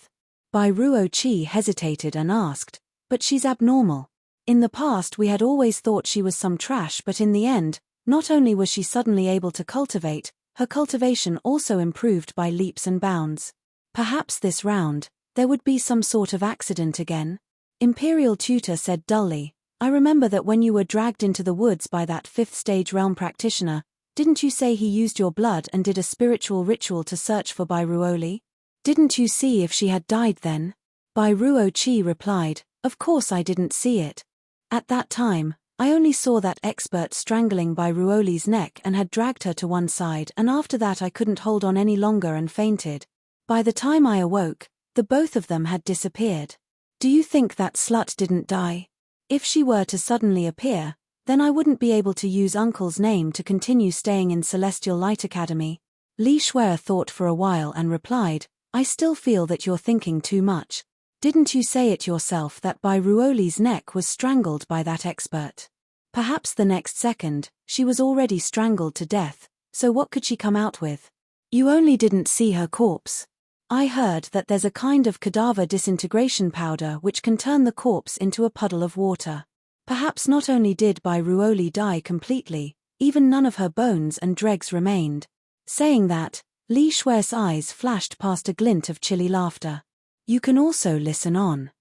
Bai Ruoqi hesitated and asked, but she's abnormal. In the past we had always thought she was some trash, but in the end, not only was she suddenly able to cultivate, her cultivation also improved by leaps and bounds. Perhaps this round, there would be some sort of accident again. Imperial Tutor said dully, I remember that when you were dragged into the woods by that 5th stage realm practitioner, didn't you say he used your blood and did a spiritual ritual to search for Bai Ruoli? Didn't you see if she had died then? Bai Ruoqi replied, of course I didn't see it. At that time, I only saw that expert strangling Bai Ruoli's neck and had dragged her to one side, and after that I couldn't hold on any longer and fainted. By the time I awoke, the both of them had disappeared. Do you think that slut didn't die? If she were to suddenly appear, then I wouldn't be able to use Uncle's name to continue staying in Celestial Light Academy. Li Shuai thought for a while and replied, I still feel that you're thinking too much. Didn't you say it yourself that Bai Ruoli's neck was strangled by that expert? Perhaps the next second, she was already strangled to death, so what could she come out with? You only didn't see her corpse. I heard that there's a kind of cadaver disintegration powder which can turn the corpse into a puddle of water. Perhaps not only did Bai Ruoli die completely, even none of her bones and dregs remained. Saying that, Li Shuai's eyes flashed past a glint of chilly laughter. You can also listen on.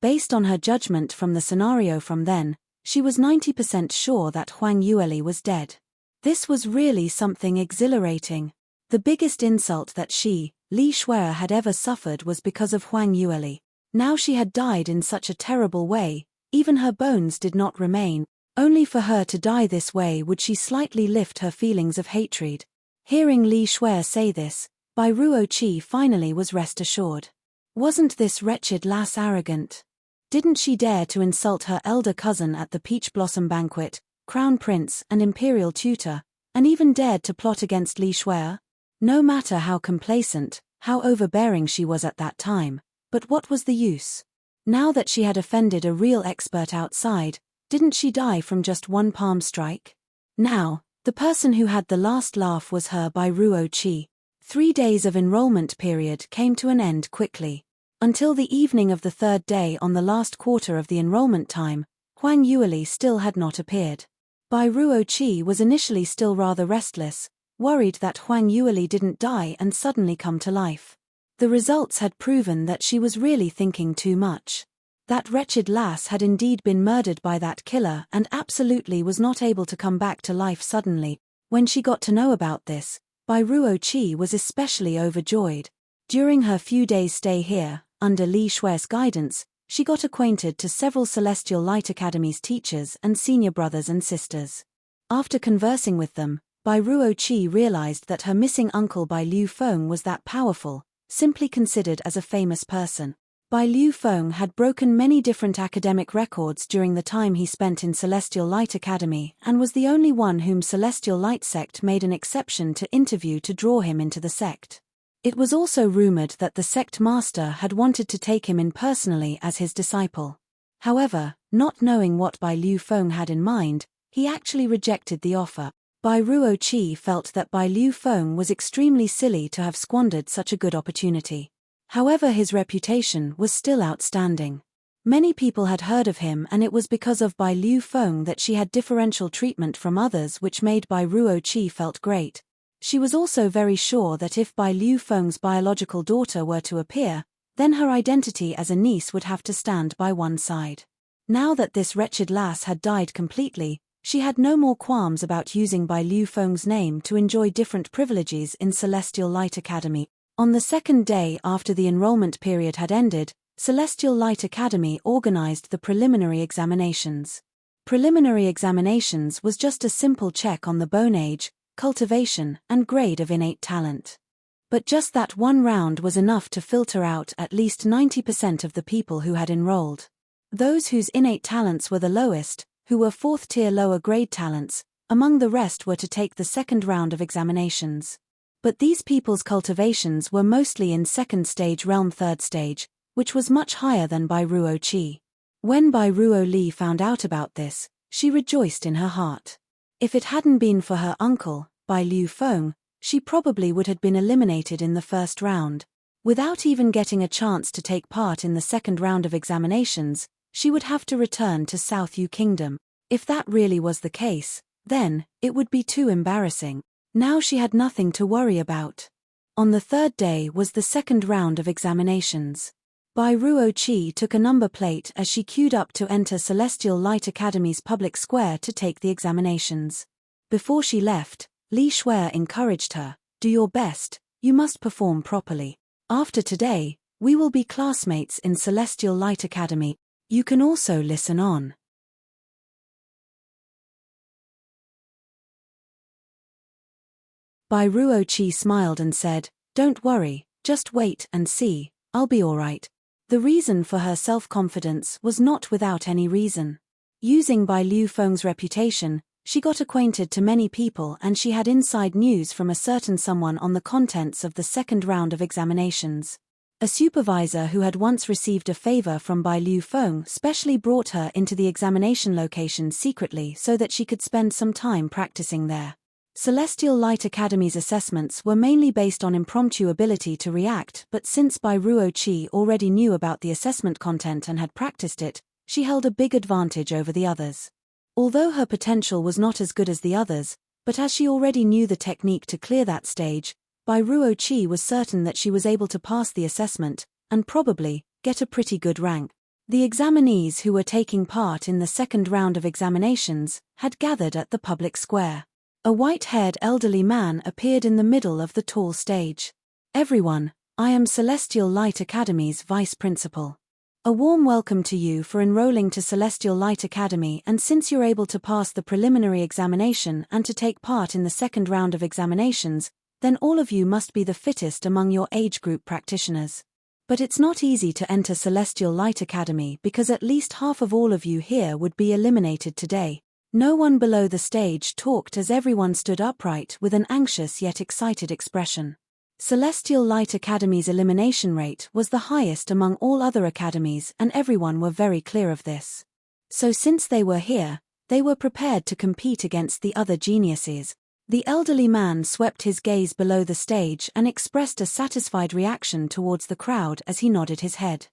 Based on her judgment from the scenario from then, she was 90% sure that Huang Yueli was dead. This was really something exhilarating. The biggest insult that she, Li Shuai, had ever suffered was because of Huang Yueli. Now she had died in such a terrible way, even her bones did not remain. Only for her to die this way would she slightly lift her feelings of hatred. Hearing Li Shuai say this, Bai Ruoqi finally was rest assured. Wasn't this wretched lass arrogant? Didn't she dare to insult her elder cousin at the Peach Blossom Banquet, Crown Prince and Imperial Tutor, and even dared to plot against Li Shuai? No matter how complacent, how overbearing she was at that time, but what was the use? Now that she had offended a real expert outside, didn't she die from just one palm strike? Now, the person who had the last laugh was her Bai Ruoqi. 3 days of enrollment period came to an end quickly. Until the evening of the 3rd day on the last quarter of the enrollment time, Huang Yueli still had not appeared. Bai Ruoqi was initially still rather restless, worried that Huang Yueli didn't die and suddenly come to life. The results had proven that she was really thinking too much. That wretched lass had indeed been murdered by that killer and absolutely was not able to come back to life suddenly. When she got to know about this, Bai Ruoqi was especially overjoyed. During her few days' stay here, under Li Shuai's guidance, she got acquainted to several Celestial Light Academy's teachers and senior brothers and sisters. After conversing with them, Bai Ruoqi realized that her missing uncle Bai Liu Feng was that powerful, simply considered as a famous person. Bai Liu Feng had broken many different academic records during the time he spent in Celestial Light Academy and was the only one whom Celestial Light Sect made an exception to interview to draw him into the sect. It was also rumored that the sect master had wanted to take him in personally as his disciple. However, not knowing what Bai Liu Feng had in mind, he actually rejected the offer. Bai Ruoqi felt that Bai Liu Feng was extremely silly to have squandered such a good opportunity. However, his reputation was still outstanding. Many people had heard of him, and it was because of Bai Liu Feng that she had differential treatment from others, which made Bai Ruoqi felt great. She was also very sure that if Bai Liu Feng's biological daughter were to appear, then her identity as a niece would have to stand by one side. Now that this wretched lass had died completely, she had no more qualms about using Bai Liu Feng's name to enjoy different privileges in Celestial Light Academy. On the second day after the enrollment period had ended, Celestial Light Academy organized the preliminary examinations. Preliminary examinations was just a simple check on the bone age, cultivation, and grade of innate talent. But just that one round was enough to filter out at least 90% of the people who had enrolled. Those whose innate talents were the lowest, who were 4th tier lower grade talents, among the rest were to take the second round of examinations. But these people's cultivations were mostly in second stage realm third stage, which was much higher than Bai Ruo Qi. When Bai Ruo Li found out about this, she rejoiced in her heart. If it hadn't been for her uncle, Bai Liu Feng, she probably would have been eliminated in the first round. Without even getting a chance to take part in the second round of examinations, she would have to return to South Yu Kingdom. If that really was the case, then it would be too embarrassing. Now she had nothing to worry about. On the third day was the second round of examinations. Bai Ruo Qi took a number plate as she queued up to enter Celestial Light Academy's public square to take the examinations. Before she left, Li Shuer encouraged her, "Do your best, you must perform properly. After today, we will be classmates in Celestial Light Academy. You can also listen on." Bai Ruo Qi smiled and said, "Don't worry, just wait and see, I'll be alright." The reason for her self-confidence was not without any reason. Using Bai Liu Feng's reputation, she got acquainted to many people and she had inside news from a certain someone on the contents of the second round of examinations. A supervisor who had once received a favor from Bai Liu Feng specially brought her into the examination location secretly so that she could spend some time practicing there. Celestial Light Academy's assessments were mainly based on impromptu ability to react, but since Bai Ruo Qi already knew about the assessment content and had practiced it, she held a big advantage over the others. Although her potential was not as good as the others, but as she already knew the technique to clear that stage, Bai Ruo Qi was certain that she was able to pass the assessment, and probably get a pretty good rank. The examinees who were taking part in the second round of examinations had gathered at the public square. A white-haired elderly man appeared in the middle of the tall stage. "Everyone, I am Celestial Light Academy's vice principal. A warm welcome to you for enrolling to Celestial Light Academy, and since you're able to pass the preliminary examination and to take part in the second round of examinations, then all of you must be the fittest among your age group practitioners. But it's not easy to enter Celestial Light Academy because at least half of all of you here would be eliminated today." No one below the stage talked as everyone stood upright with an anxious yet excited expression. Celestial Light Academy's elimination rate was the highest among all other academies and everyone were very clear of this. So since they were here, they were prepared to compete against the other geniuses. The elderly man swept his gaze below the stage and expressed a satisfied reaction towards the crowd as he nodded his head.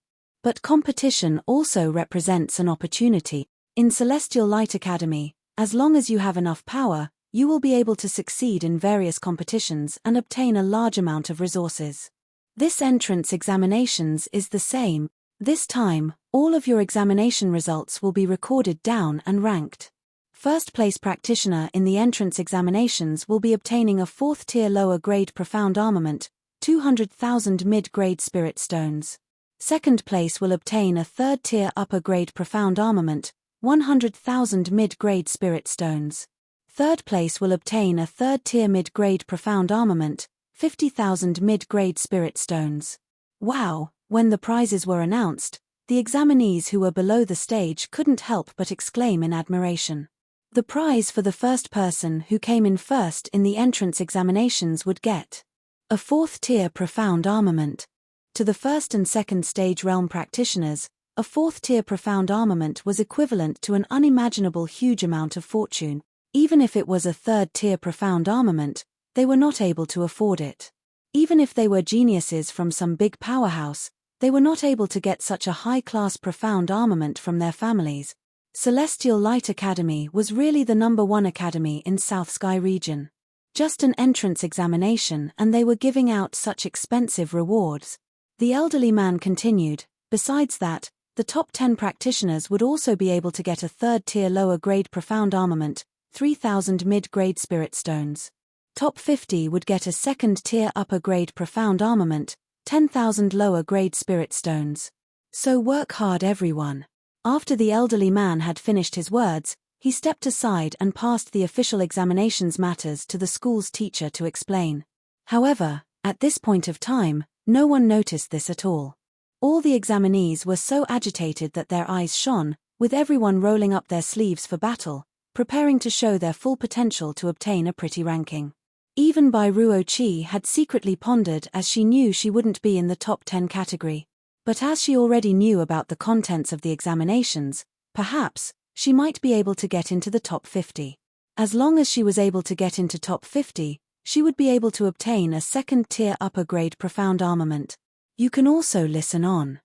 But competition also represents an opportunity. In Celestial Light Academy, as long as you have enough power, you will be able to succeed in various competitions and obtain a large amount of resources. This entrance examinations is the same. This time, all of your examination results will be recorded down and ranked. First place practitioner in the entrance examinations will be obtaining a 4th tier lower grade profound armament, 200,000 mid-grade spirit stones. Second place will obtain a 3rd tier upper grade profound armament, 100,000 mid-grade spirit stones. Third place will obtain a 3rd tier mid-grade profound armament, 50,000 mid-grade spirit stones. Wow, when the prizes were announced, the examinees who were below the stage couldn't help but exclaim in admiration. The prize for the first person who came in first in the entrance examinations would get a 4th tier profound armament. To the first and second stage realm practitioners, a 4th tier profound armament was equivalent to an unimaginable huge amount of fortune. Even if it was a 3rd tier profound armament, they were not able to afford it. Even if they were geniuses from some big powerhouse, they were not able to get such a high-class profound armament from their families. Celestial Light Academy was really the #1 academy in South Sky region. Just an entrance examination and they were giving out such expensive rewards. The elderly man continued, besides that, the top 10 practitioners would also be able to get a third-tier lower-grade profound armament, 3,000 mid-grade spirit stones. Top 50 would get a second-tier upper-grade profound armament, 10,000 lower-grade spirit stones. So work hard everyone. After the elderly man had finished his words, he stepped aside and passed the official examinations matters to the school's teacher to explain. However, at this point of time, no one noticed this at all. All the examinees were so agitated that their eyes shone, with everyone rolling up their sleeves for battle, preparing to show their full potential to obtain a pretty ranking. Even Bai Ruo-chi had secretly pondered as she knew she wouldn't be in the top 10 category. But as she already knew about the contents of the examinations, perhaps, she might be able to get into the top 50. As long as she was able to get into top 50, she would be able to obtain a second-tier upper-grade profound armament. You can also listen on.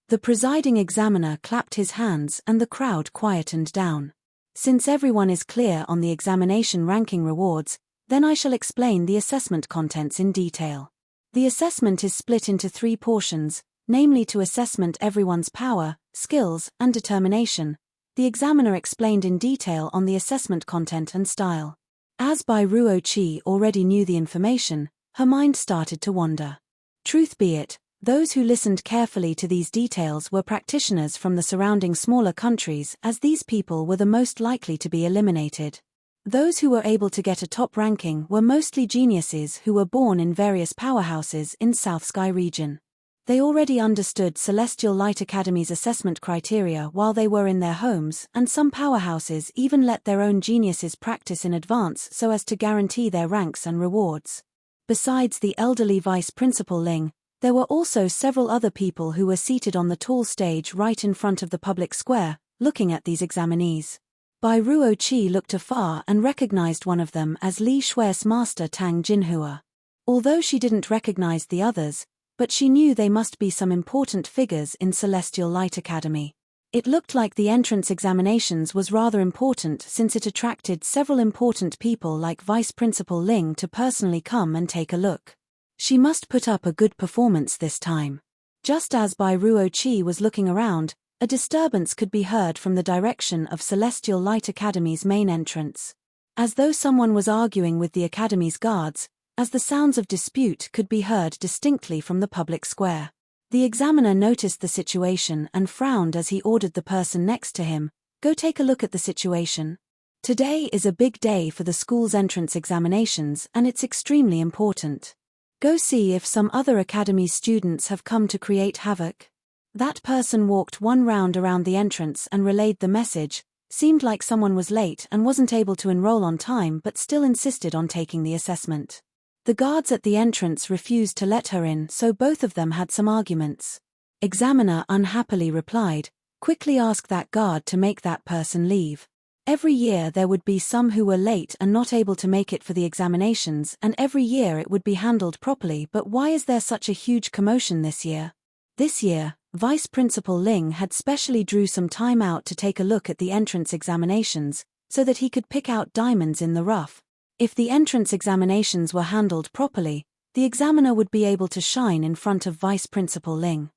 The presiding examiner clapped his hands and the crowd quietened down. Since everyone is clear on the examination ranking rewards, then I shall explain the assessment contents in detail. The assessment is split into 3 portions, namely to assessment everyone's power, skills, and determination. The examiner explained in detail on the assessment content and style. As Bai Ruo-chi already knew the information, her mind started to wander. Truth be it, those who listened carefully to these details were practitioners from the surrounding smaller countries, as these people were the most likely to be eliminated. Those who were able to get a top ranking were mostly geniuses who were born in various powerhouses in South Sky region. They already understood Celestial Light Academy's assessment criteria while they were in their homes, and some powerhouses even let their own geniuses practice in advance so as to guarantee their ranks and rewards. Besides the elderly Vice Principal Ling, there were also several other people who were seated on the tall stage right in front of the public square, looking at these examinees. Bai Ruo-chi looked afar and recognized one of them as Li Shui's master Tang Jinhua. Although she didn't recognize the others, but she knew they must be some important figures in Celestial Light Academy. It looked like the entrance examinations was rather important since it attracted several important people like Vice Principal Ling to personally come and take a look. She must put up a good performance this time. Just as Bai Ruo-chi was looking around, a disturbance could be heard from the direction of Celestial Light Academy's main entrance. As though someone was arguing with the Academy's guards, as the sounds of dispute could be heard distinctly from the public square. The examiner noticed the situation and frowned as he ordered the person next to him, "Go take a look at the situation. Today is a big day for the school's entrance examinations and it's extremely important. Go see if some other Academy students have come to create havoc." That person walked one round around the entrance and relayed the message. Seemed like someone was late and wasn't able to enroll on time but still insisted on taking the assessment. The guards at the entrance refused to let her in, so both of them had some arguments. Examiner unhappily replied, "Quickly ask that guard to make that person leave." Every year there would be some who were late and not able to make it for the examinations, and every year it would be handled properly, but why is there such a huge commotion this year? This year, Vice Principal Ling had specially drew some time out to take a look at the entrance examinations, so that he could pick out diamonds in the rough. If the entrance examinations were handled properly, the examiner would be able to shine in front of Vice Principal Ling.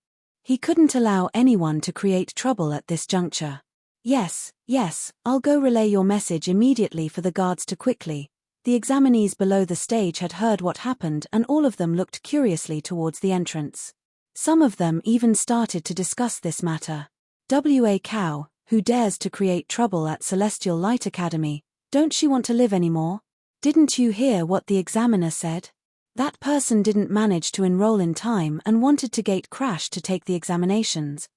He couldn't allow anyone to create trouble at this juncture. Yes, I'll go relay your message immediately for the guards to quickly." The examinees below the stage had heard what happened and all of them looked curiously towards the entrance. Some of them even started to discuss this matter. "Wa Cow, who dares to create trouble at Celestial Light Academy, don't she want to live anymore? Didn't you hear what the examiner said? That person didn't manage to enroll in time and wanted to gate crash to take the examinations.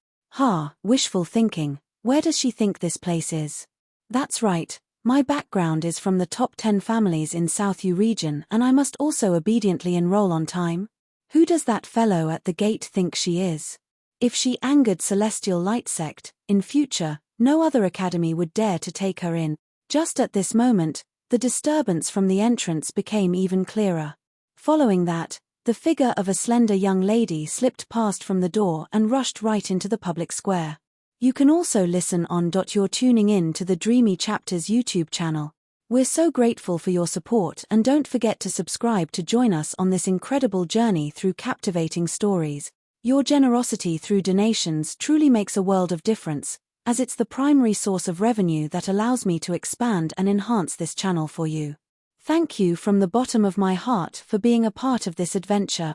Wishful thinking. Where does she think this place is? That's right, my background is from the top 10 families in South U region and I must also obediently enroll on time. Who does that fellow at the gate think she is? If she angered Celestial Light Sect, in future, no other academy would dare to take her in." Just at this moment, the disturbance from the entrance became even clearer. Following that, the figure of a slender young lady slipped past from the door and rushed right into the public square. You can also listen on. You're tuning in to the Dreamy Chapters YouTube channel. We're so grateful for your support, and don't forget to subscribe to join us on this incredible journey through captivating stories. Your generosity through donations truly makes a world of difference, as it's the primary source of revenue that allows me to expand and enhance this channel for you. Thank you from the bottom of my heart for being a part of this adventure.